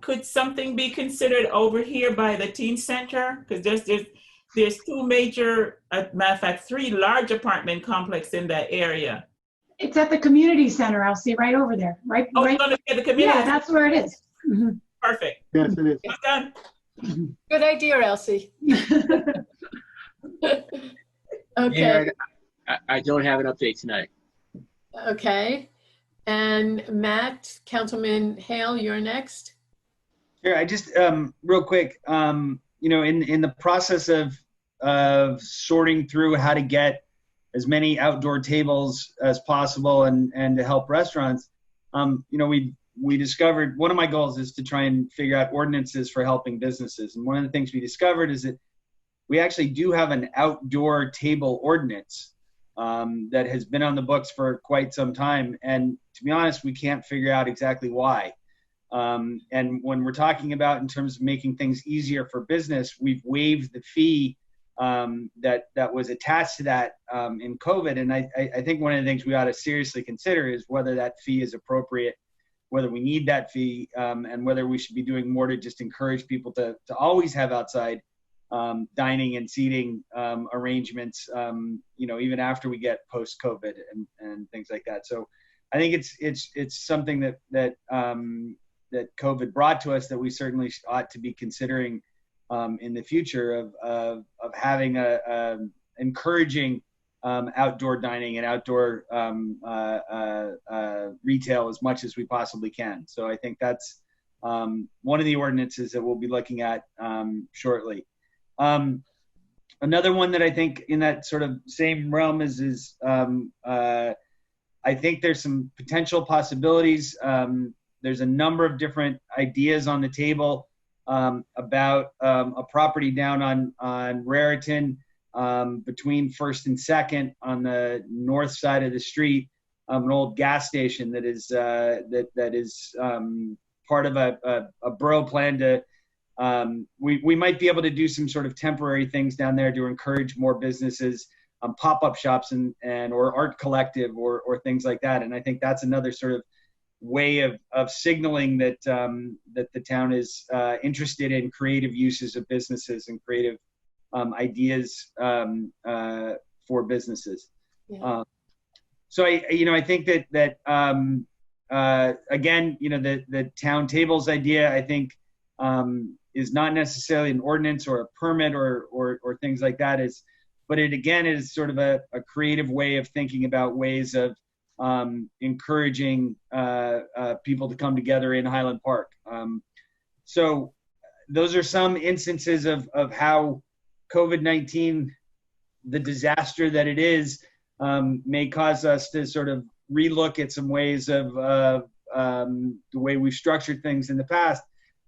Could something be considered over here by the teen center? Because there's two major, matter of fact, 3 large apartment complexes in that area. It's at the community center, Elsie, right over there. Right. Oh, right. it's going to be at the community. Yeah, that's where it is. Mm-hmm. Perfect. Yes, it is. It's done. Good idea, Elsie. Okay. I don't have an update tonight. Okay. And Matt, Councilman Hale, you're next. Sure. I just real quick, in the process of sorting through how to get as many outdoor tables as possible and to help restaurants, we discovered one of my goals is to try and figure out ordinances for helping businesses. And one of the things we discovered is that we actually do have an outdoor table ordinance that has been on the books for quite some time. And to be honest, we can't figure out exactly why. And when we're talking about in terms of making things easier for business, we've waived the fee that was attached to that in COVID. And I think one of the things we ought to seriously consider is whether that fee is appropriate, whether we need that fee, and whether we should be doing more to just encourage people to always have outside dining and seating arrangements, even after we get post-COVID and things like that. So I think it's something that COVID brought to us that we certainly ought to be considering in the future of having encouraging outdoor dining and outdoor retail as much as we possibly can. So I think that's one of the ordinances that we'll be looking at shortly. Another one that I think in that sort of same realm is I think there's some potential possibilities. There's a number of different ideas on the table about a property down on Raritan between First and Second on the north side of the street, an old gas station that is part of a borough plan to. We might be able to do some sort of temporary things down there to encourage more businesses, pop-up shops and or art collective or things like that. And I think that's another sort of way of signaling that that the town is interested in creative uses of businesses and creative ideas for businesses. Yeah. So I think that again, the town tables idea, I think, is not necessarily an ordinance or a permit or things like that. But it again is sort of a creative way of thinking about ways of encouraging people to come together in Highland Park. So those are some instances of how COVID-19, the disaster that it is, may cause us to sort of relook at some ways of the way we've structured things in the past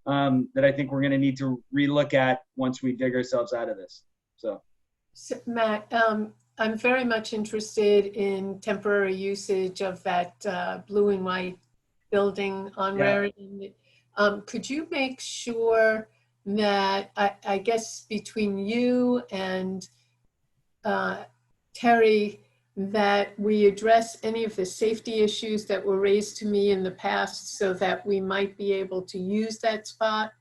that I think we're going to need to relook at once we dig ourselves out of this. So Matt, I'm very much interested in temporary usage of that blue and white building on Raritan. Could you make sure that, I guess between you and Terry, that we address any of the safety issues that were raised to me in the past so that we might be able to use that spot?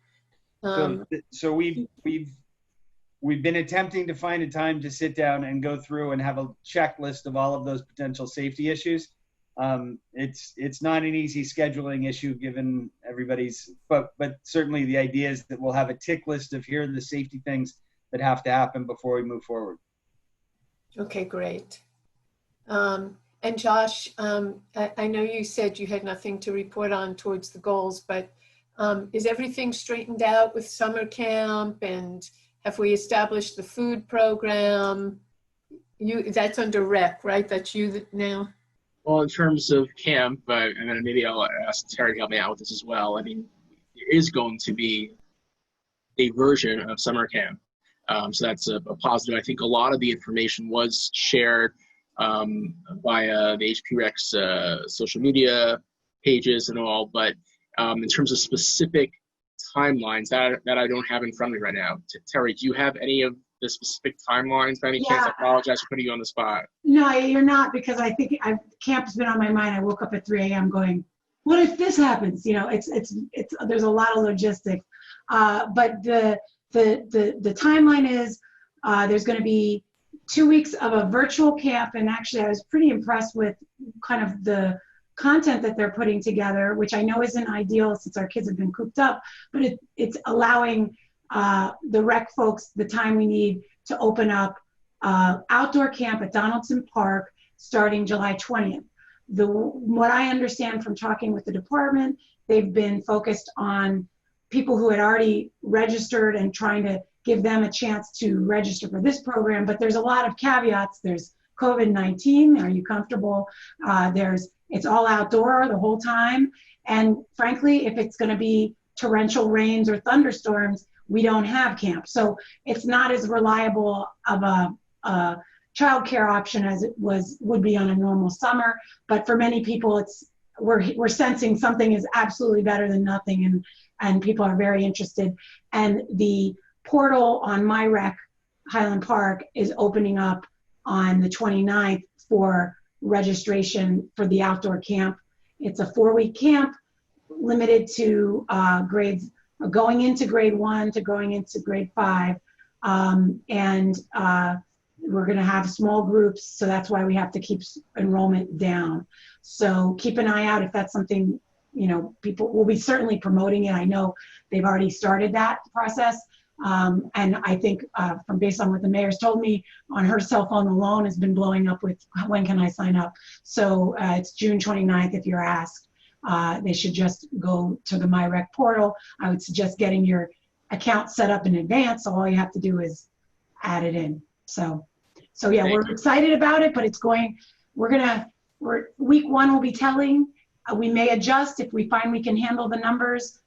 So we've been attempting to find a time to sit down and go through and have a checklist of all of those potential safety issues. It's not an easy scheduling issue given everybody's, but certainly the idea is that we'll have a tick list of here are the safety things that have to happen before we move forward. Okay, great. And Josh, I know you said you had nothing to report on towards the goals, but is everything straightened out with summer camp, and have we established the food program? That's under rec, right? That's you now? Well, in terms of camp, and then maybe I'll ask Terry to help me out with this as well. I mean, there is going to be a version of summer camp. So that's a positive. I think a lot of the information was shared via the HP Rec's social media pages and all, but in terms of specific timelines that I don't have in front of me right now. Terry, do you have any of the specific timelines by any chance? I apologize for putting you on the spot. No, you're not, because I think camp's been on my mind. I woke up at 3 a.m. going, what if this happens? It's there's a lot of logistics. But the timeline is there's going to be 2 weeks of a virtual camp, and actually I was pretty impressed with kind of the content that they're putting together, which I know isn't ideal since our kids have been cooped up, but it's allowing the rec folks the time we need to open up outdoor camp at Donaldson Park starting July 20th. What I understand from talking with the department, they've been focused on people who had already registered and trying to give them a chance to register for this program, but there's a lot of caveats. There's COVID-19, are you comfortable? It's all outdoor the whole time. And frankly, if it's gonna be torrential rains or thunderstorms, we don't have camp. So it's not as reliable of a childcare option as it would be on a normal summer. But for many people, we're sensing something is absolutely better than nothing, and people are very interested. And the portal on MyRec Highland Park is opening up on the 29th for registration for the outdoor camp. It's a 4-week camp limited to grades going into grade 1 to going into grade 5. And we're going to have small groups, so that's why we have to keep enrollment down. So keep an eye out if that's something, people will be certainly promoting it. I know they've already started that process. And I think based on what the mayor's told me, on her cell phone alone has been blowing up with when can I sign up. So it's June 29th if you're asked. They should just go to the MyRec portal. I would suggest getting your account set up in advance. So all you have to do is added in. So yeah, we're excited about it, but week one will be telling. We may adjust if we find we can handle the numbers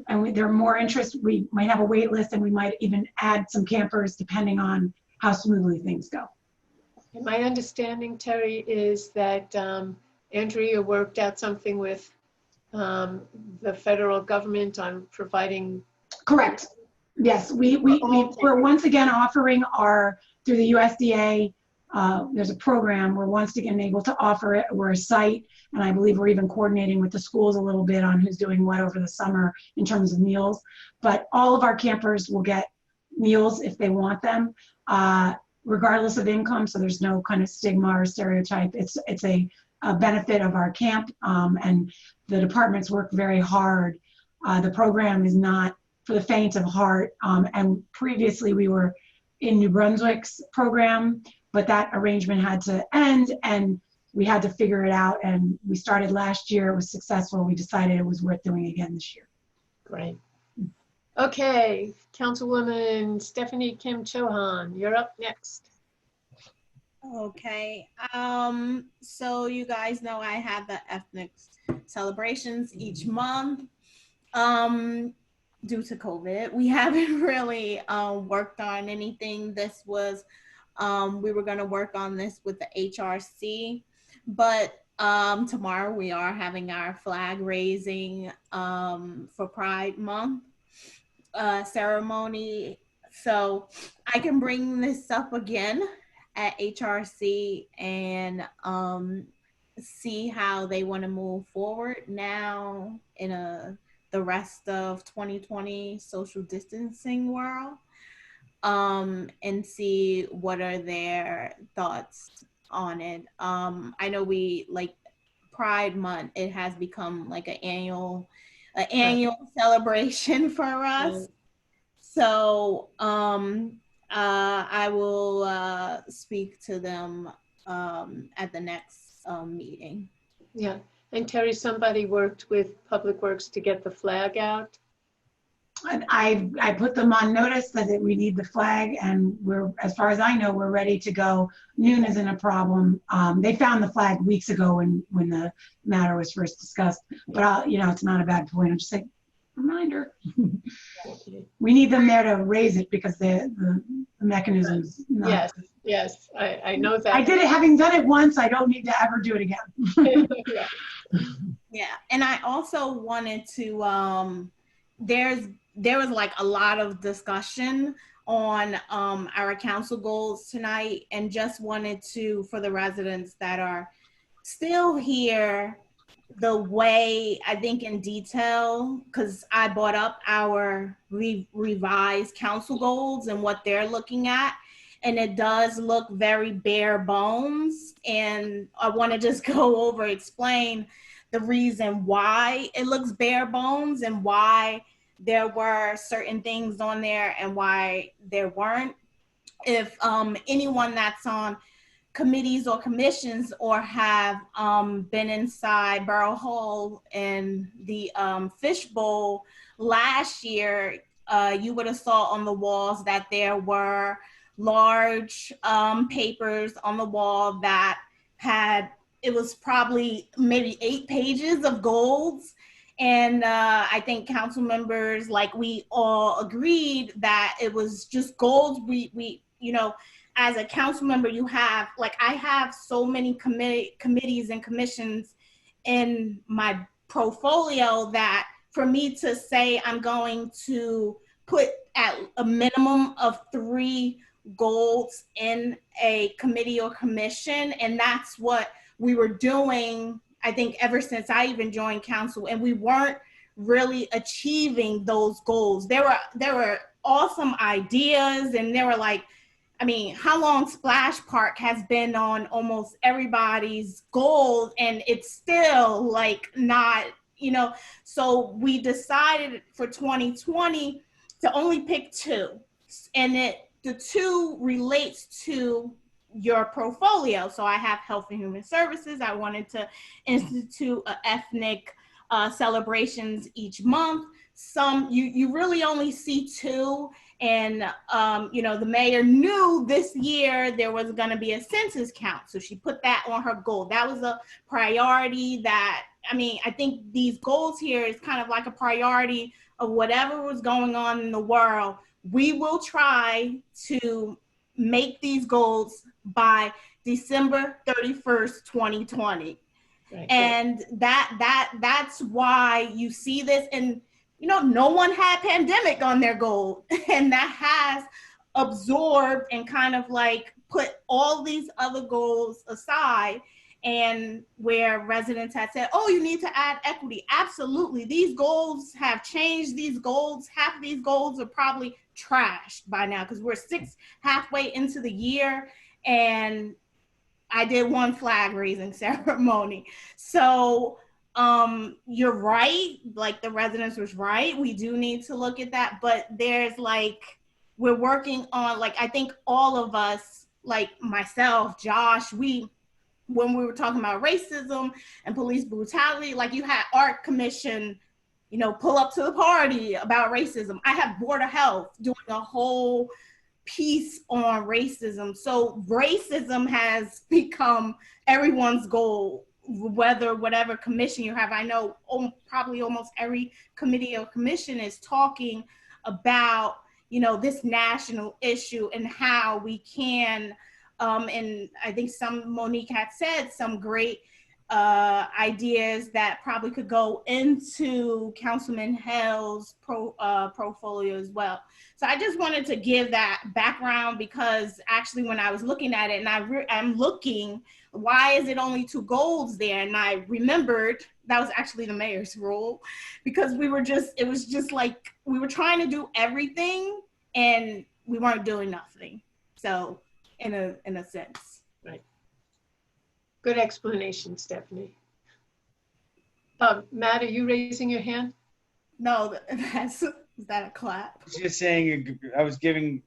and there are more interest. We might have a wait list and we might even add some campers depending on how smoothly things go. And my understanding, Terry, is that Andrea worked out something with the federal government on providing. Correct. Yes, we're once again offering through the USDA, there's a program, we're once again able to offer it. We're a site, and I believe we're even coordinating with the schools a little bit on who's doing what over the summer in terms of meals. But all of our campers will get meals if they want them, regardless of income, so there's no kind of stigma or stereotype. It's a benefit of our camp, and the departments work very hard. The program is not for the faint of heart, and previously we were in New Brunswick's program, but that arrangement had to end and we had to figure it out, and we started last year. It was successful. We decided it was worth doing again this year. Great. Okay, Councilwoman Stephanie Kim Chohan, you're up next. Okay, so you guys know I have the ethnic celebrations each month. Due to COVID, we haven't really worked on anything. This was, we were gonna work on this with the HRC, but tomorrow we are having our flag raising for Pride Month ceremony. So I can bring this up again at HRC and see how they want to move forward now in the rest of 2020 social distancing world, and see what are their thoughts on it. I know we like Pride Month, it has become like an annual celebration for us. So I will speak to them at the next meeting. Yeah, and Terry, somebody worked with Public Works to get the flag out. I put them on notice that we need the flag, and we're, as far as I know, we're ready to go. Noon isn't a problem. They found the flag weeks ago when the matter was first discussed, but it's not a bad point. I'm just saying, reminder. We need them there to raise it because the mechanism's not. Yes, I know that. I did it, having done it once, I don't need to ever do it again. Yeah, and I also wanted to, there was like a lot of discussion on our council goals tonight, and just wanted to, for the residents that are still here, the way, I think in detail, because I brought up our revised council goals and what they're looking at, and it does look very bare bones, and I want to just go over, explain the reason why it looks bare bones and why there were certain things on there and why there weren't. If anyone that's on committees or commissions or have been inside Borough Hall in the fishbowl last year, you would have saw on the walls that there were large papers on the wall that had, it was probably maybe 8 pages of goals. And I think council members, like, we all agreed that it was just goals. We as a council member, you have, like, I have so many committees and commissions in my portfolio that for me to say I'm going to put at a minimum of 3 goals in a committee or commission, and that's what we were doing, I think, ever since I even joined council, and we weren't really achieving those goals. There were awesome ideas, and they were like, I mean, how long Splash Park has been on almost everybody's goal, and it's still like not, so we decided for 2020 to only pick 2, and the 2 relates to your portfolio. So I have Health and Human Services. I wanted to institute ethnic celebrations each month. Some you really only see 2, And, you know, the mayor knew this year there was going to be a census count. So she put that on her goal. That was a priority that, I mean, I think these goals here is kind of like a priority of whatever was going on in the world. We will try to make these goals by December 31st, 2020. Right. And that's why you see this. And you know, no one had pandemic on their goal, and that has absorbed and kind of like put all these other goals aside. And where residents had said, oh, you need to add equity. Absolutely. These goals have changed. These goals, half of these goals are probably trashed by now because we're halfway into the year, and I did one flag raising ceremony. So you're right, like the residents was right. We do need to look at that, but there's like, we're working on, like, I think all of us, like myself, Josh, when we were talking about racism and police brutality, like you had Art Commission, you know, pull up to the party about racism. I have Board of Health doing a whole piece on racism. So racism has become everyone's goal, whatever commission you have. I know probably almost every committee or commission is talking about, you know, this national issue and how we can, and I think Monique had said some great ideas that probably could go into Councilman Hale's portfolio as well. So I just wanted to give that background because actually when I was looking at it and I'm looking, why is it only 2 goals there? And I remembered that was actually the mayor's role because it was just like, we were trying to do everything and we weren't doing nothing. So in a sense. Right. Good explanation, Stephanie. Matt, are you raising your hand? No, is that a clap? I was just saying, I was giving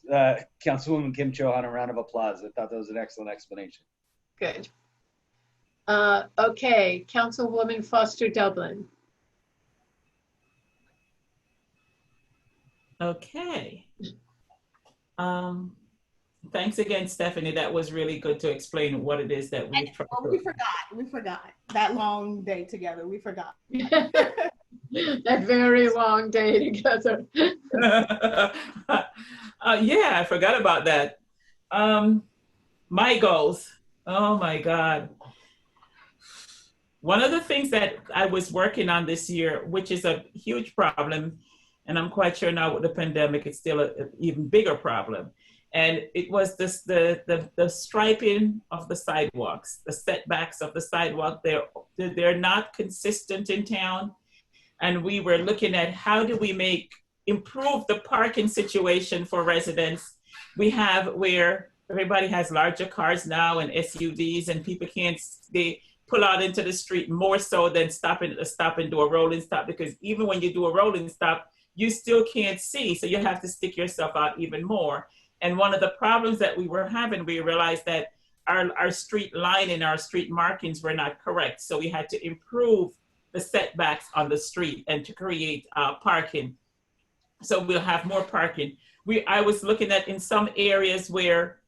Councilwoman Kim Chohan a round of applause. I thought that was an excellent explanation. Good. Okay, Councilwoman Foster-Dublin. Okay. Thanks again, Stephanie. That was really good to explain what it is that we forgot that long day together. We forgot. That very long day together. Yeah, I forgot about that. My goals. Oh my God. One of the things that I was working on this year, which is a huge problem, and I'm quite sure now with the pandemic, it's still an even bigger problem. And it was this, the striping of the sidewalks, the setbacks of the sidewalk. They're not consistent in town. And we were looking at how do we improve the parking situation for residents. We have where everybody has larger cars now and SUVs, and people they pull out into the street more so than stop and do a rolling stop, because even when you do a rolling stop, you still can't see. So you have to stick yourself out even more. And one of the problems that we were having, we realized that our street lining, our street markings were not correct. So we had to improve the setbacks on the street and to create parking. So we'll have more parking. I was looking at in some areas where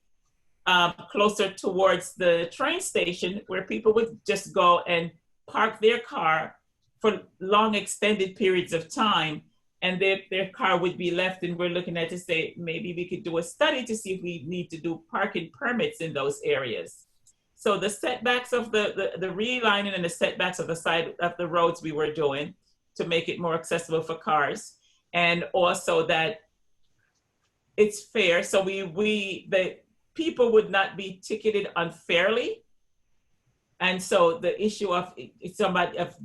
closer towards the train station, where people would just go and park their car for long extended periods of time, and their car would be left, and we're looking at to say, maybe we could do a study to see if we need to do parking permits in those areas. So the setbacks of the relining and the setbacks of the side of the roads we were doing to make it more accessible for cars, and also that it's fair. So the people would not be ticketed unfairly. And so the issue of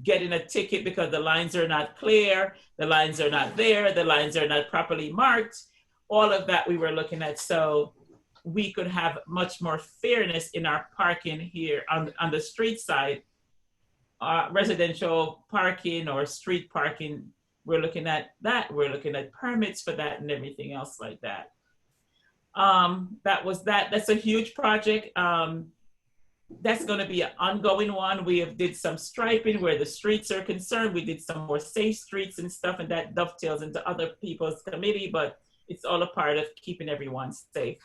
getting a ticket because the lines are not clear, the lines are not there, the lines are not properly marked, all of that we were looking at. So we could have much more fairness in our parking here on the street side, residential parking or street parking. We're looking at that. We're looking at permits for that and everything else like that. That's a huge project. That's going to be an ongoing one. We did some striping where the streets are concerned. We did some more safe streets and stuff, and that dovetails into other people's committee, but it's all a part of keeping everyone safe.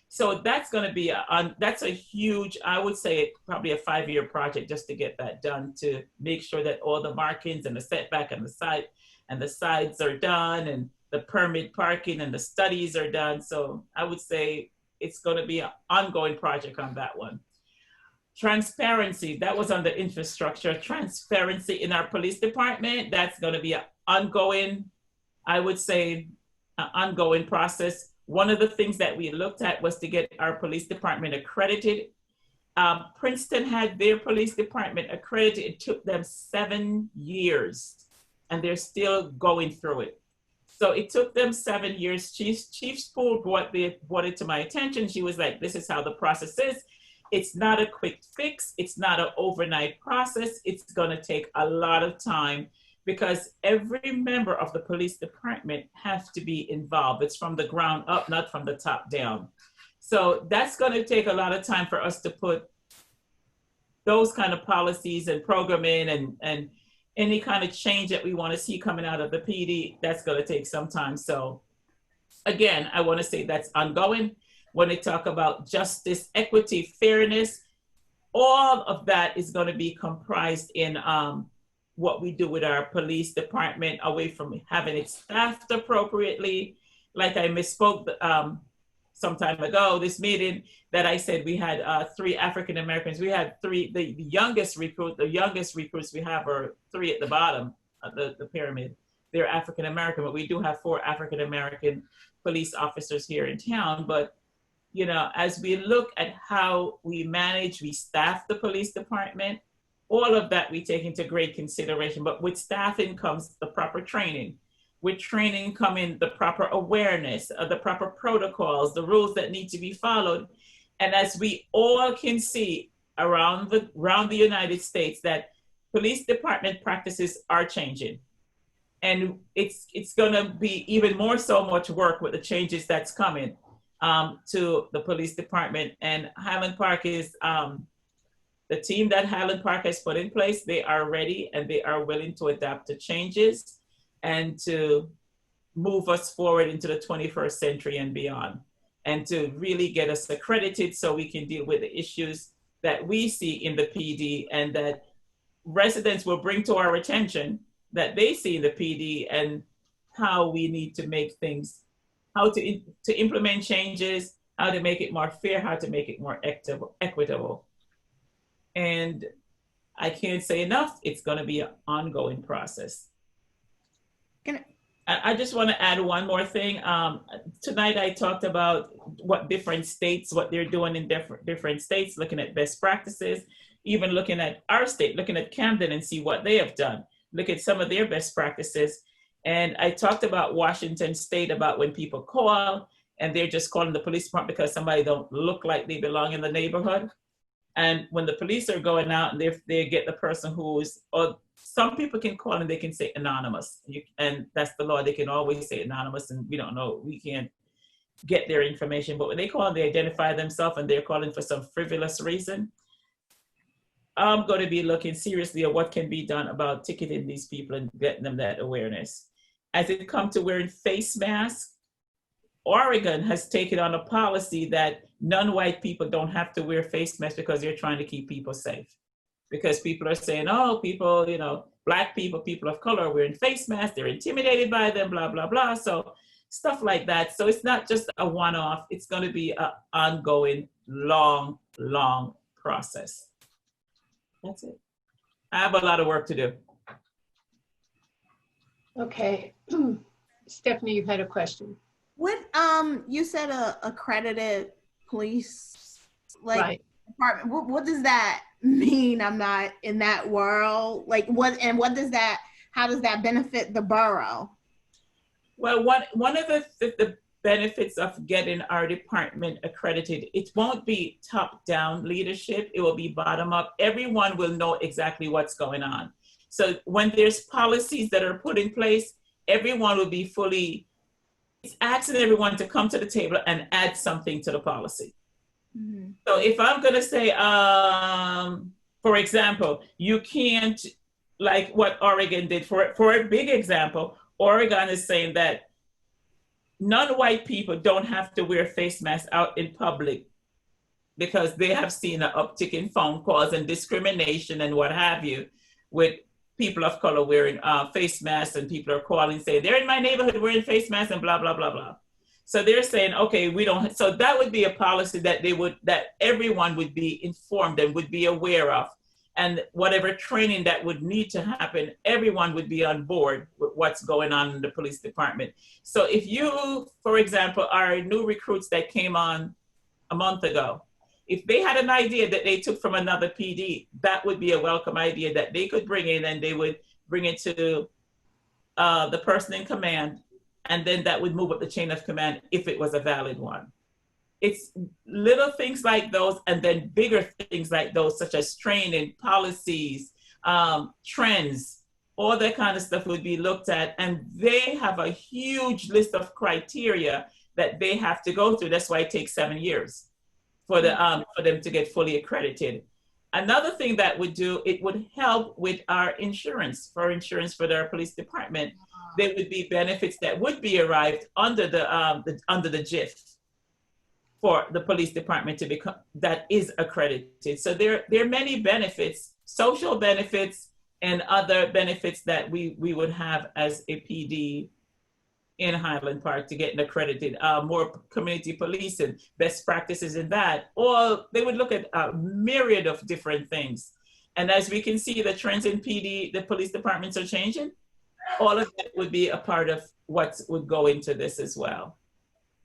So that's going to be that's a huge, I would say probably a 5-year project just to get that done, to make sure that all the markings and the setback and the side and the sides are done, and the permit parking and the studies are done. So I would say it's going to be an ongoing project on that one. Transparency, that was on the infrastructure. Transparency in our police department, that's going to be an ongoing, I would say, an ongoing process. One of the things that we looked at was to get our police department accredited. Princeton had their police department accredited. It took them 7 years, and they're still going through it. So it took them 7 years. Chief Spool brought it to my attention. She was like, this is how the process is. It's not a quick fix. It's not an overnight process. It's going to take a lot of time, because every member of the police department has to be involved. It's from the ground up, not from the top down. So that's going to take a lot of time for us to put those kind of policies and programming and any kind of change that we want to see coming out of the PD. That's going to take some time. So again, I want to say that's ongoing. When they talk about justice, equity, fairness, all of that is going to be comprised in what we do with our police department, away from having it staffed appropriately. Like I misspoke some time ago, this meeting, that I said we had 3 African Americans. We had 3, the youngest recruits we have are 3 at the bottom of the pyramid. They're African American, but we do have 4 African American police officers here in town. But you know, as we look at how we manage, we staff the police department, all of that we take into great consideration. But with staffing comes the proper training. With training come in the proper awareness of the proper protocols, the rules that need to be followed. And as we all can see around the United States, that police department practices are changing. And it's gonna be even more so much work with the changes that's coming to the police department. And Highland Park is, the team that Highland Park has put in place, they are ready and they are willing to adapt to changes and to move us forward into the 21st century and beyond, and to really get us accredited so we can deal with the issues that we see in the PD and that residents will bring to our attention that they see in the PD, and how we need to make things, how to implement changes, how to make it more fair, how to make it more equitable. And I can't say enough, it's going to be an ongoing process. I just want to add one more thing. Tonight I talked about what different states, what they're doing in different states, looking at best practices, even looking at our state, looking at Camden and see what they have done, look at some of their best practices. And I talked about Washington State, about when people call and they're just calling the police department because somebody don't look like they belong in the neighborhood. And when the police are going out and they get the person who's, or some people can call and they can say anonymous. And that's the law, they can always say anonymous, and we don't know, we can't get their information. But when they call and they identify themselves and they're calling for some frivolous reason, I'm going to be looking seriously at what can be done about ticketing these people and getting them that awareness. As it comes to wearing face masks, Oregon has taken on a policy that non-white people don't have to wear face masks because they're trying to keep people safe. Because people are saying, oh, people, you know, Black people, people of color are wearing face masks, they're intimidated by them, blah, blah, blah. So stuff like that. So it's not just a one-off, it's going to be an ongoing, long, long process. That's it. I have a lot of work to do. Okay. Stephanie, you had a question. What you said accredited police like department. What does that mean? I'm not in that world. Like what does that? How does that benefit the borough? Well, one of the benefits of getting our department accredited, it won't be top-down leadership. It will be bottom-up. Everyone will know exactly what's going on. So when there's policies that are put in place, everyone will be fully. It's asking everyone to come to the table and add something to the policy. Mm-hmm. So if I'm going to say, for example, you can't, like what Oregon did, for a big example, Oregon is saying that non-white people don't have to wear face masks out in public because they have seen an uptick in phone calls and discrimination and what have you with people of color wearing face masks, and people are calling saying they're in my neighborhood wearing face masks and blah, blah, blah, blah. So they're saying, okay, we don't, so that would be a policy that that everyone would be informed and would be aware of. And whatever training that would need to happen, everyone would be on board with what's going on in the police department. So if you, for example, are new recruits that came on a month ago, if they had an idea that they took from another PD, that would be a welcome idea that they could bring in, and they would bring it to the person in command, and then that would move up the chain of command if it was a valid one. It's little things like those, and then bigger things like those, such as training, policies, trends, all that kind of stuff would be looked at. And they have a huge list of criteria that they have to go through. That's why it takes 7 years for them to get fully accredited. Another thing that would do, it would help with our insurance for their police department. There would be benefits that would be arrived under the GIF for the police department to become, that is accredited. So there are many benefits, social benefits and other benefits that we would have as a PD in Highland Park to get accredited, more community policing, best practices in that, or they would look at a myriad of different things. And as we can see, the trends in PD, the police departments are changing. All of that would be a part of what would go into this as well.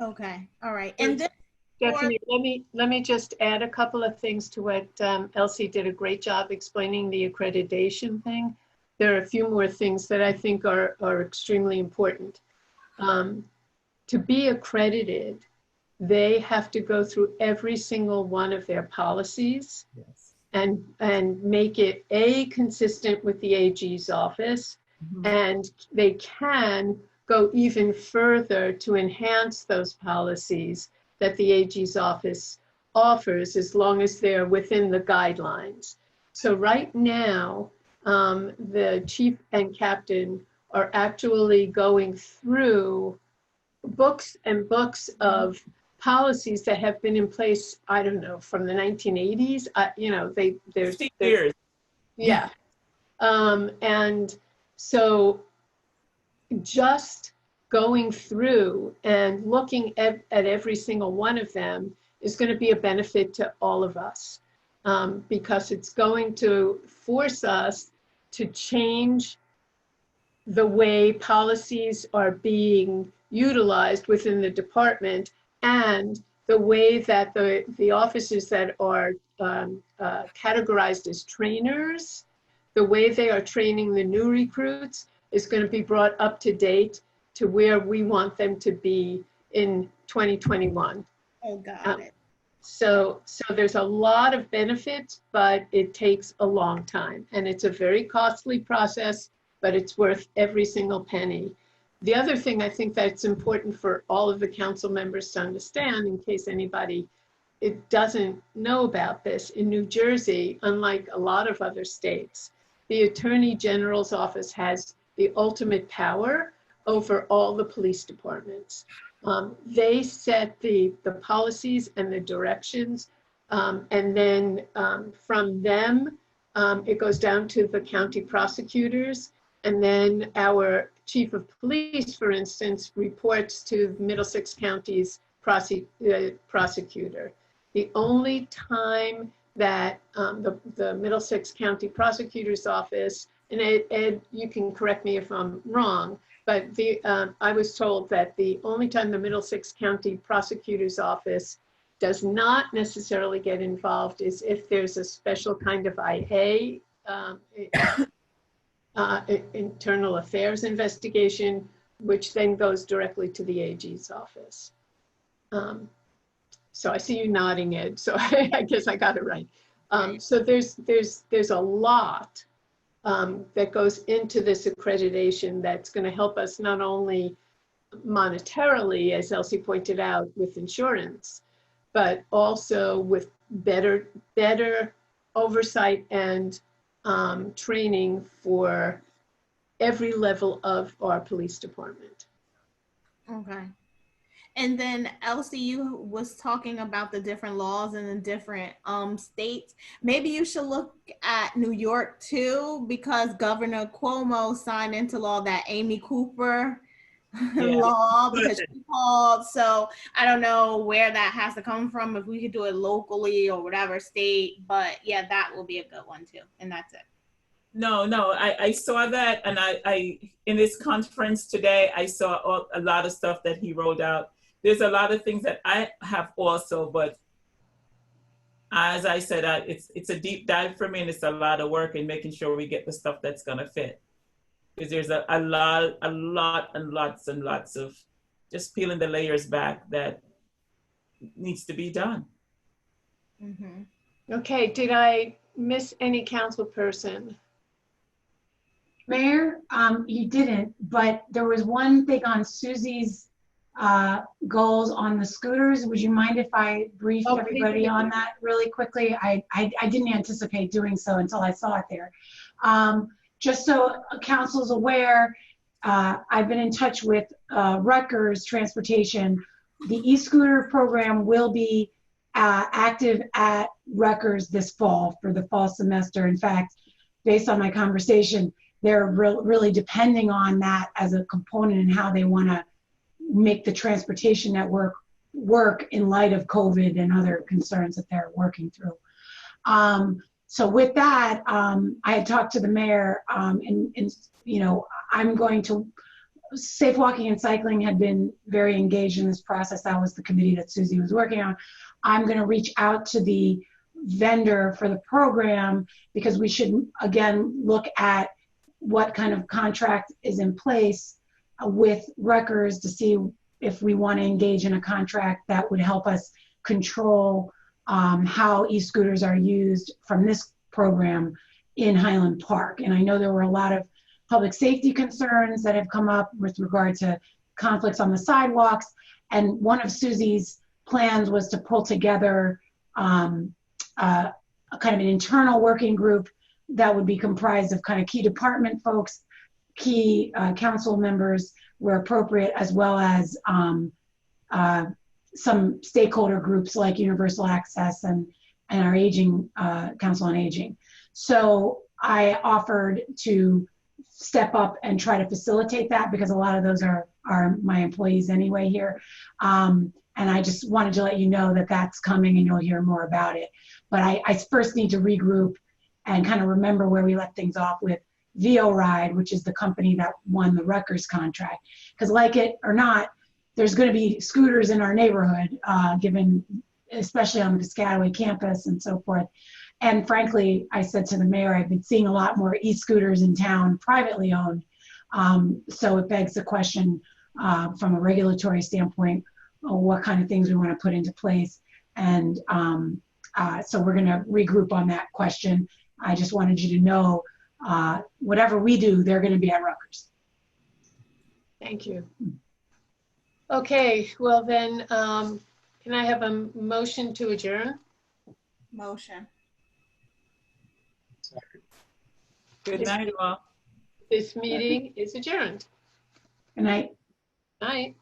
Okay, all right. And then Stephanie, let me just add a couple of things to what Elsie did a great job explaining the accreditation thing. There are a few more things that I think are extremely important. To be accredited, they have to go through every single one of their policies. Yes. and make it consistent with the AG's office. Mm-hmm. And they can go even further to enhance those policies that the AG's office offers, as long as they're within the guidelines. So right now, the chief and captain are actually going through books and books of policies that have been in place, I don't know, from the 1980s. There's 50 years. Yeah. And so just going through and looking at every single one of them is going to be a benefit to all of us, because it's going to force us to change the way policies are being utilized within the department, and the way that the officers that are categorized as trainers, the way they are training the new recruits is going to be brought up to date to where we want them to be in 2021. Oh, got it. So there's a lot of benefits, but it takes a long time, and it's a very costly process, but it's worth every single penny. The other thing I think that's important for all of the council members to understand, in case anybody doesn't know about this, in New Jersey, unlike a lot of other states, the Attorney General's office has the ultimate power over all the police departments. They set the policies and the directions, and then from them, it goes down to the county prosecutors, and then our chief of police, for instance, reports to Middlesex County's prosecutor. The only time that the Middlesex County prosecutor's office, and Ed, you can correct me if I'm wrong, but I was told that the only time the Middlesex County prosecutor's office does not necessarily get involved is if there's a special kind of IA, internal affairs investigation, which then goes directly to the AG's office. So I see you nodding, Ed, so I guess I got it right. So there's a lot that goes into this accreditation that's going to help us not only monetarily, as Elsie pointed out, with insurance, but also with better oversight and training for every level of our police department. Okay. And then Elsie, you was talking about the different laws in the different states. Maybe you should look at New York too, because Governor Cuomo signed into law that Amy Cooper law because she called. So I don't know where that has to come from, if we could do it locally or whatever state, but yeah, that will be a good one too. And that's it. No, I saw that, and I in this conference today, I saw a lot of stuff that he wrote out. There's a lot of things that I have also, but as I said, it's a deep dive for me, and it's a lot of work in making sure we get the stuff that's gonna fit. Because there's a lot and lots and lots of just peeling the layers back that needs to be done. Okay, did I miss any council person? Mayor, you didn't, but there was one thing on Susie's goals on the scooters. Would you mind if I briefed everybody on that really quickly? I didn't anticipate doing so until I saw it there. Just so council's aware, I've been in touch with Rutgers Transportation. The e-scooter program will be active at Rutgers this fall for the fall semester. In fact, based on my conversation, they're really depending on that as a component in how they want to make the transportation network work in light of COVID and other concerns that they're working through. So with that, I had talked to the mayor, and you know, I'm going to, Safe Walking and Cycling had been very engaged in this process. That was the committee that Susie was working on. I'm going to reach out to the vendor for the program, because we should, again, look at what kind of contract is in place with Rutgers to see if we want to engage in a contract that would help us control how e-scooters are used from this program in Highland Park. And I know there were a lot of public safety concerns that have come up with regard to conflicts on the sidewalks. And one of Susie's plans was to pull together a kind of an internal working group that would be comprised of kind of key department folks, key council members where appropriate, as well as some stakeholder groups like Universal Access and our aging, Council on Aging. So I offered to step up and try to facilitate that, because a lot of those are my employees anyway here. And I just wanted to let you know that that's coming, and you'll hear more about it. But I first need to regroup and kind of remember where we left things off with VO Ride, which is the company that won the Rutgers contract. Because like it or not, there's going to be scooters in our neighborhood, given, especially on the Piscataway campus and so forth. And frankly, I said to the mayor, I've been seeing a lot more e-scooters in town, privately owned. So it begs the question from a regulatory standpoint, what kind of things we want to put into place. And so we're going to regroup on that question. I just wanted you to know, whatever we do, they're going to be at Rutgers. Thank you. Okay, well then, can I have a motion to adjourn? Motion. Good night, all. This meeting is adjourned. Good night. Night.